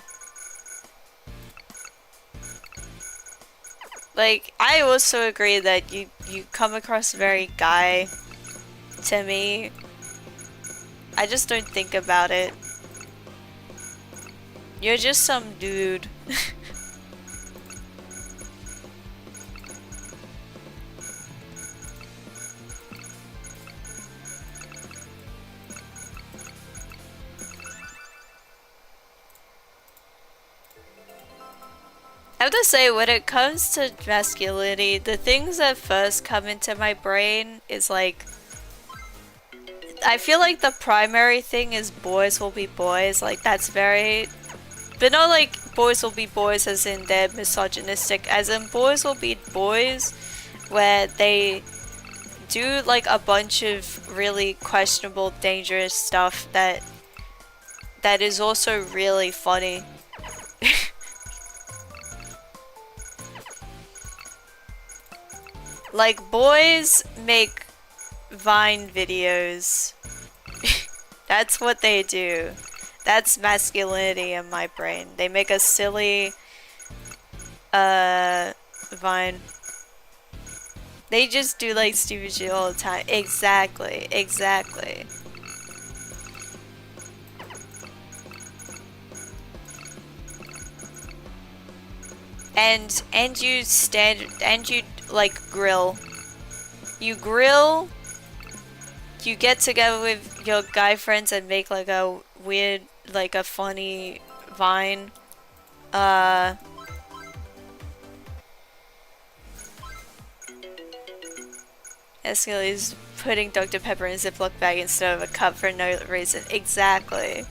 I also agree that you come across very guy to me. I just don't think about it. You're just some dude. I have to say, when it comes to masculinity, the things that first come into my brain is like, I feel like the primary thing is boys will be boys. Like that's very, but not like boys will be boys as in they're misogynistic, as in boys will be boys where they do like a bunch of really questionable, dangerous stuff that is also really funny. Like boys make Vine videos. That's what they do. That's masculinity in my brain. They make a silly Vine. They just do like stupid shit all the time. Exactly, exactly. And you stand and you like grill. You grill. You get together with your guy friends and make like a weird, like a funny Vine. Escalade putting Dr. Pepper in a Ziploc bag instead of a cup for no reason. Exactly.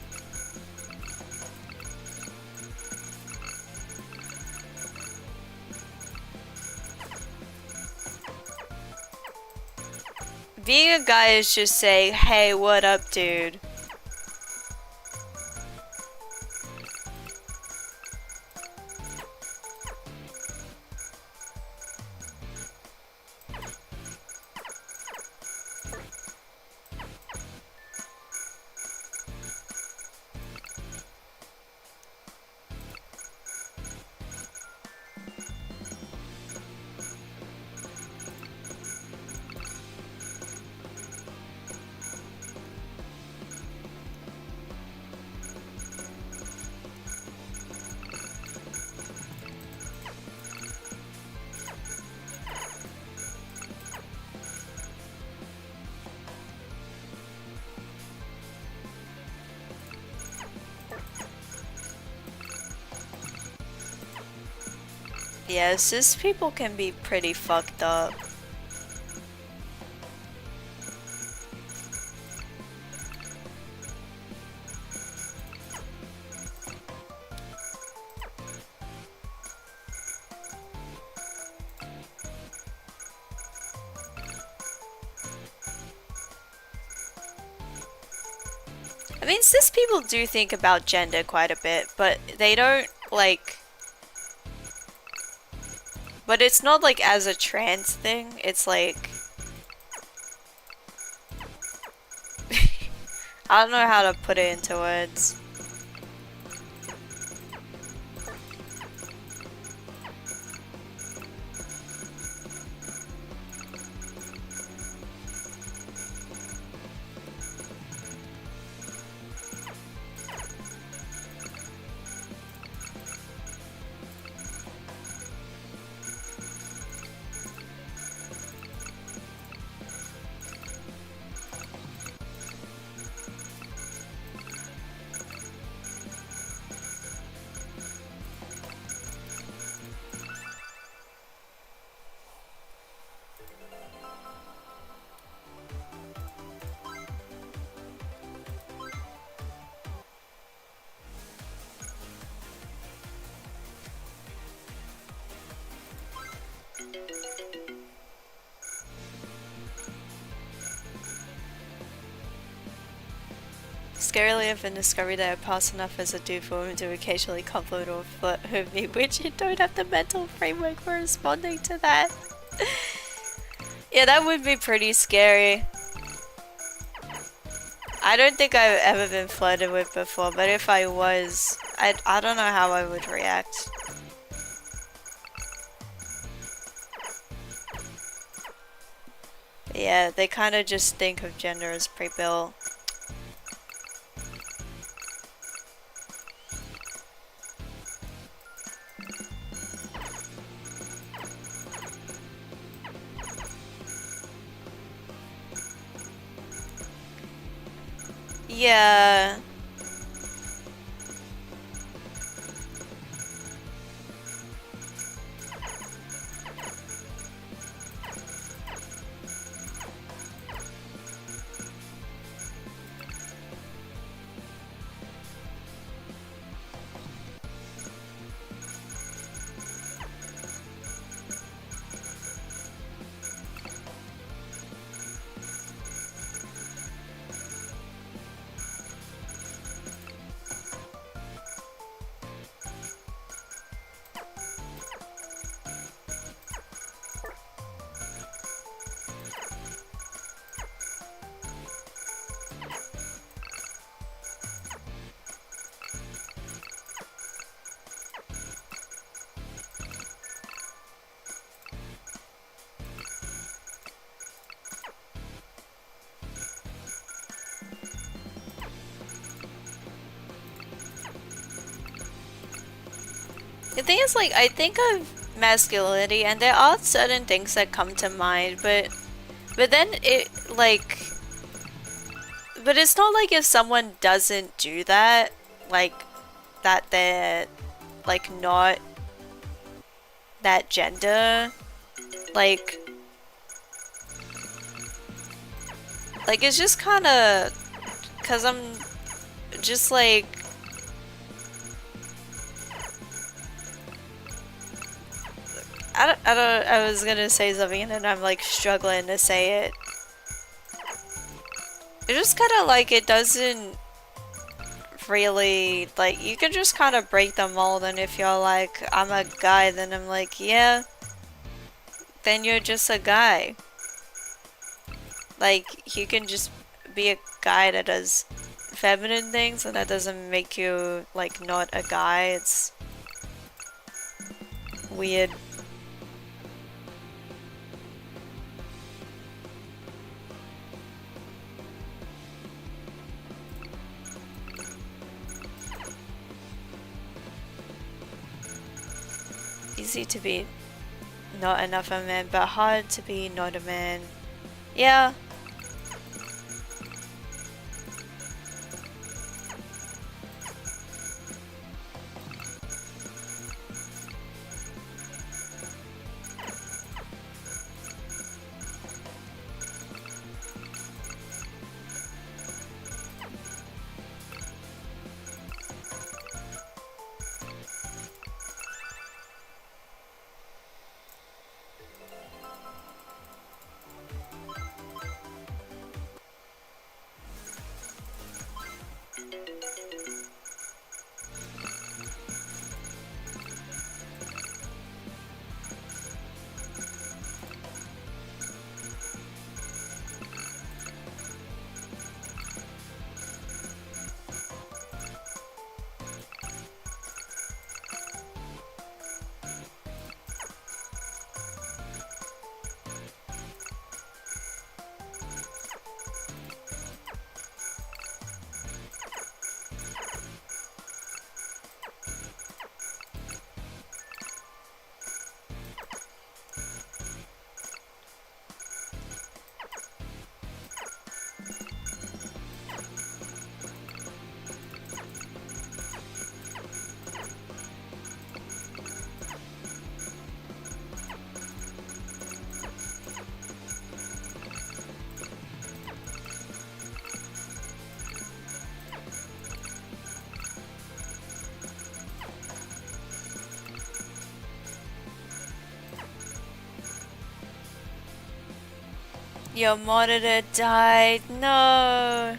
Being a guy is just saying, hey, what up, dude? Yeah, cis people can be pretty fucked up. I mean, cis people do think about gender quite a bit, but they don't, like... But it's not, like, as a trans thing. It's, like... I don't know how to put it into words. Scarily I've been discovered that I pass enough as a dude for women to occasionally compliment or flirt with me, which you don't have the mental framework for responding to that. Yeah, that would be pretty scary. I don't think I've ever been flirted with before, but if I was, I don't know how I would react. Yeah, they kind of just think of gender as pre-built. Yeah. The thing is, like, I think of masculinity, and there are certain things that come to mind, but then it, like, but it's not like if someone doesn't do that, like, that they're, like, not that gender, like, it's just kind of, cause I'm just like, I was gonna say something and then I'm like struggling to say it. It's just kind of like it doesn't really, like, you can just kind of break the mold, and if you're like, I'm a guy, then I'm like, yeah, then you're just a guy. Like, you can just be a guy that does feminine things, and that doesn't make you, like, not a guy. It's weird. Easy to be not enough of a man, but hard to be not a man. Yeah. Your monitor died. No.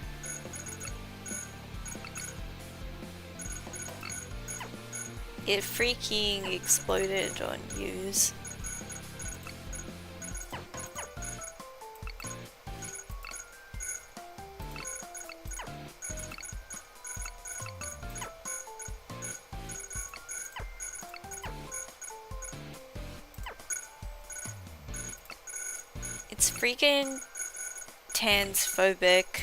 It freaking exploded on use. It's freaking transphobic.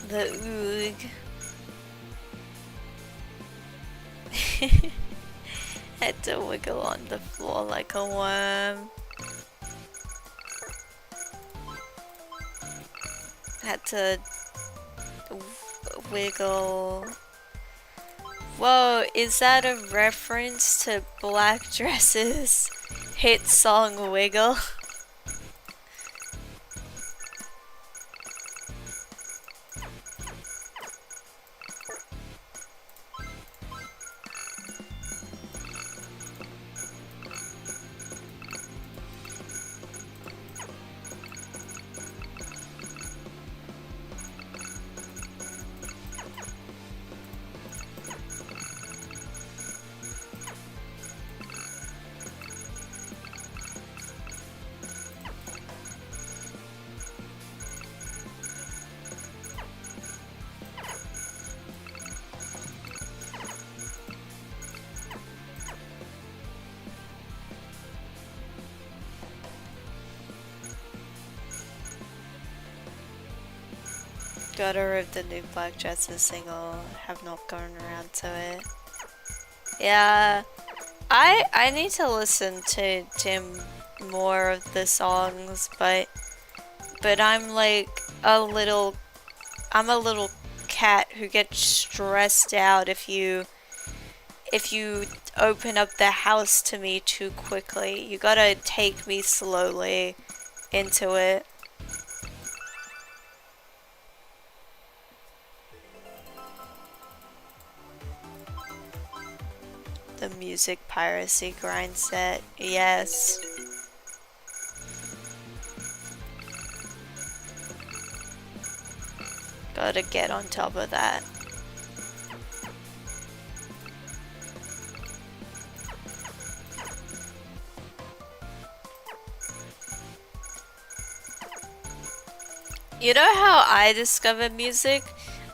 The oog. Had to wiggle on the floor like a worm. Had to wiggle. Whoa, is that a reference to Black Dresses hit song Wiggle? Gotta rip the new Black Dresses single. Have not gotten around to it. Yeah, I need to listen to more of the songs, but I'm like I'm a little cat who gets stressed out if you open up the house to me too quickly. You gotta take me slowly into it. The music piracy grind set. Yes. Gotta get on top of that. You know how I discover music?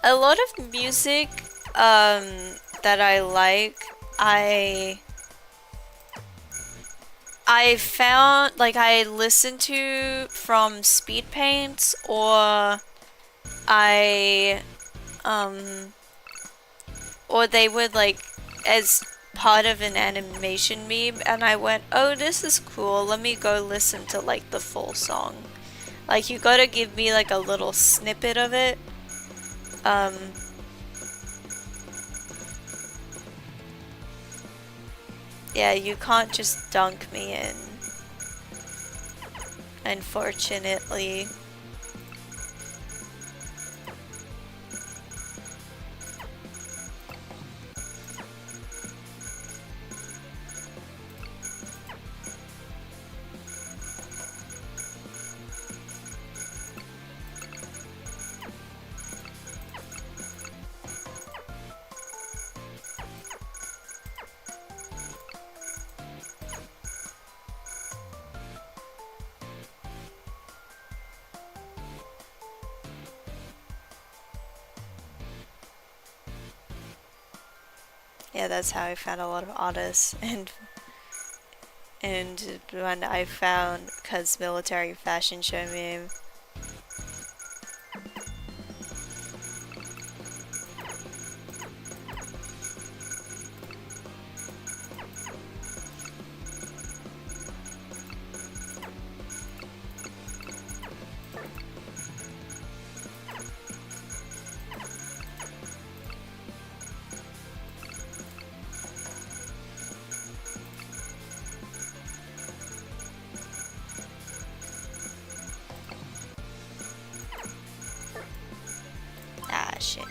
A lot of music that I like, I found like I listen to from speed paints I um or they would like as part of an animation meme and I went, "Oh, this is cool. Let me go listen to like the full song." Like you gotta give me like a little snippet of it. Um yeah, you can't just dunk me in. Unfortunately. Yeah, that's how I found a lot of artists and when I found cuz military fashion show meme. Ah, shit.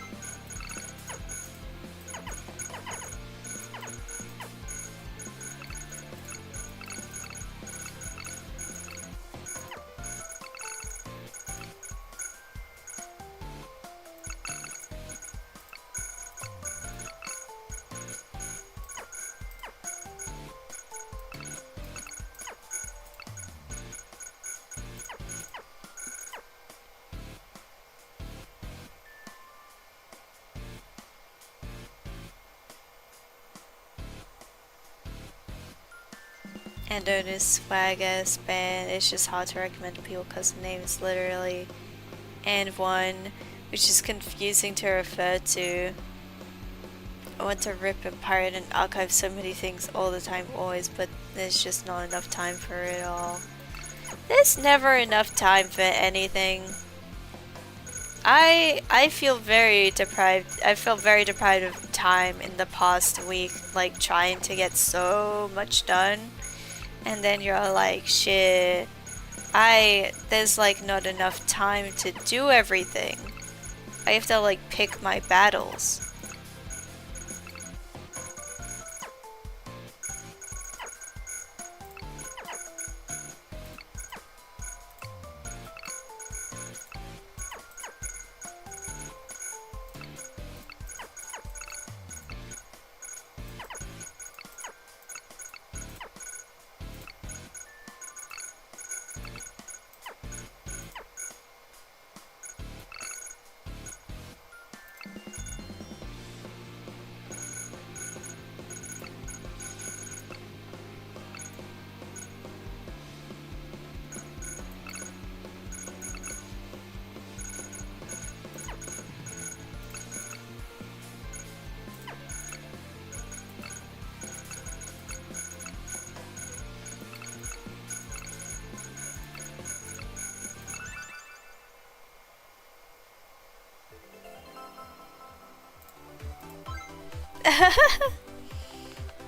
And Otis swag ass band. It's just hard to recommend to people because the name is literally and one, which is confusing to refer to. I want to rip and pirate and archive so many things all the time, always, but there's just not enough time for it all. There's never enough time for anything. I feel very deprived. I felt very deprived of time in the past week, like trying to get so much done. And then you're like, shit, there's like not enough time to do everything. I have to like pick my battles.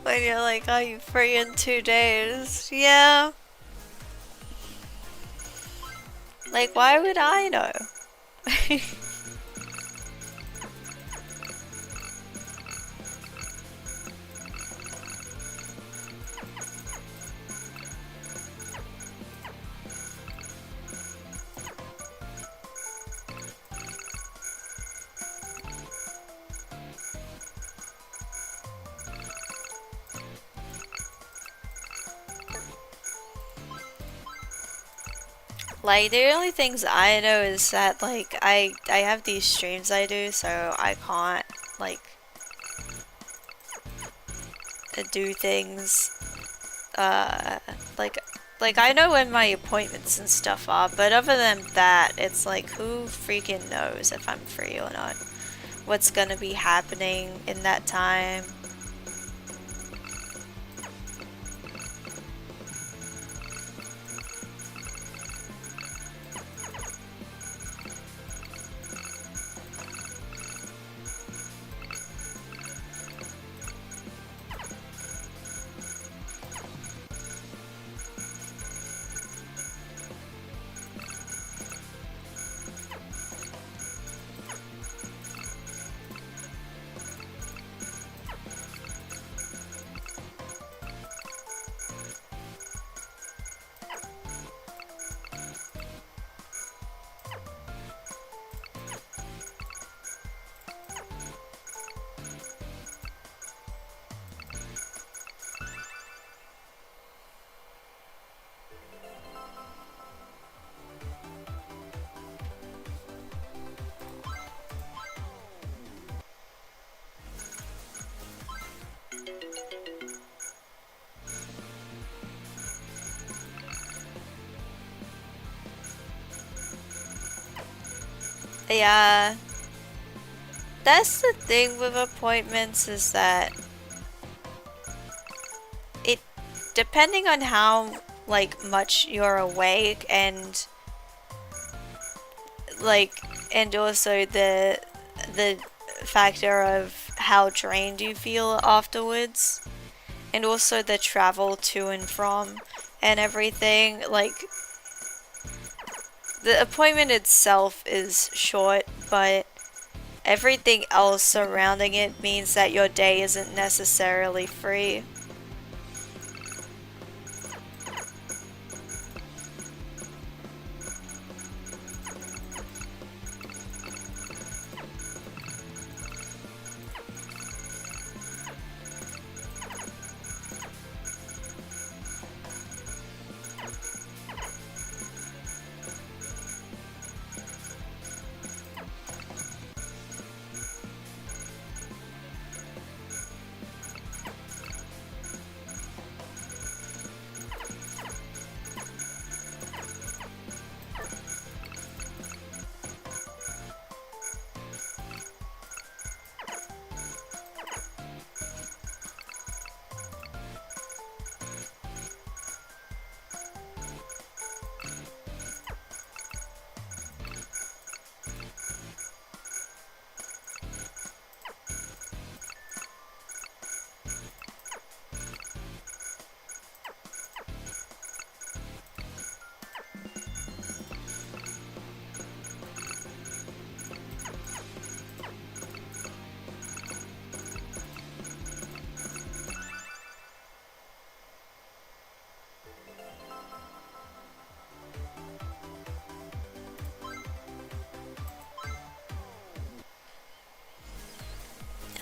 When you're like, are you free in 2 days? Yeah. Like, why would I know? Like, the only things I know is that, like, I have these streams I do, so I can't, like, do things, uh, like, like, I know when my appointments and stuff are, but other than that, it's like, who freaking knows if I'm free or not? What's gonna be happening in that time? Yeah, that's the thing with appointments is that it, depending on how, like, much you're awake and, like, and also the factor of how drained you feel afterwards, and also the travel to and from and everything, like, the appointment itself is short, but everything else surrounding it means that your day isn't necessarily free.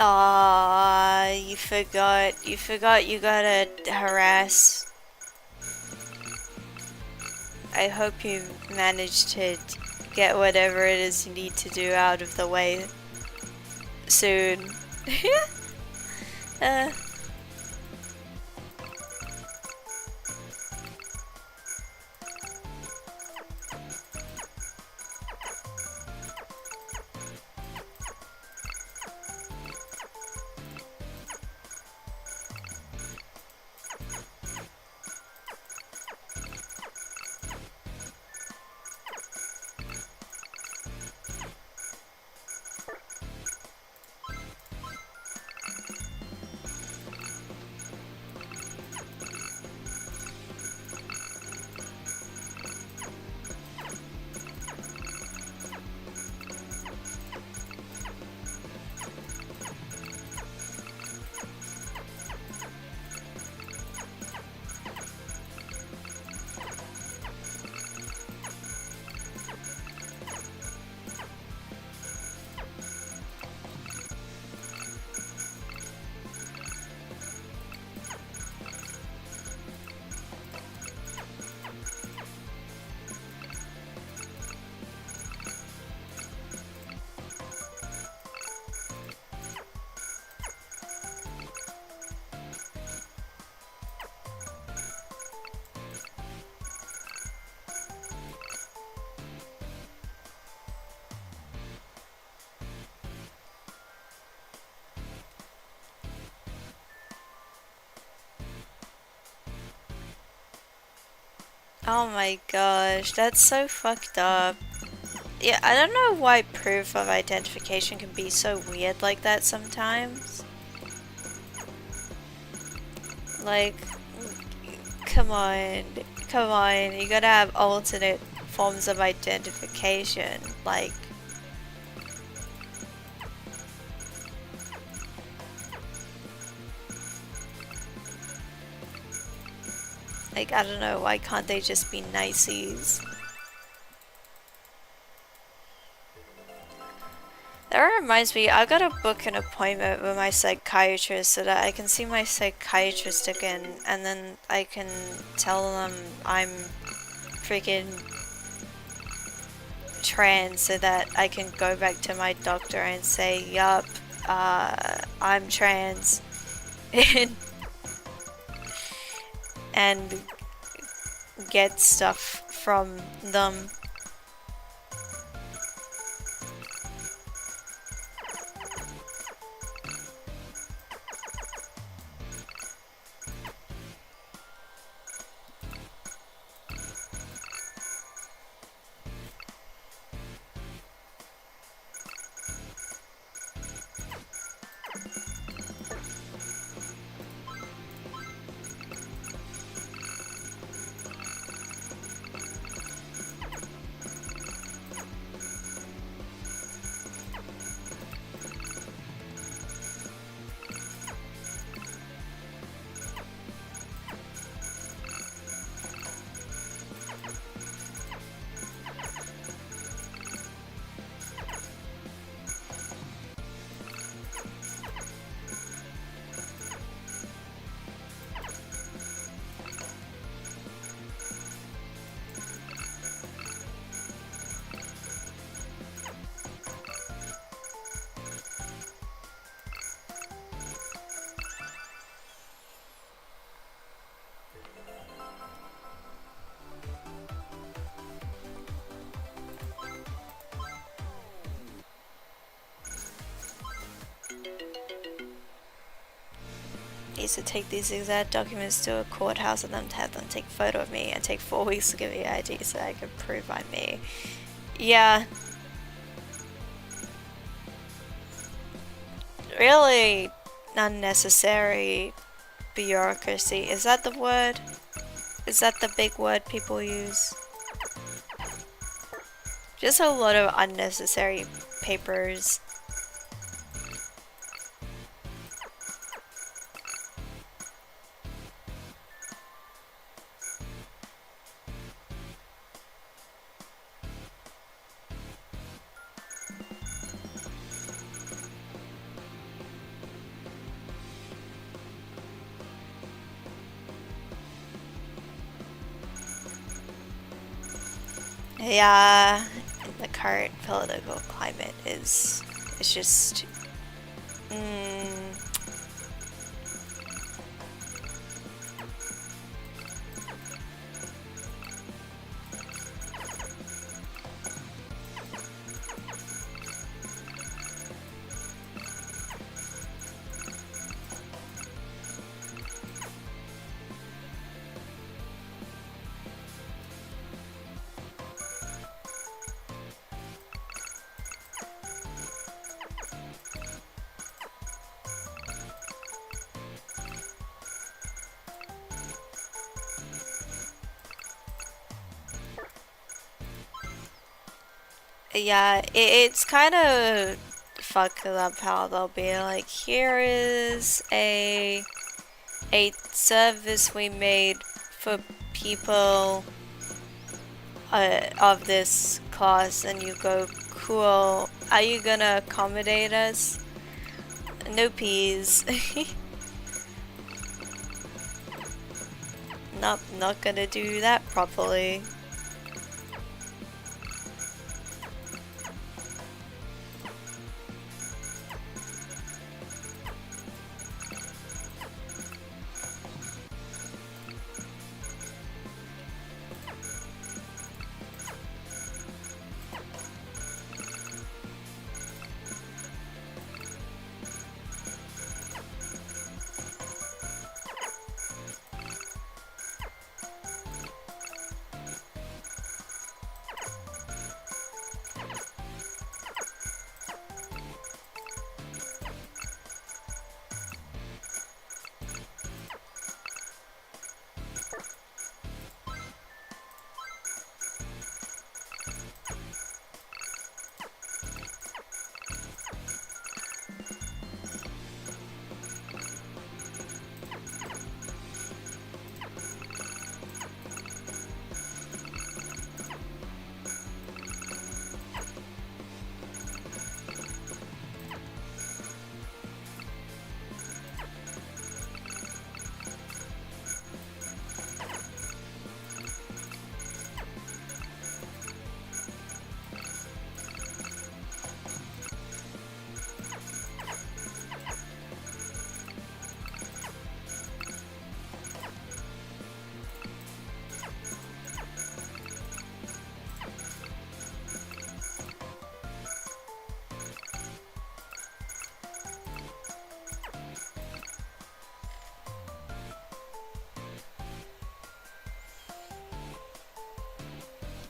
Ah, you forgot. You forgot you gotta harass. I hope you managed to get whatever it is you need to do out of the way soon. uh, Oh my gosh, that's so fucked up. Yeah, I don't know why proof of identification can be so weird like that sometimes. Like, come on, come on, you gotta have alternate forms of identification. Like, I don't know, why can't they just be niceys? That reminds me, I gotta book an appointment with my psychiatrist so that I can see my psychiatrist again, and then I can tell them I'm freaking trans so that I can go back to my doctor and say, yup, I'm trans. and get stuff from them. Needs to take these exact documents to a courthouse and then have them take a photo of me and take 4 weeks to give me ID so I can prove I'm me. Yeah. Really unnecessary bureaucracy. Is that the word? Is that the big word people use? Just a lot of unnecessary papers. Yeah, the current political climate is it's just yeah, it's kind of fucked up how they'll be like, here is a service we made for people of this class, and you go, cool, are you gonna accommodate us? No peas. Nope, not gonna do that properly.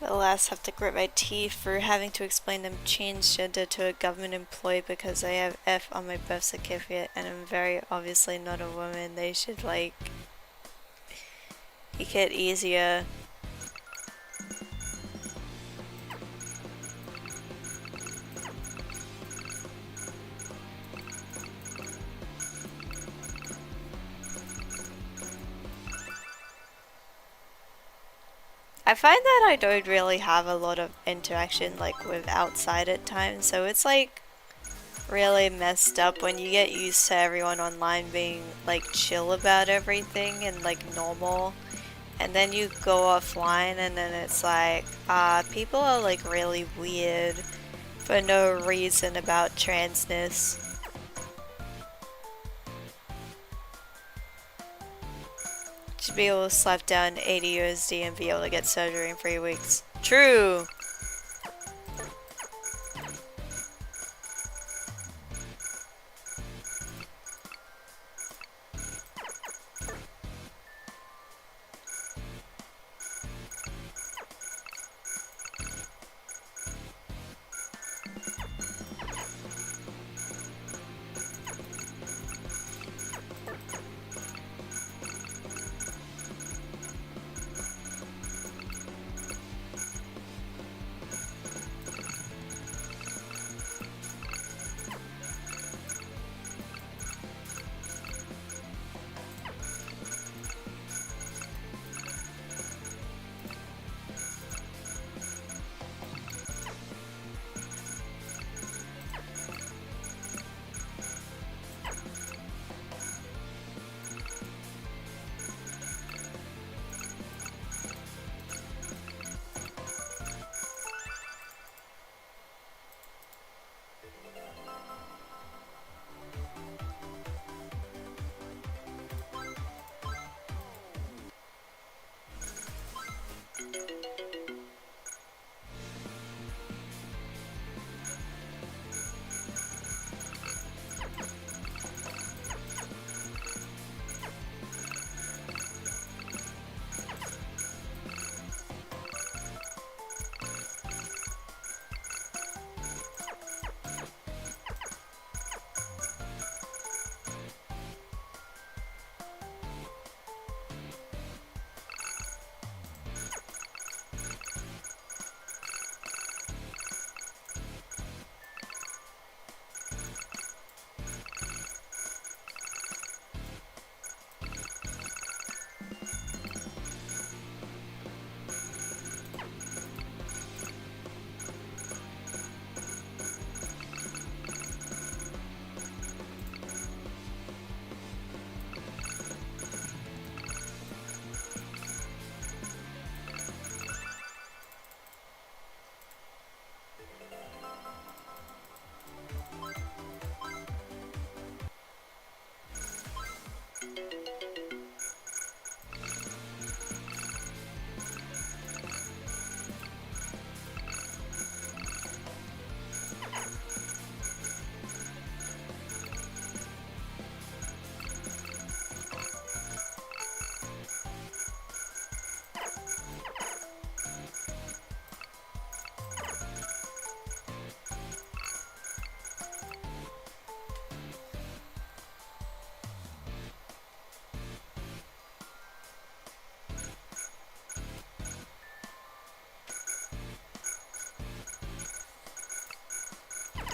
Alas, have to grit my teeth for having to explain them change gender to a government employee because I have F on my birth certificate and I'm very obviously not a woman. They should, like, make it easier. I find that I don't really have a lot of interaction, like, with outside at times, so it's, like, really messed up when you get used to everyone online being, like, chill about everything and, like, normal. And then you go offline and then it's like, people are, like, really weird for no reason about transness. Should be able to slap down 80 USD and be able to get surgery in 3 weeks. True!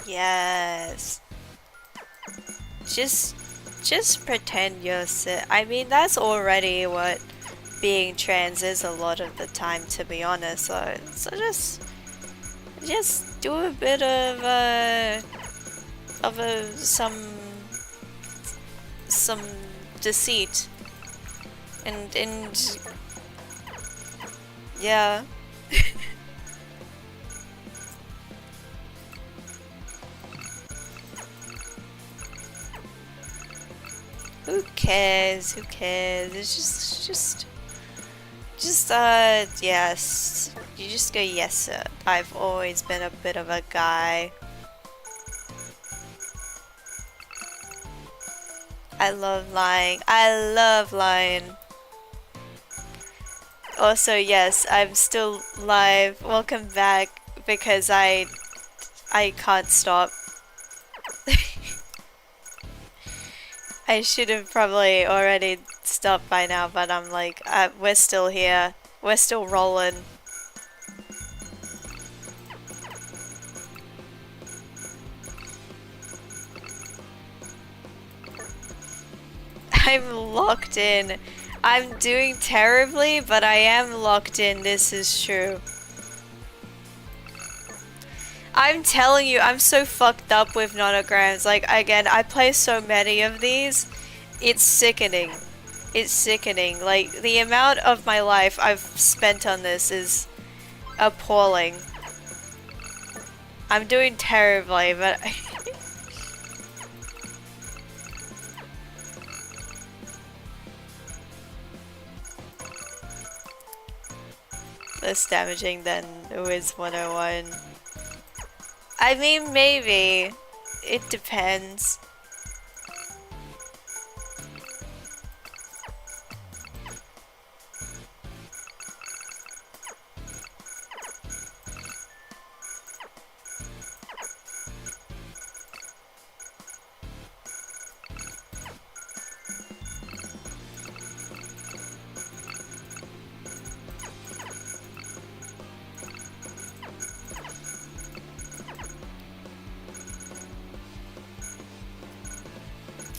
Yes. Just just pretend you're I mean, that's already what being trans is a lot of the time, to be honest. So just do a bit of some deceit and yeah. Who cares? Who cares? It's yes. You just go, yes, sir. I've always been a bit of a guy. I love lying. I love lying. Also, yes, I'm still live. Welcome back because I can't stop. I should have probably already stopped by now, but I'm like, we're still here. We're still rolling. I'm locked in. I'm doing terribly, but I am locked in. This is true. I'm telling you, I'm so fucked up with nonograms. Like, again, I play so many of these. It's sickening. It's sickening. Like, the amount of my life I've spent on this is appalling. I'm doing terribly, but... less damaging than Wiz 101. I mean, maybe. It depends.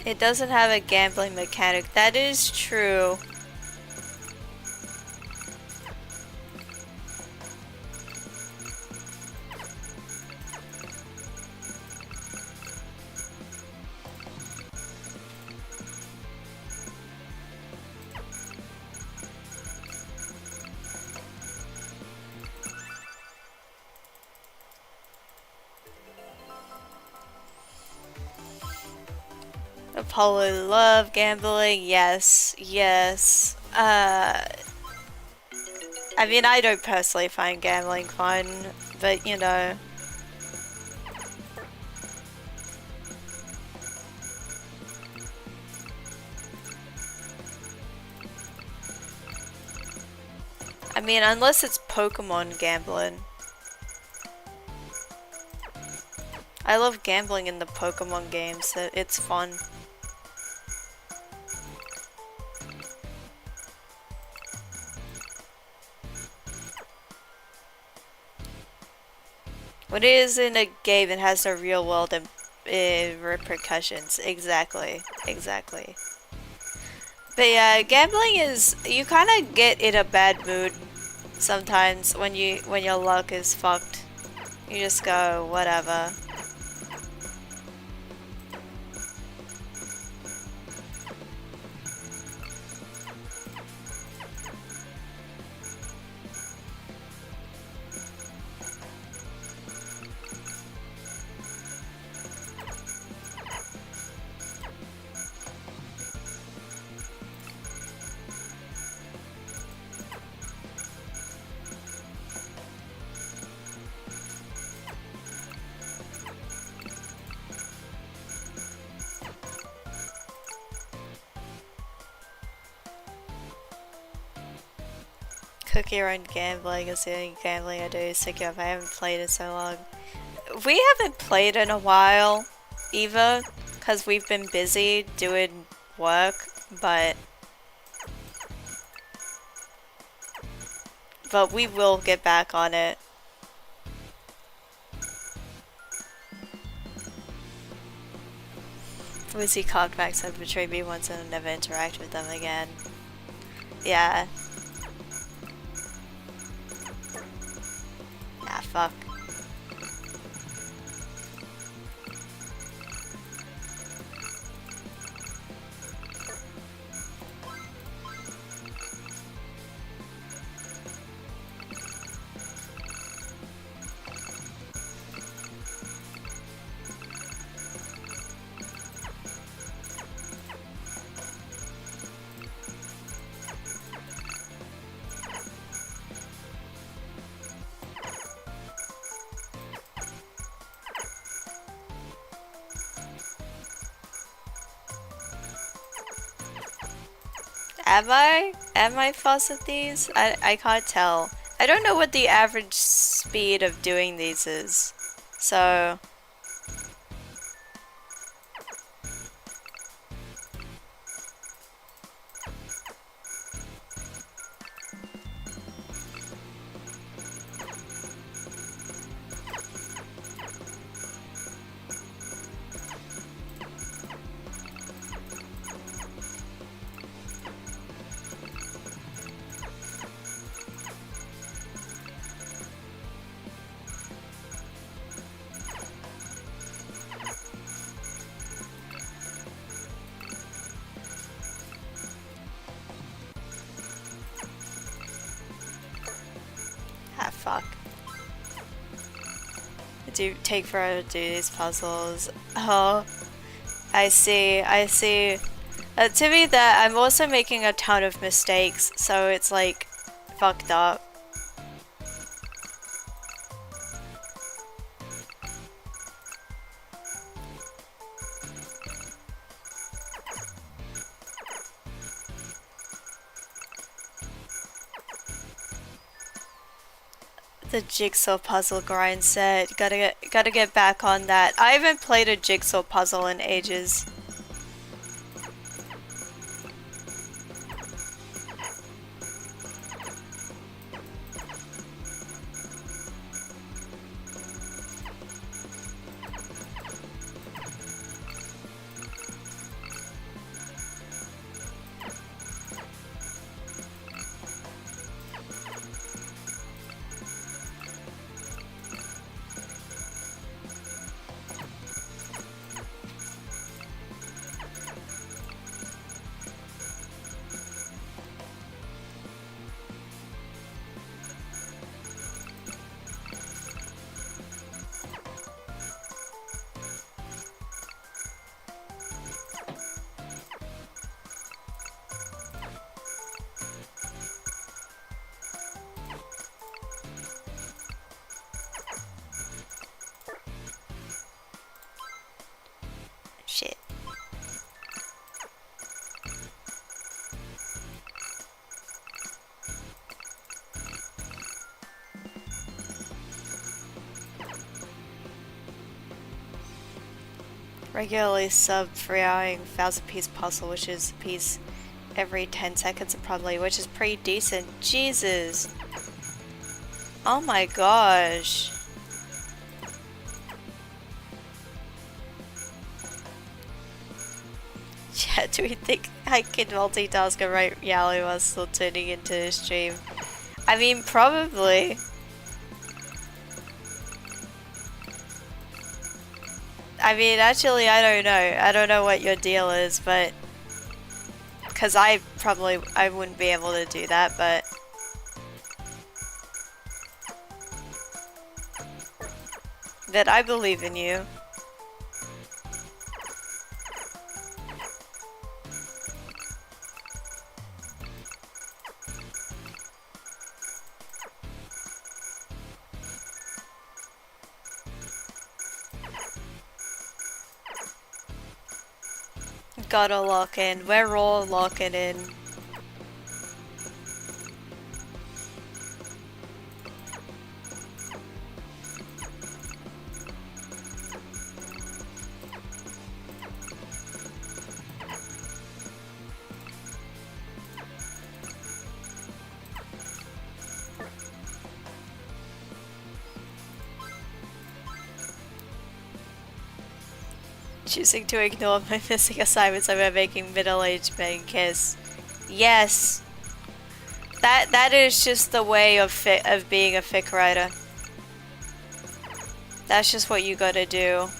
It doesn't have a gambling mechanic. That is true. Apollo love gambling. Yes, yes. I mean, I don't personally find gambling fun, but you know. I mean, unless it's Pokemon gambling. I love gambling in the Pokemon games. It's fun. When it is in a game that has no real world repercussions. Exactly. Exactly. But yeah, gambling is, you kind of get in a bad mood sometimes when your luck is fucked. You just go, whatever. Cookie run gambling is the only gambling I do. Sick of. I haven't played in so long. We haven't played in a while either, because we've been busy doing work, but we will get back on it. Wizzy Cockbacks have betrayed me once and I'll never interact with them again. Yeah. Ah, fuck. Am I? Am I fast at these? I can't tell. I don't know what the average speed of doing these is. So... Ah, fuck. I do take forever to do these puzzles. Oh, I see, I see. To be that, I'm also making a ton of mistakes, so it's like fucked up. The jigsaw puzzle grind set. Gotta get back on that. I haven't played a jigsaw puzzle in ages. Shit. Regularly sub 3-houring 1,000-piece puzzle, which is a piece every 10 seconds probably, which is pretty decent. Jesus. Oh my gosh. Yeah, do we think I can multitask and write Yali while still tuning into the stream? I mean, probably. I mean, actually, I don't know. I don't know what your deal is, but... Because I wouldn't be able to do that, but... But I believe in you. Gotta lock in. We're all locking in. Choosing to ignore my missing assignments over making middle-aged men kiss. Yes. That is just the way of being a fic writer. That's just what you gotta do.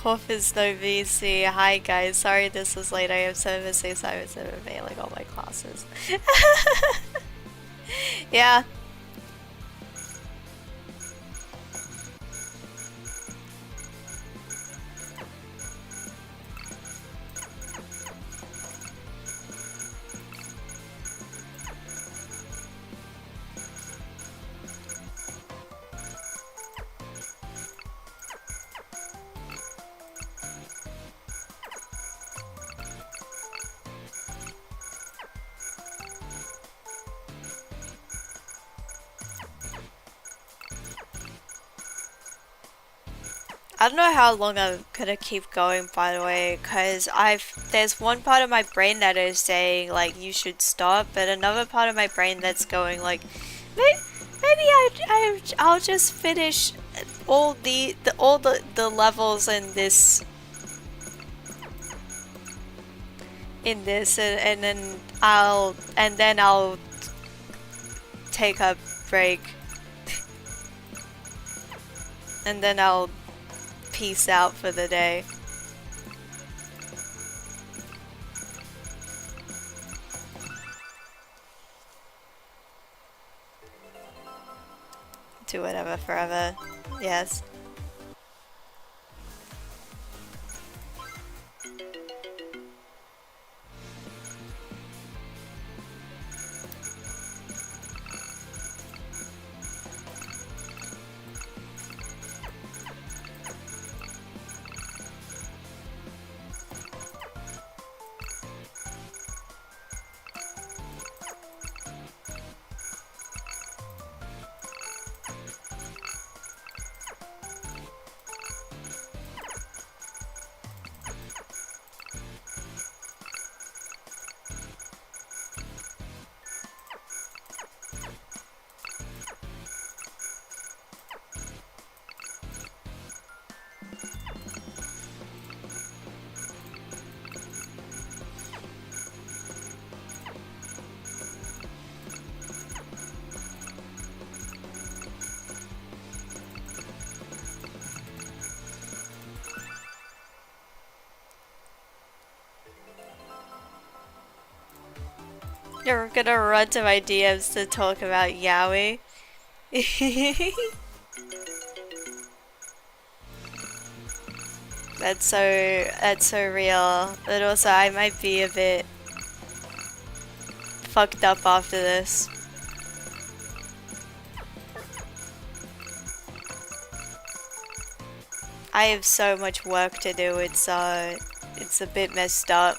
Off is no VC. Hi guys, sorry this is late. I have service assignments that are failing all my classes. Yeah. I don't know how long I'm gonna keep going, by the way, because there's one part of my brain that is saying like you should stop, but another part of my brain that's going like maybe, I'll just finish all the levels in this and then I'll take a break and then I'll peace out for the day. Do whatever forever. Yes. You're gonna run to my DMs to talk about yaoi. That's so real. But also I might be a bit fucked up after this. I have so much work to do. It's a bit messed up.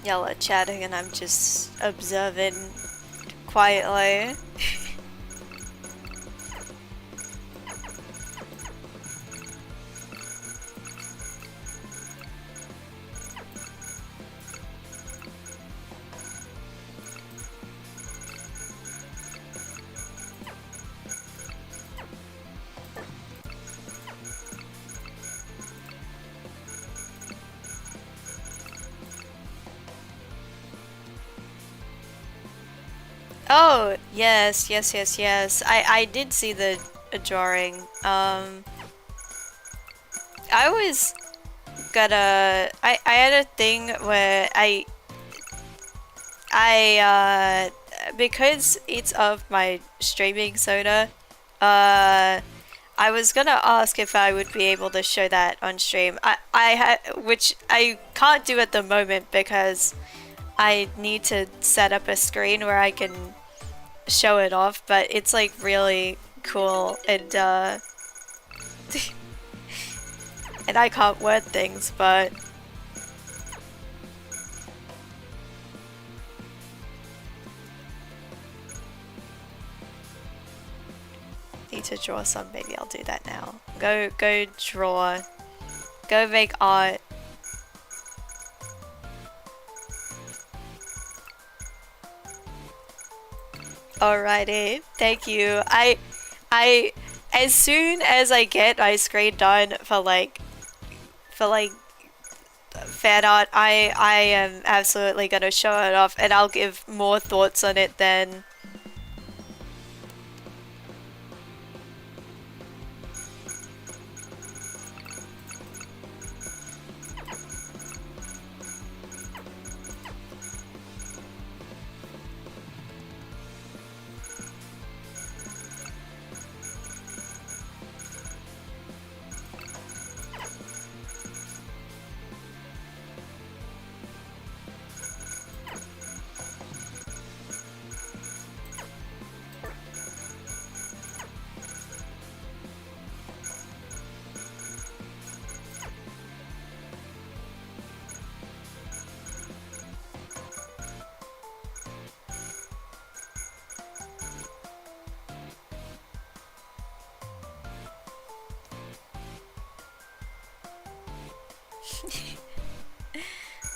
Y'all are chatting and I'm just observing quietly. Oh, yes, yes, yes, yes. I did see the drawing. I was I had a thing where because it's of my streaming soda, I was gonna ask if I would be able to show that on stream. Which I can't do at the moment because I need to set up a screen where I can show it off, but it's like really cool and and I can't word things, but need to draw some. Maybe I'll do that now. Go draw. Go make art. Alrighty, thank you. I, as soon as I get my screen done for like fan art, I am absolutely gonna show it off, and I'll give more thoughts on it then.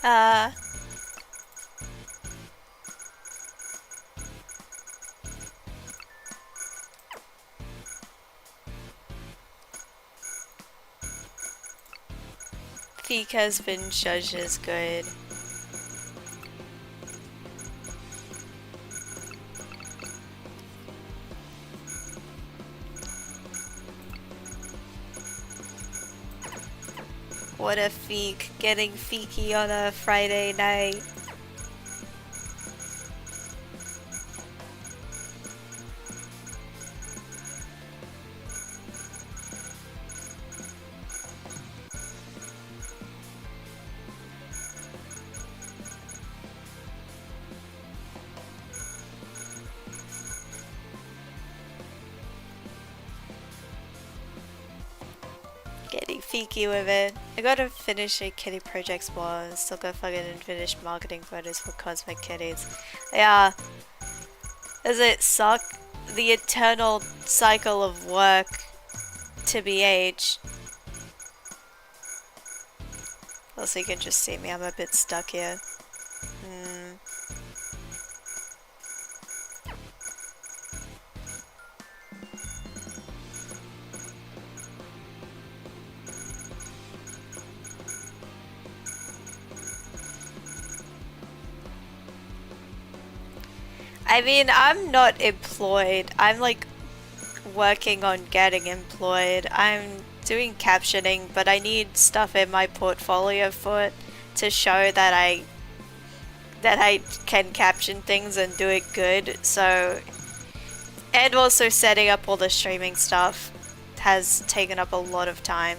Uh, Peak has been judged as good. What a feek, getting feeky on a Friday night. Getting feeky with it. I gotta finish a kitty project more. Still gotta fucking finish marketing photos for Cosmic Kitties. Yeah. Does it suck? The eternal cycle of work to BH. Also, you can just see me. I'm a bit stuck here. I mean, I'm not employed. I'm like working on getting employed. I'm doing captioning, but I need stuff in my portfolio for it to show that I can caption things and do it good. So, and also setting up all the streaming stuff has taken up a lot of time.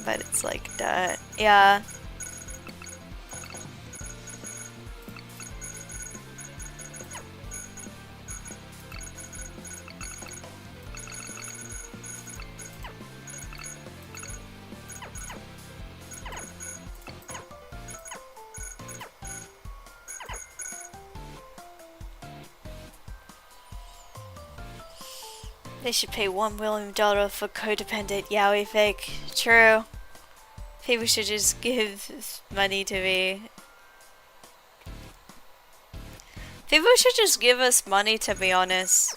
but it's like dirt. Yeah. They should pay $1 million for codependent yaoi fake. True. People should just give money to me. People should just give us money, to be honest.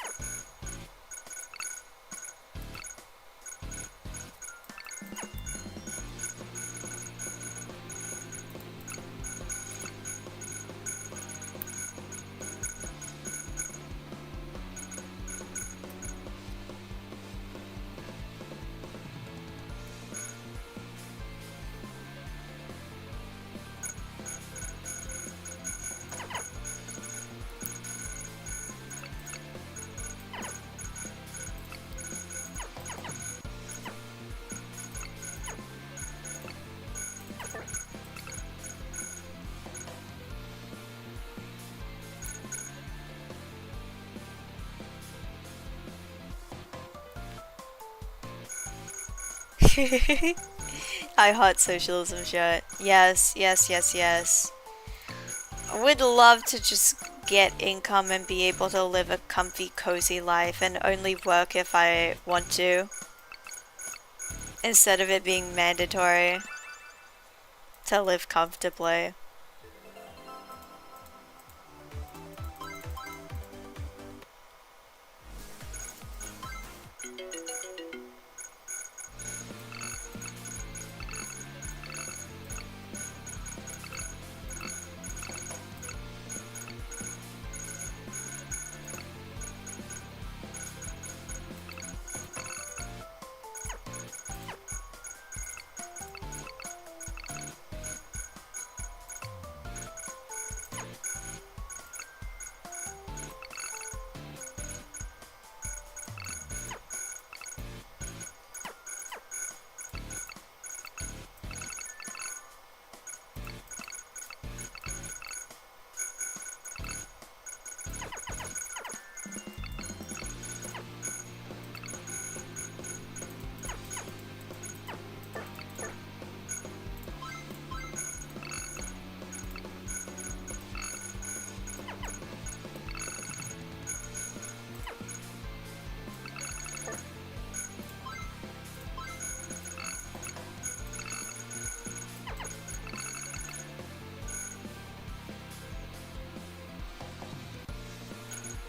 I heart socialism shirt. Yes, yes, yes, yes. I would love to just get income and be able to live a comfy, cozy life and only work if I want to. Instead of it being mandatory to live comfortably.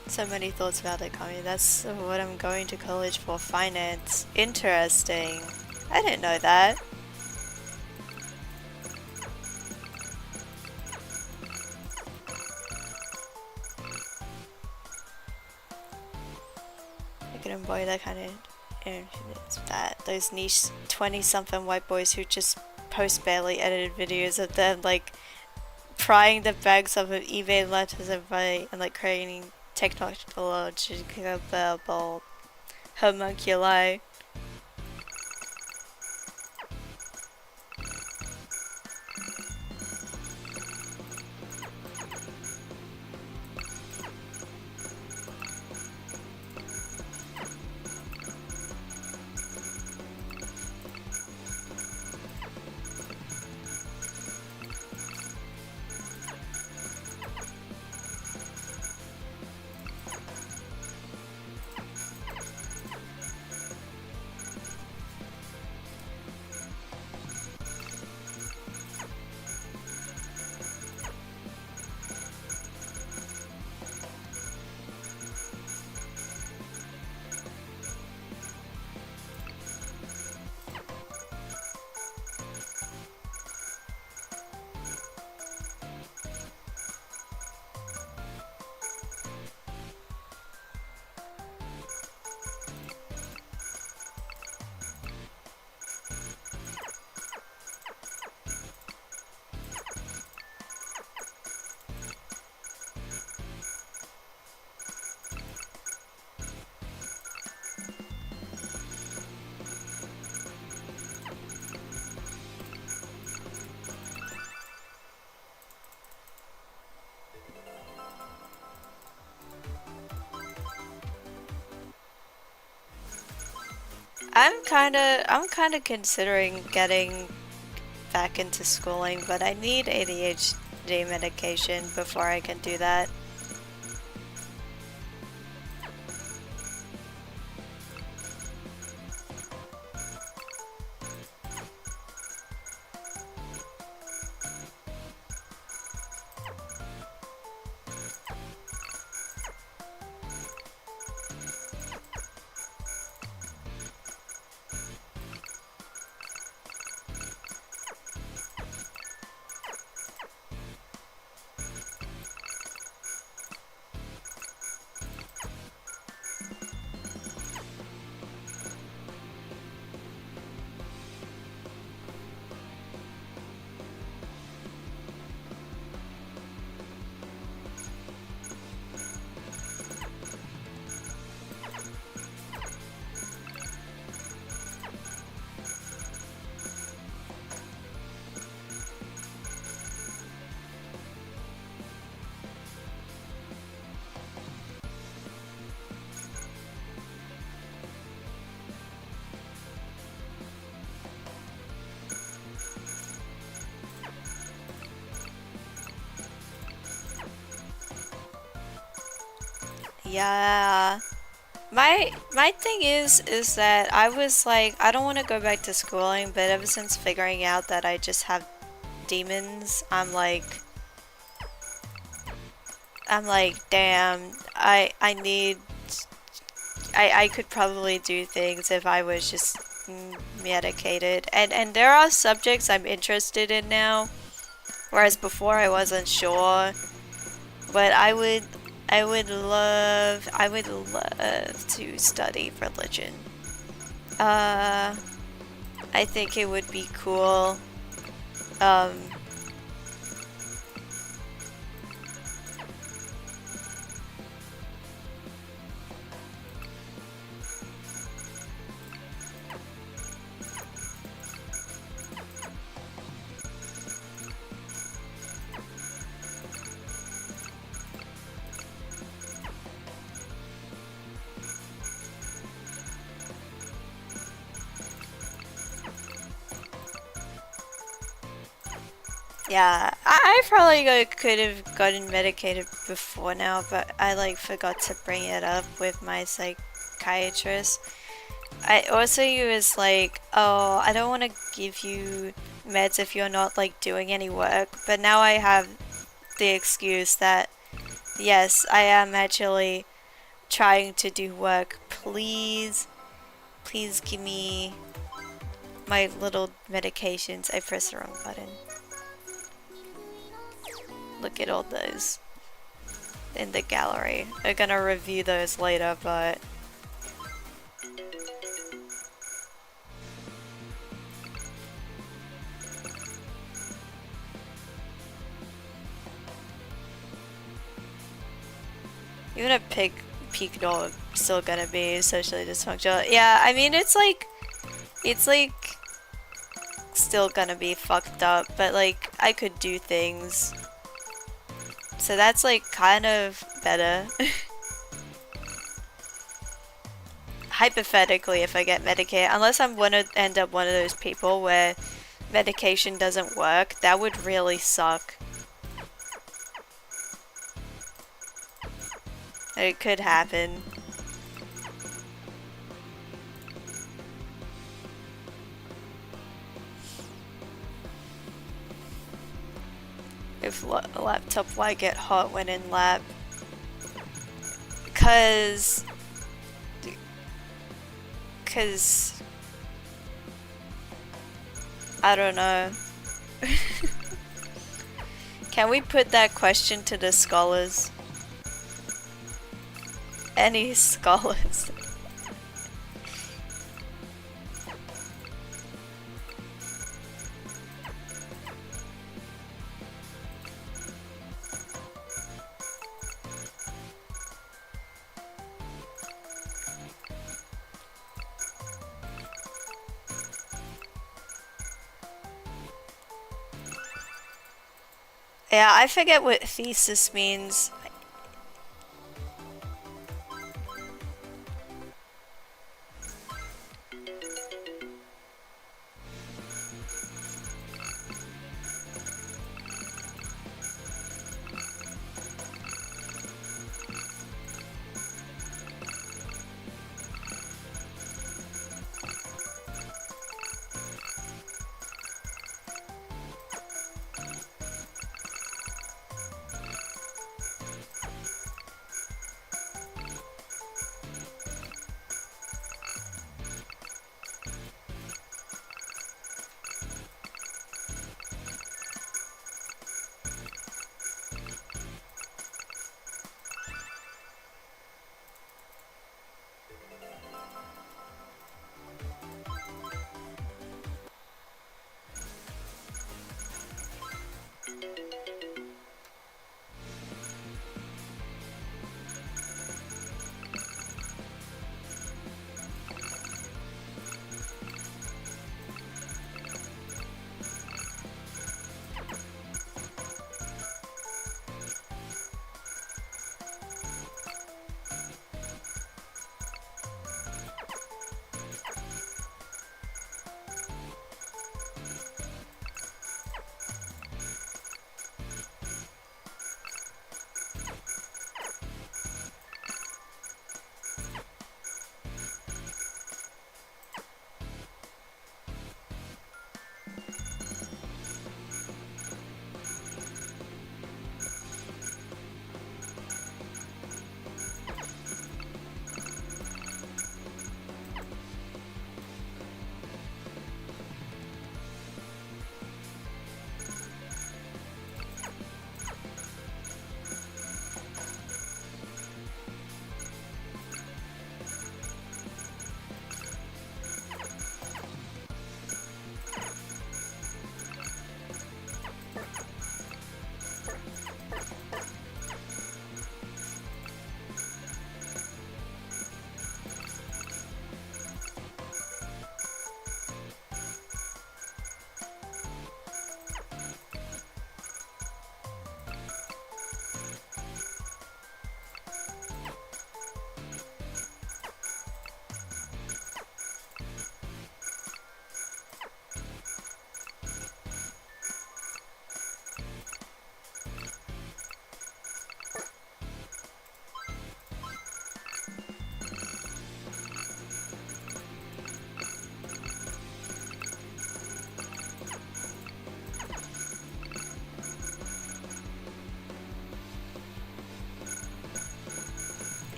So many thoughts about it, Kami. That's what I'm going to college for, finance. Interesting. I didn't know that. I couldn't buy that kind of... It's that. Those niche 20-something white boys who just post barely edited videos of them, like, prying the bags off of eBay letters and like creating technological homunculi. I'm kinda considering getting back into schooling, but I need ADHD medication before I can do that. Yeah. My thing is that I was like, I don't want to go back to schooling, but ever since figuring out that I just have demons, I'm like, damn, I need I could probably do things if I was just medicated. And there are subjects I'm interested in now, whereas before I wasn't sure. But I would love to study religion. Uh, I think it would be cool. Um, yeah, I probably could have gotten medicated before now, but I like forgot to bring it up with my psychiatrist. I also he was like, oh, I don't want to give you meds if you're not like doing any work, but now I have the excuse that yes, I am actually trying to do work. Please give me my little medications. I pressed the wrong button. Look at all those in the gallery. We're gonna review those later, but even a peak dog still gonna be socially dysfunctional. Yeah, I mean it's like still gonna be fucked up, but like I could do things. So that's like kind of better. Hypothetically, if I get medicated, unless I'm gonna end up one of those people where medication doesn't work, that would really suck. It could happen. If laptop light get hot when in lab. Cause I don't know. Can we put that question to the scholars? Any scholars? Yeah, I forget what thesis means.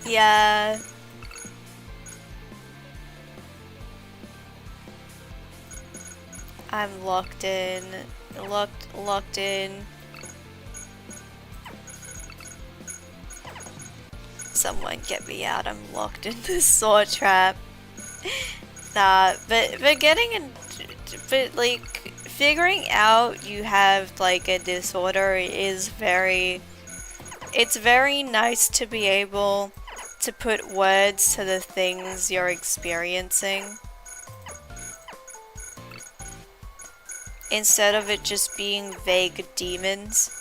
Yeah, I'm locked in. Locked in. Someone get me out, I'm locked in this saw trap. Nah, but getting in, but like, figuring out you have like a disorder is it's very nice to be able to put words to the things you're experiencing. Instead of it just being vague demons.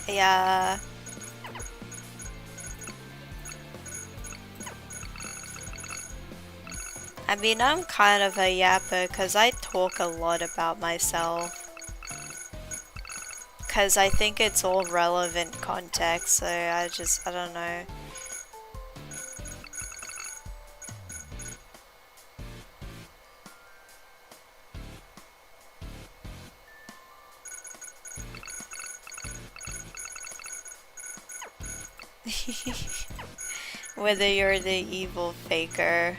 Yeah. I mean, I'm kind of a yapper because I talk a lot about myself. Because I think it's all relevant context, so I don't know. Whether you're the evil faker.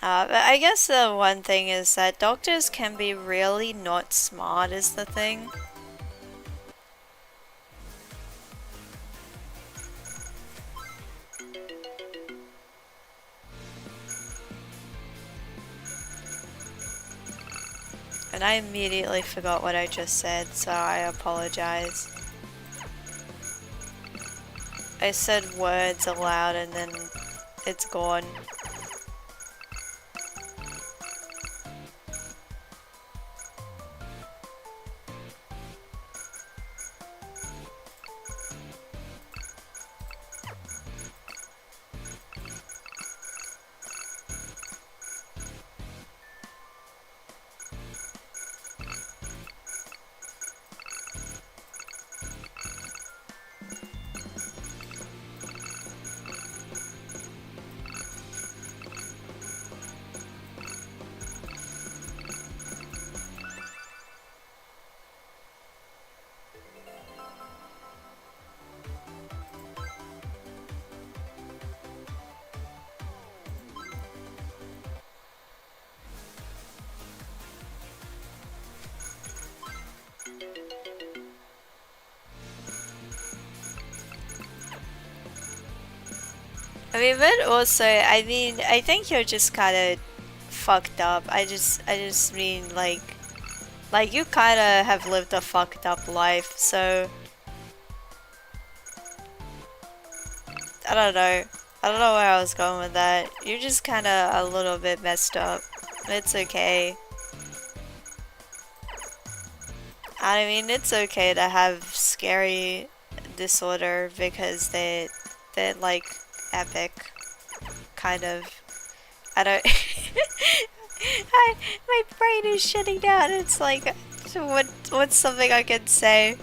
But I guess the one thing is that doctors can be really not smart is the thing. And I immediately forgot what I just said, so I apologize. I said words aloud and then it's gone. I mean, but also, I mean, I think you're just kind of fucked up. I just mean, like you kind of have lived a fucked up life, so I don't know. I don't know where I was going with that. You're just kind of a little bit messed up. It's okay. I mean, it's okay to have scary disorder because they're like epic, kind of. I don't. My brain is shutting down. It's like, what's something I can say?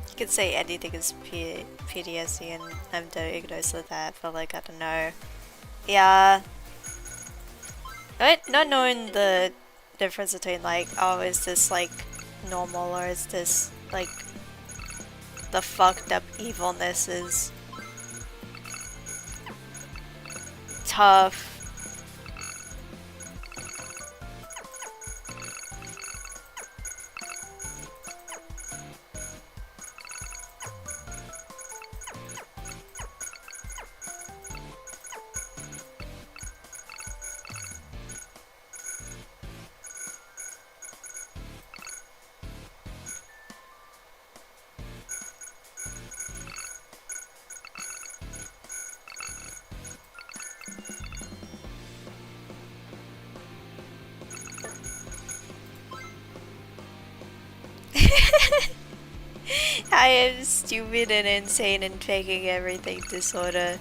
You could say anything is PTSD and I'm diagnosed with that, but like, I don't know. Yeah. Not knowing the difference between like, oh, is this like normal or is this like the fucked up evilness is tough. I am stupid and insane and taking everything disorder.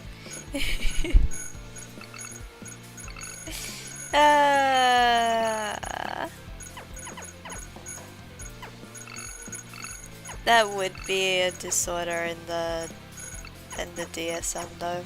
That would be a disorder in the DSM though.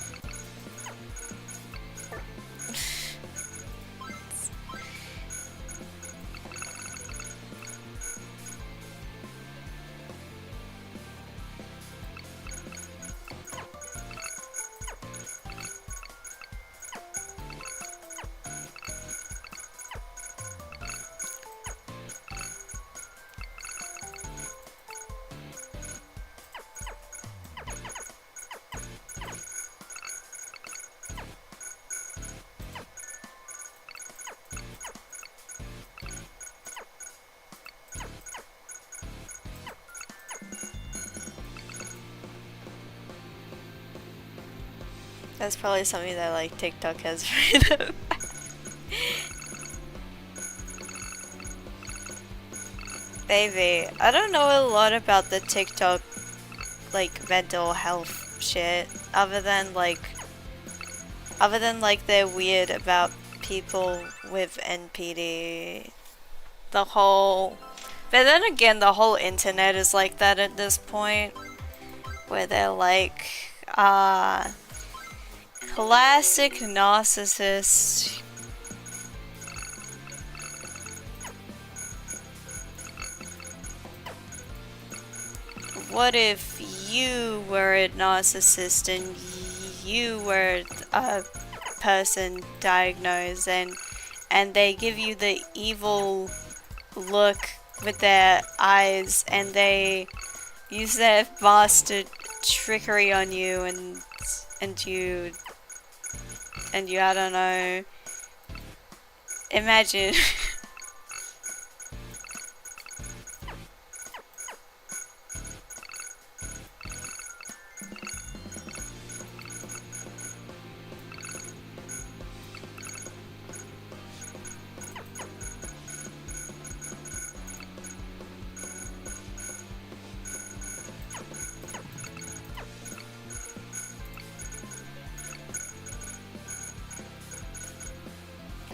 That's probably something that like TikTok has rid of. Maybe. I don't know a lot about the TikTok like mental health shit other than like they're weird about people with NPD. The whole But then again the whole internet is like that at this point where they're like classic narcissist. What if you were a narcissist and you were a person diagnosed and they give you the evil look with their eyes and they use their bastard trickery on you and you I don't know, imagine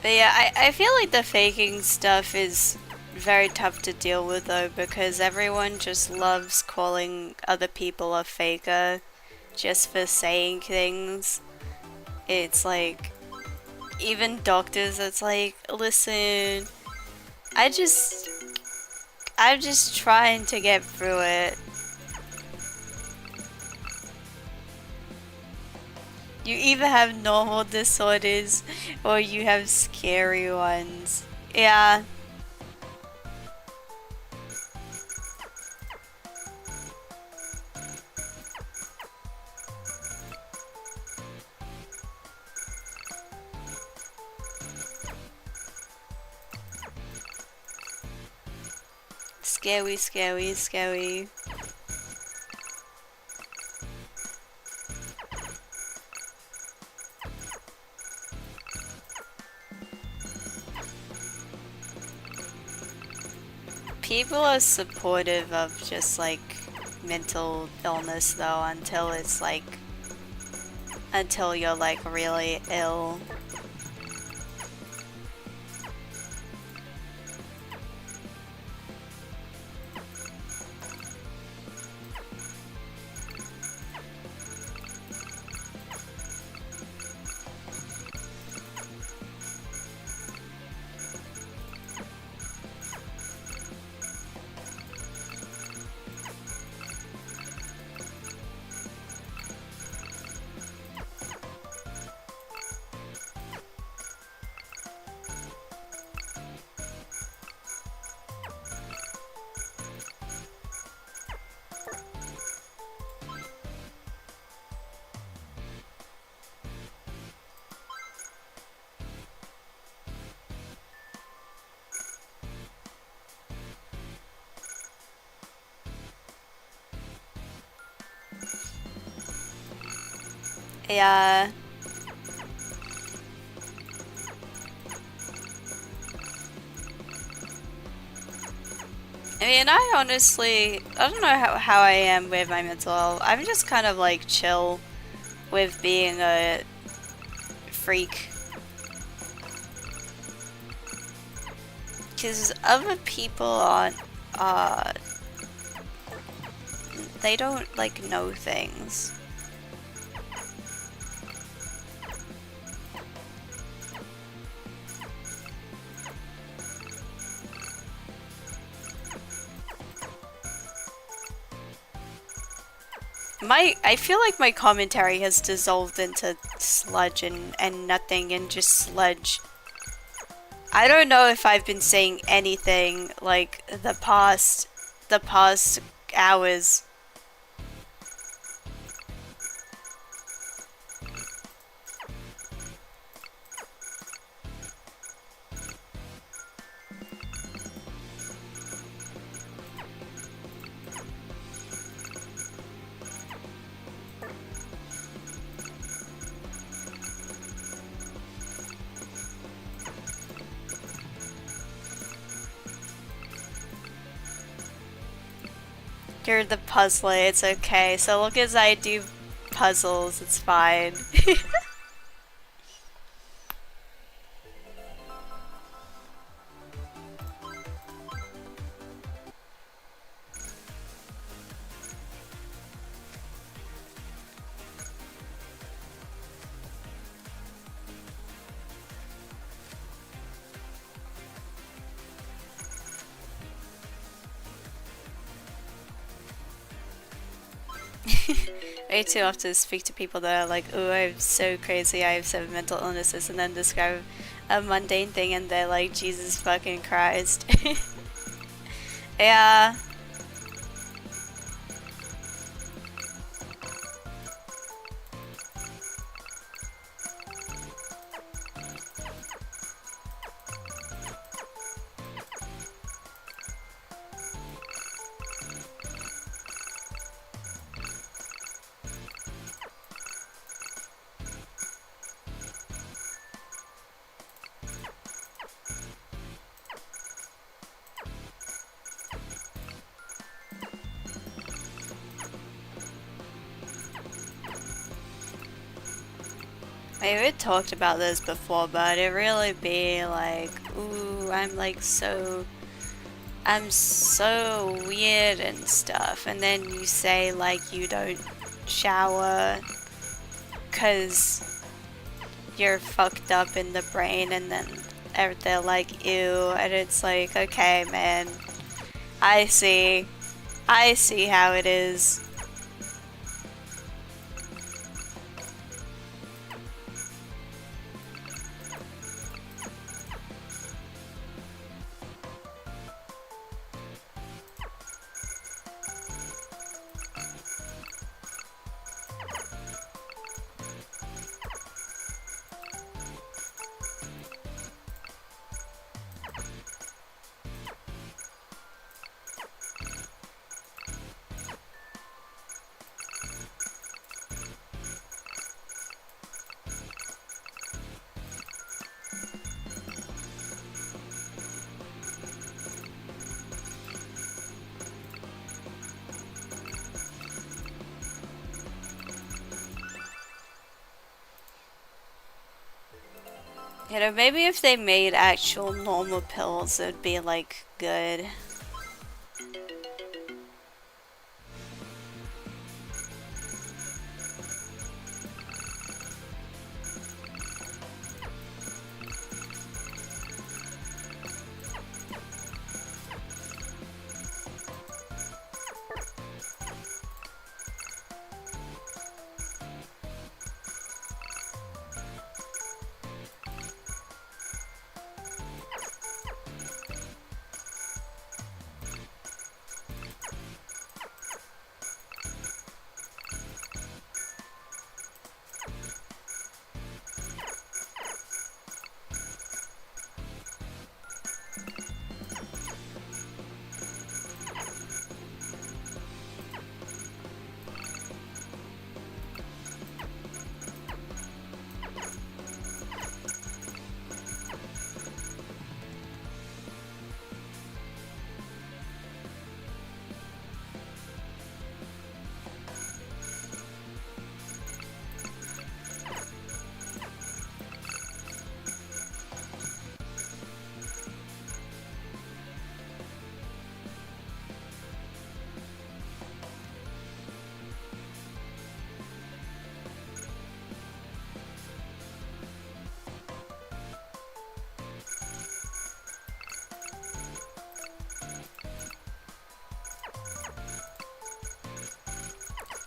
But yeah, I feel like the faking stuff is very tough to deal with though because everyone just loves calling other people a faker just for saying things. It's like even doctors, it's like, listen, I just I'm just trying to get through it. You either have normal disorders or you have scary ones. Yeah. Scary, scary, scary. People are supportive of just like mental illness though until you're like really ill. Yeah. I mean, I don't know how I am with my mental health. I'm just kind of like chill with being a freak. Because other people aren't, uh, they don't like know things. I feel like my commentary has dissolved into sludge and nothing and just sludge. I don't know if I've been saying anything like the past hours. You're the puzzler, it's okay. So long as I do puzzles, it's fine. Way too often speak to people that are like, oh, I'm so crazy, I have 7 mental illnesses, and then describe a mundane thing and they're like, Jesus fucking Christ. Yeah. we've talked about this before, but it really be like, ooh, I'm so weird and stuff, and then you say like you don't shower because you're fucked up in the brain, and then they're like, ew, and it's like, okay, man, I see. I see how it is. You know, maybe if they made actual normal pills, it'd be like good.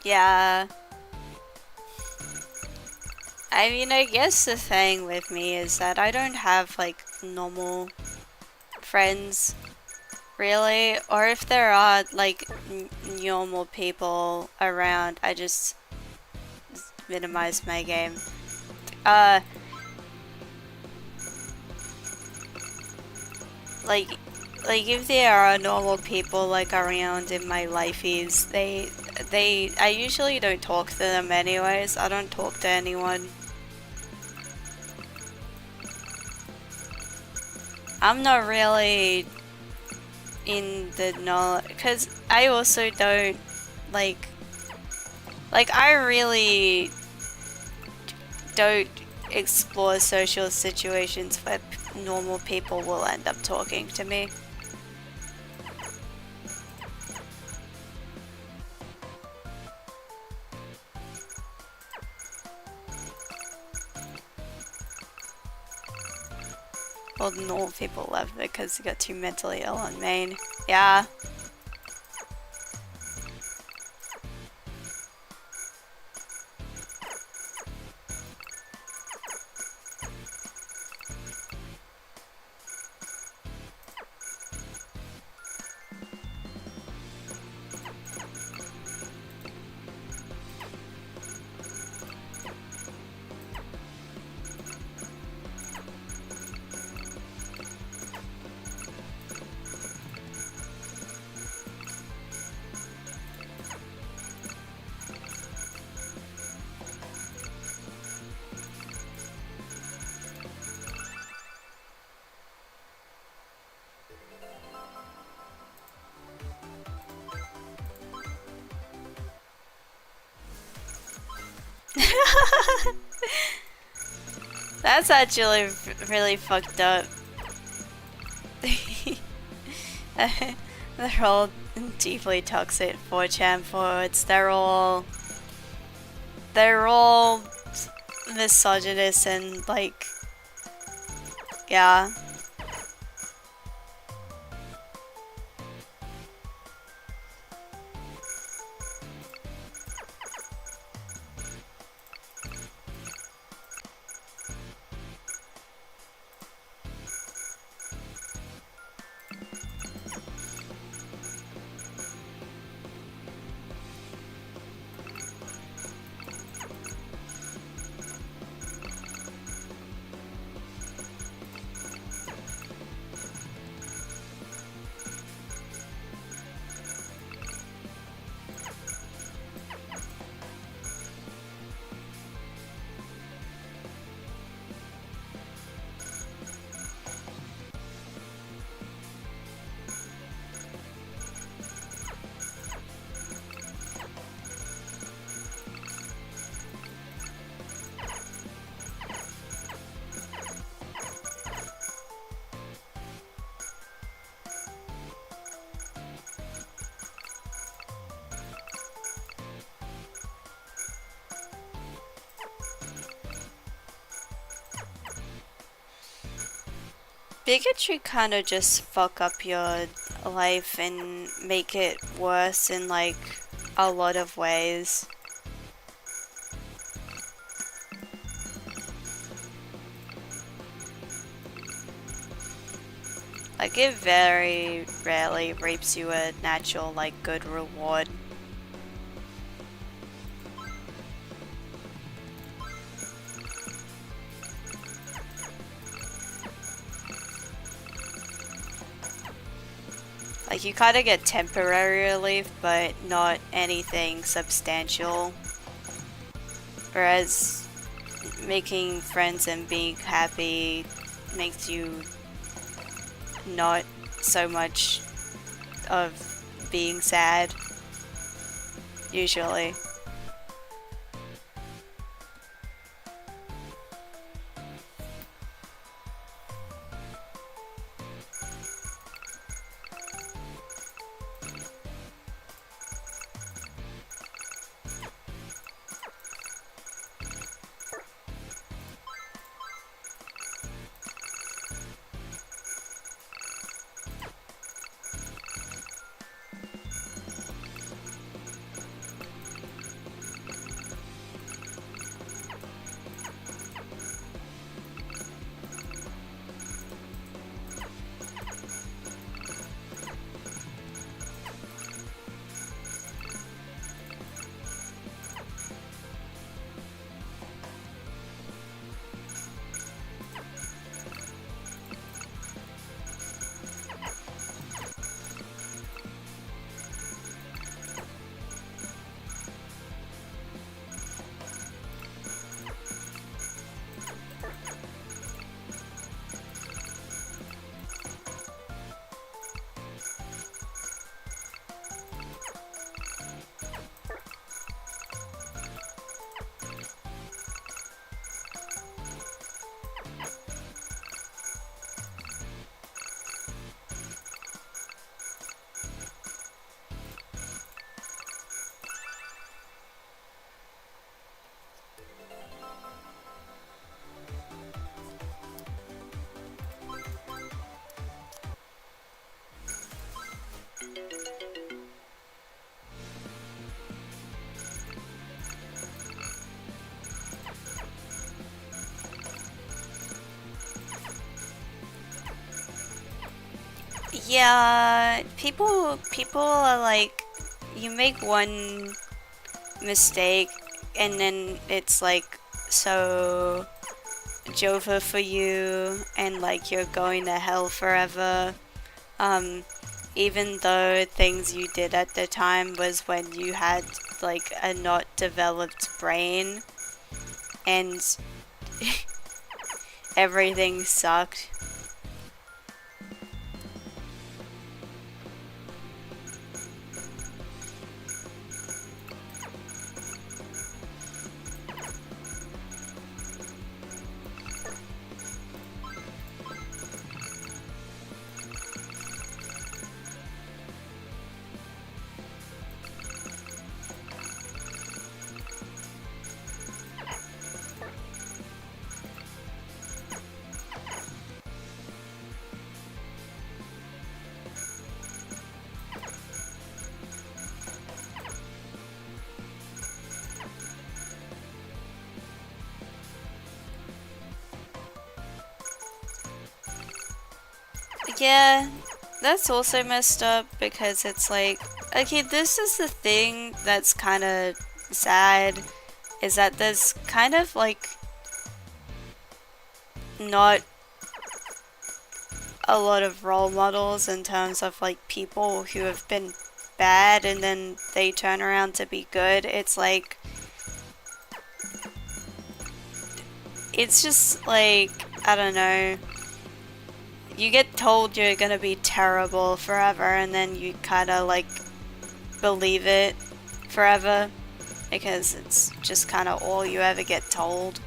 Yeah. I mean, I guess the thing with me is that I don't have like normal friends, really. Or if there are like normal people around, I just minimize my game. Uh, like, like if there are normal people like around in my lifeies, I usually don't talk to them anyways. I don't talk to anyone. I'm not really in the know, because I also don't like I really don't explore social situations where normal people will end up talking to me. Well, normal people left because he got too mentally ill on Maine. Yeah. That's actually really fucked up. They're all deeply toxic 4chan forwards. They're all misogynist and like, yeah. Bigotry kind of just fuck up your life and make it worse in like a lot of ways. Like it very rarely reaps you a natural like good reward. Like you kind of get temporary relief, but not anything substantial. Whereas making friends and being happy makes you not so much of being sad, usually. Yeah, people are like, you make one mistake and then it's like so Jova for you and like you're going to hell forever. Um, Even though things you did at the time was when you had like a not developed brain and everything sucked. Yeah, that's also messed up because it's like, okay, this is the thing that's kind of sad, is that there's kind of like not a lot of role models in terms of like people who have been bad and then they turn around to be good. It's like, it's just like, I don't know. You get told you're gonna be terrible forever and then you kind of like believe it forever because it's just kind of all you ever get told.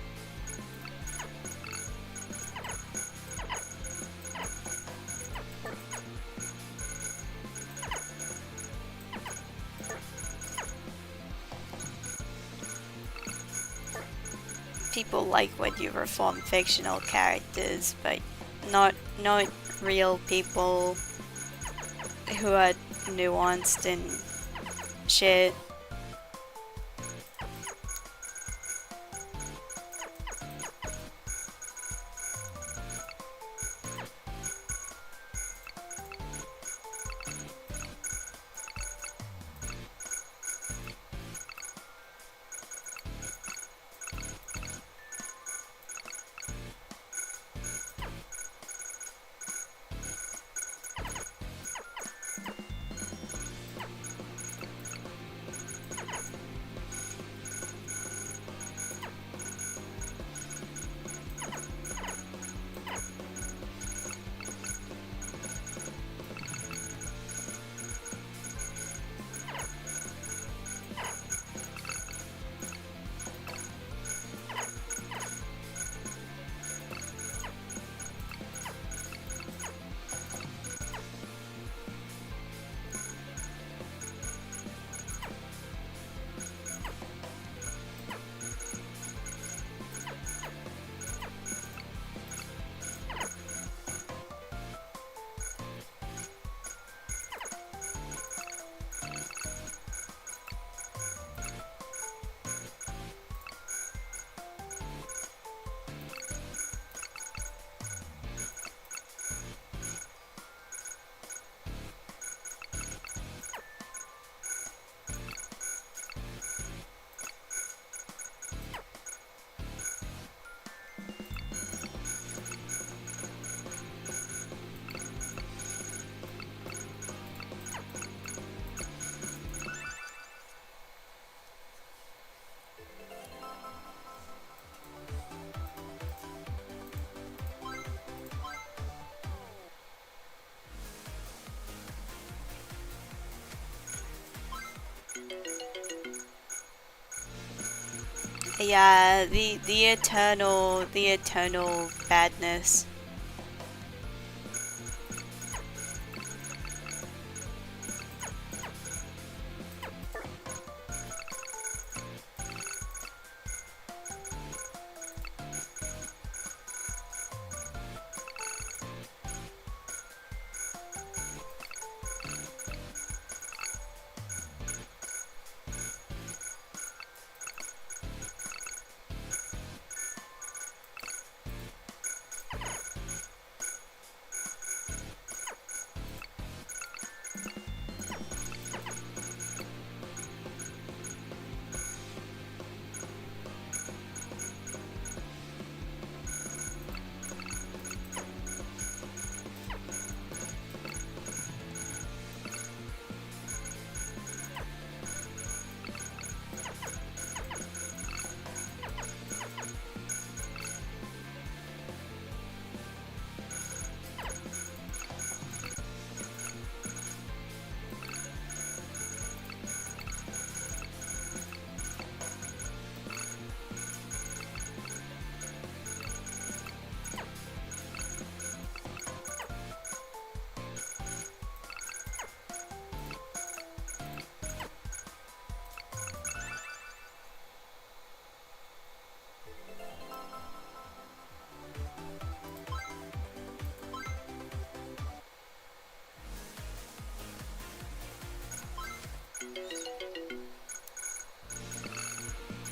People like when you reform fictional characters, but not real people who are nuanced and shit. Yeah, the eternal badness.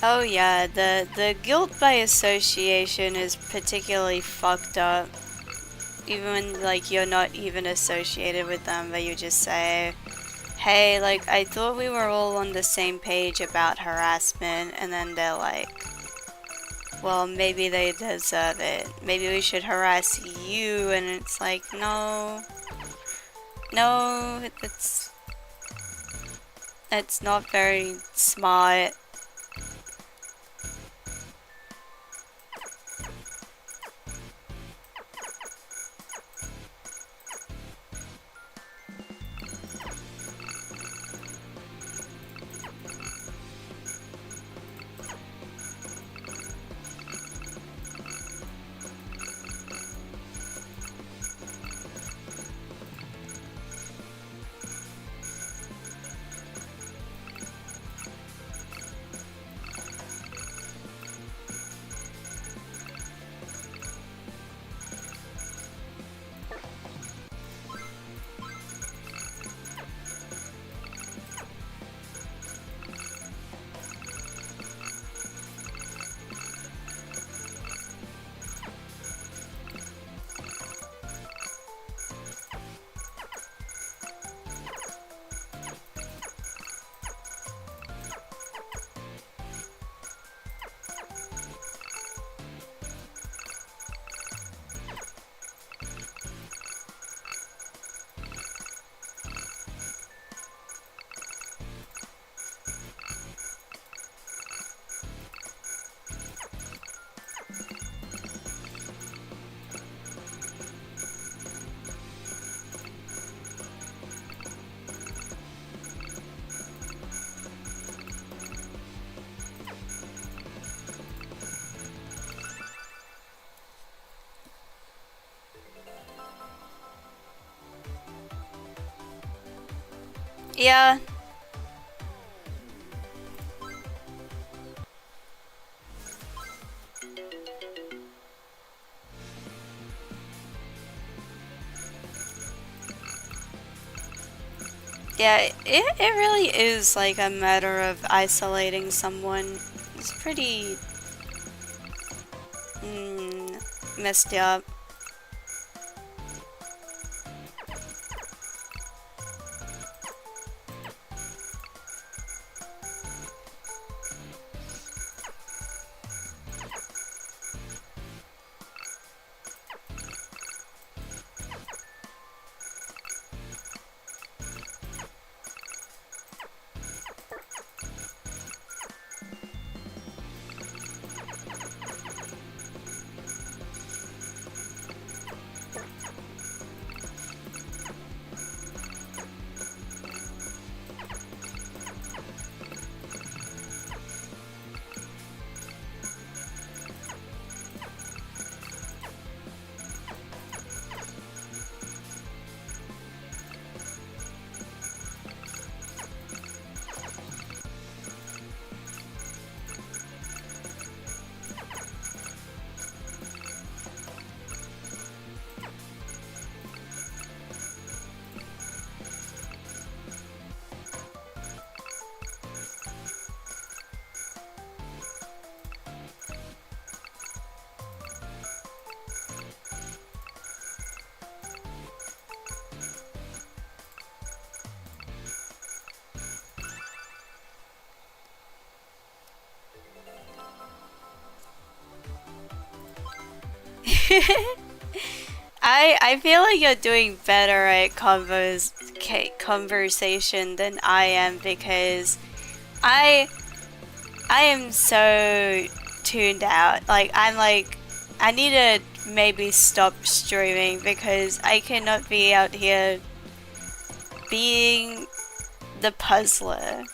Oh yeah, the guilt by association is particularly fucked up. even when like you're not even associated with them, but you just say, hey, like I thought we were all on the same page about harassment, and then they're like, well, maybe they deserve it. Maybe we should harass you, and it's like, no, no, it's not very smart. Yeah. Yeah, it really is like a matter of isolating someone. It's pretty messed up. I feel like you're doing better at conversation than I am, because I I am so tuned out. Like I'm like, I need to maybe stop streaming because I cannot be out here being the puzzler.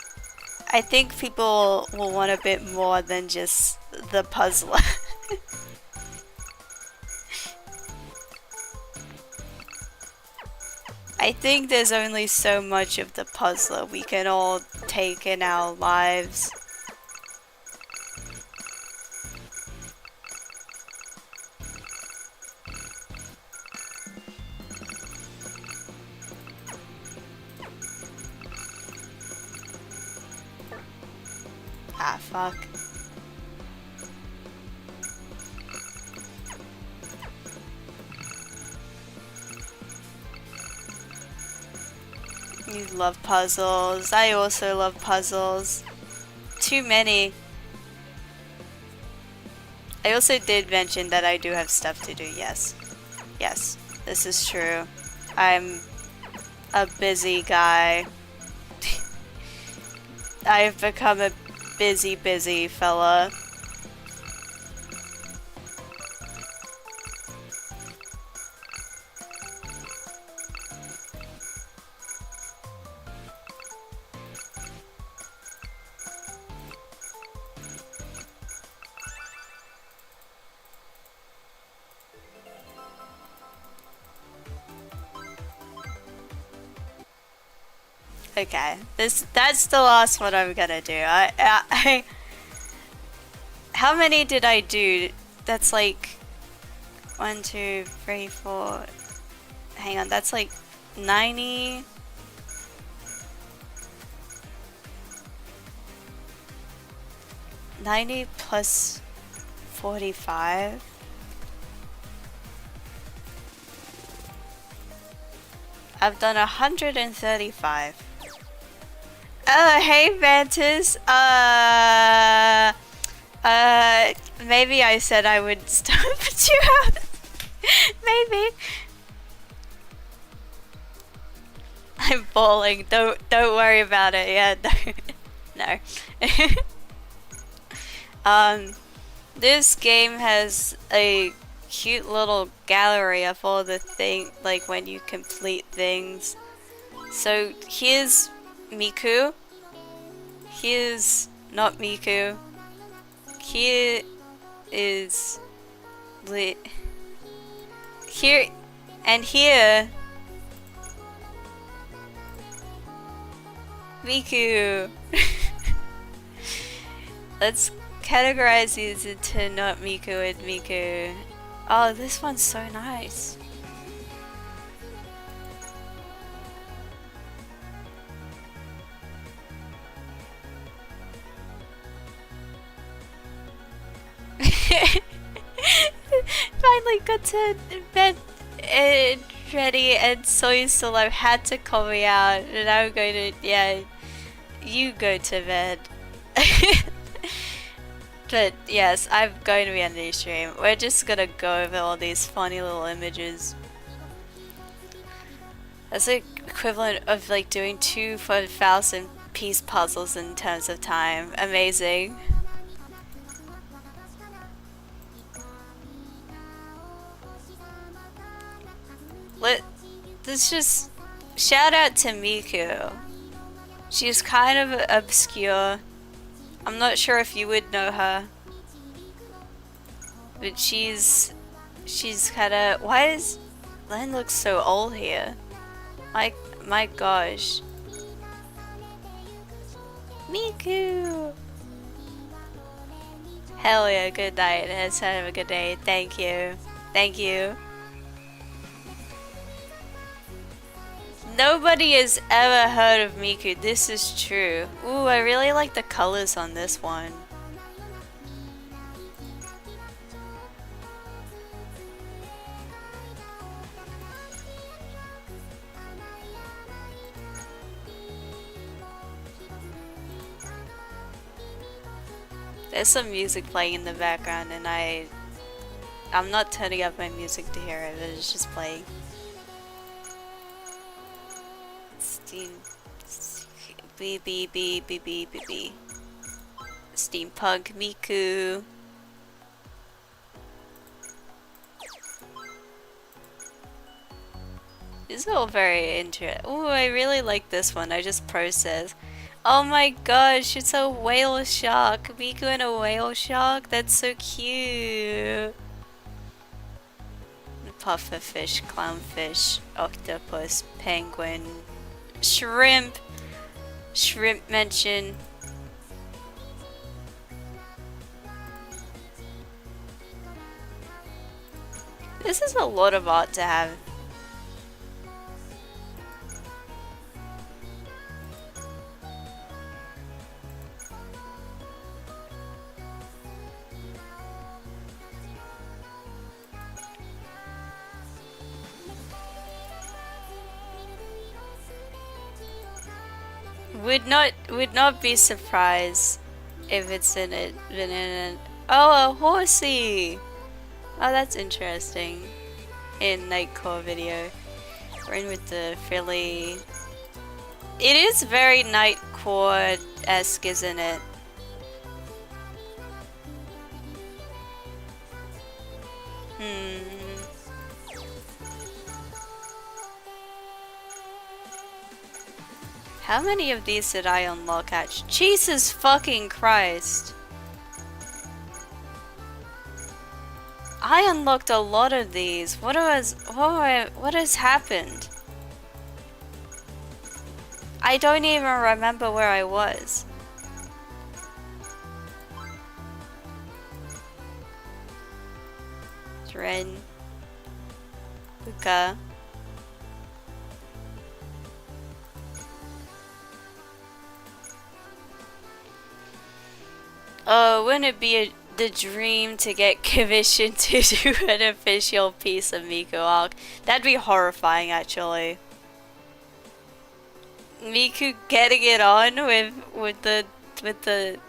I think people will want a bit more than just the puzzler. I think there's only so much of the puzzler we can all take in our lives. Ah, fuck. You love puzzles. I also love puzzles. Too many. I also did mention that I do have stuff to do, yes. Yes, this is true. I'm a busy guy. I've become a busy fella. Okay, that's the last one I'm gonna do. How many did I do? That's like 1, 2, 3, 4. Hang on, that's like 90. +45. I've done 135. Oh, hey, Mantis. Maybe I said I would stop at you out. Maybe. I'm bawling. Don't worry about it. Yeah, no. This game has a cute little gallery of all the like when you complete things. So here's Miku. Here's not Miku. Here is here and here Miku. Let's categorize these into not Miku and Miku. Oh, this one's so nice. Finally got to bed ready, and Soy Solo had to call me out, and I'm going to, yeah, you go to bed. But yes, I'm going to be ending the stream. We're just gonna go over all these funny little images. That's the equivalent of like doing 2 1,000 piece puzzles in terms of time. Amazing. Let's just shout out to Miku. She's kind of obscure. I'm not sure if you would know her, but she's kinda. Why is Len looks so old here? My gosh. Miku. Hell yeah, good night. Let's have a good day. Thank you. Thank you. Nobody has ever heard of Miku. This is true. Ooh, I really like the colors on this one. There's some music playing in the background, and I'm not turning up my music to hear it, but it's just playing. Steampunk Miku. This is all very interesting. Oh, I really like this one. I just processed. Oh my gosh, it's a whale shark. Miku and a whale shark? That's so cute. Pufferfish, clownfish, octopus, penguin, shrimp. Shrimp mention. This is a lot of art to have. Would not be surprised if it's in it been in it. Oh, a horsey! Oh, that's interesting. In Nightcore video. We're in with the frilly. It is very Nightcore-esque, isn't it? How many of these did I unlock at? Jesus fucking Christ. I unlocked a lot of these. What has happened? I don't even remember where I was. Ren. Luca. Oh, wouldn't it be the dream to get commissioned to do an official piece of Miku arc? That'd be horrifying, actually. Miku getting it on with the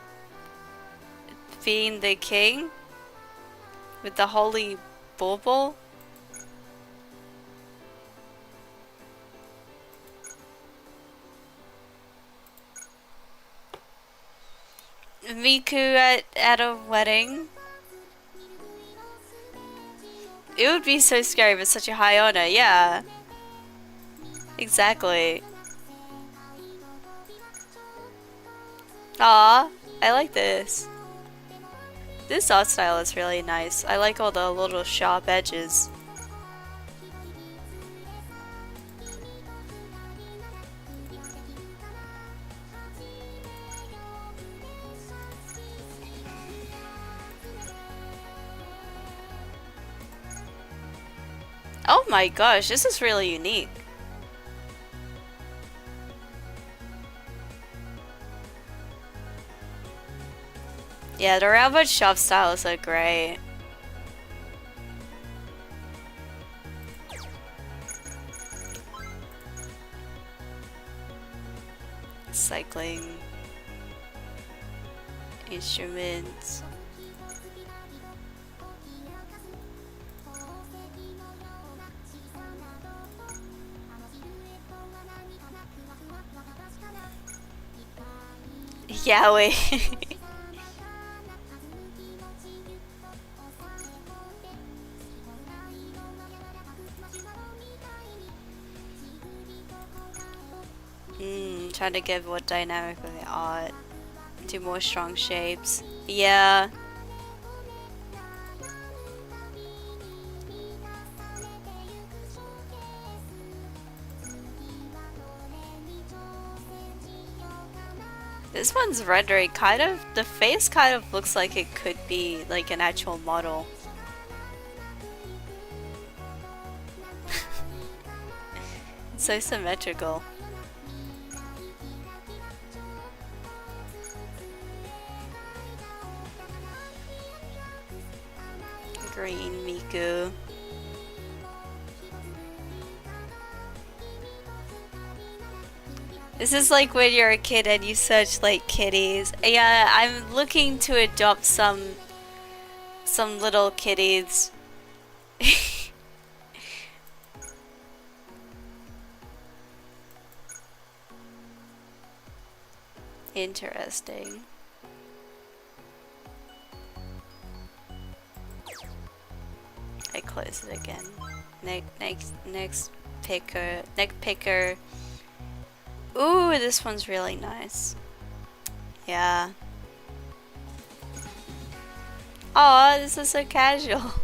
being the king with the holy bauble. Miku at a wedding. It would be so scary, but such a high honor. Yeah, exactly. Aw, I like this. This art style is really nice. I like all the little sharp edges. Oh my gosh, this is really unique. Yeah, the railroad shop style is so great. Cycling instruments. Yahweh. Trying to give more dynamic with the art. Do more strong shapes. Yeah. This one's rendering kind of, the face kind of looks like it could be like an actual model. It's so symmetrical. Green Miku. This is like when you're a kid and you search like kitties. Yeah, I'm looking to adopt some little kitties. Interesting. I close it again. Next picker. Ooh, this one's really nice. Yeah. Aw, this is so casual.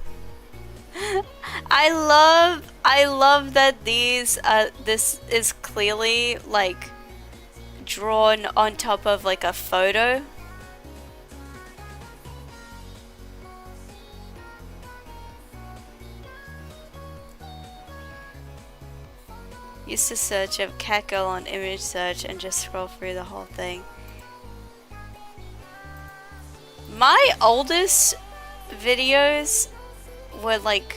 I love that these this is clearly like drawn on top of like a photo. Used to search up cat girl on image search and just scroll through the whole thing. My oldest videos were like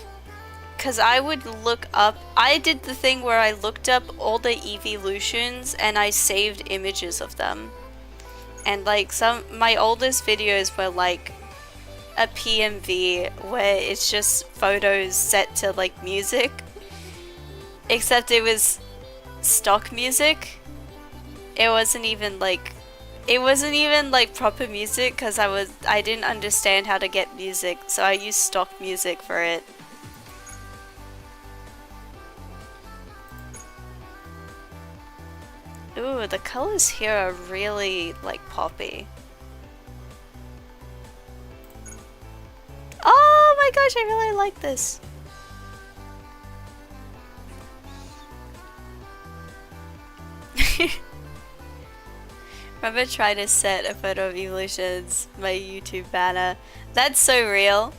Because I would look up, I did the thing where I looked up all the evolutions and I saved images of them. And like my oldest videos were like a PMV where it's just photos set to like music. Except it was stock music. It wasn't even like proper music because I didn't understand how to get music, so I used stock music for it. Ooh, the colors here are really like poppy. Oh my gosh, I really like this. Remember trying to set a photo of evolutions, my YouTube banner. That's so real.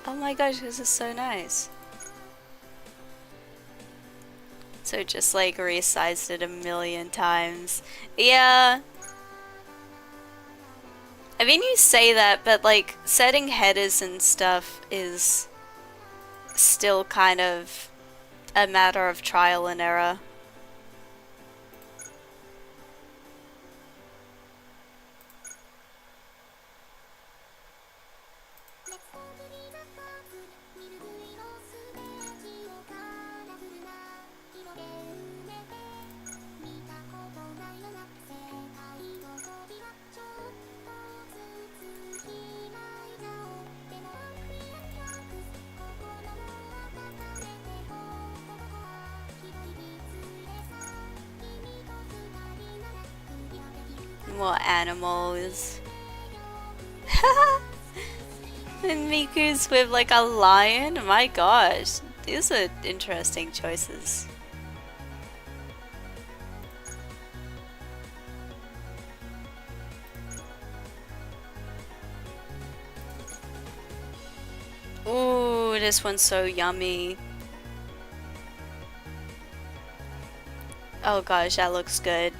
Oh my gosh, this is so nice. So just like resized it a million times. Yeah. I mean, you say that, but like setting headers and stuff is still kind of a matter of trial and error. More animals. And Miku's with like a lion? My gosh, these are interesting choices. Ooh, this one's so yummy. Oh gosh, that looks good.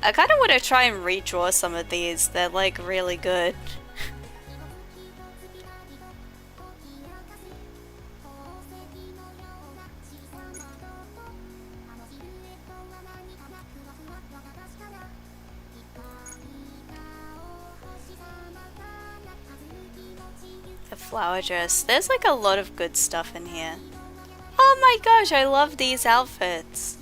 I kind of want to try and redraw some of these. They're like really good. The flower dress. There's like a lot of good stuff in here. Oh my gosh, I love these outfits.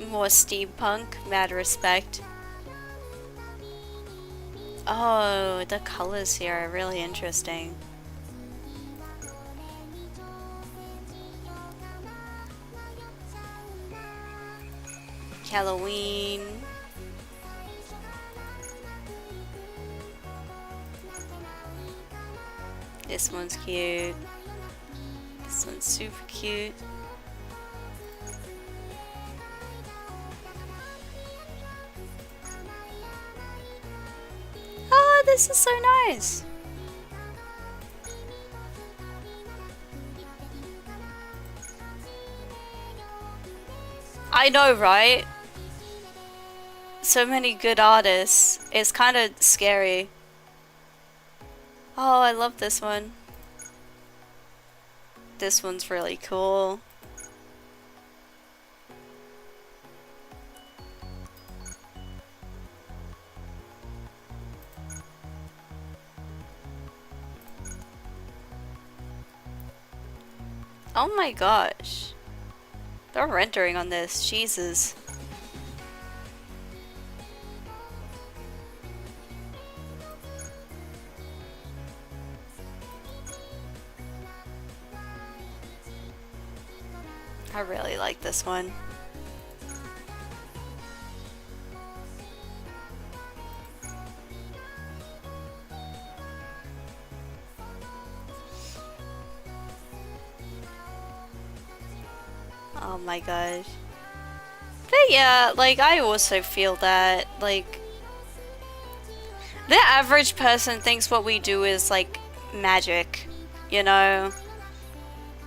More steampunk, mad respect. Oh, the colors here are really interesting. Halloween. This one's cute. This one's super cute. Oh, this is so nice. I know, right? So many good artists. It's kind of scary. Oh, I love this one. This one's really cool. Oh my gosh. They're rendering on this. Jesus. I really like this one. Oh my gosh. But yeah, like I also feel that like the average person thinks what we do is like magic, you know?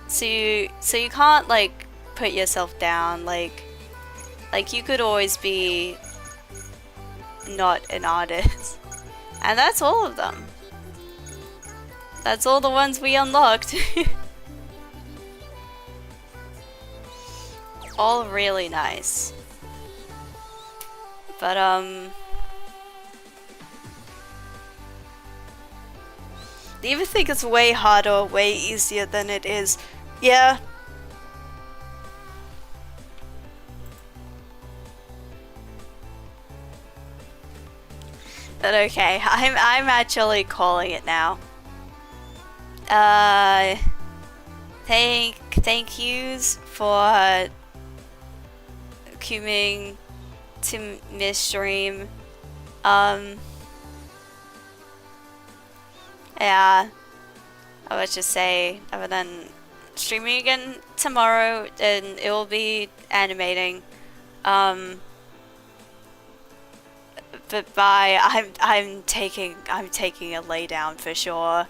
So you can't like put yourself down. Like you could always be not an artist, and that's all of them. That's all the ones we unlocked. All really nice. But do you even think it's way harder or way easier than it is? Yeah. But okay, I'm actually calling it now. Uh, thank yous for coming to Miss Stream. Um, yeah, I would just say, other than streaming again tomorrow, and it will be animating. But bye. I'm taking a lay down for sure.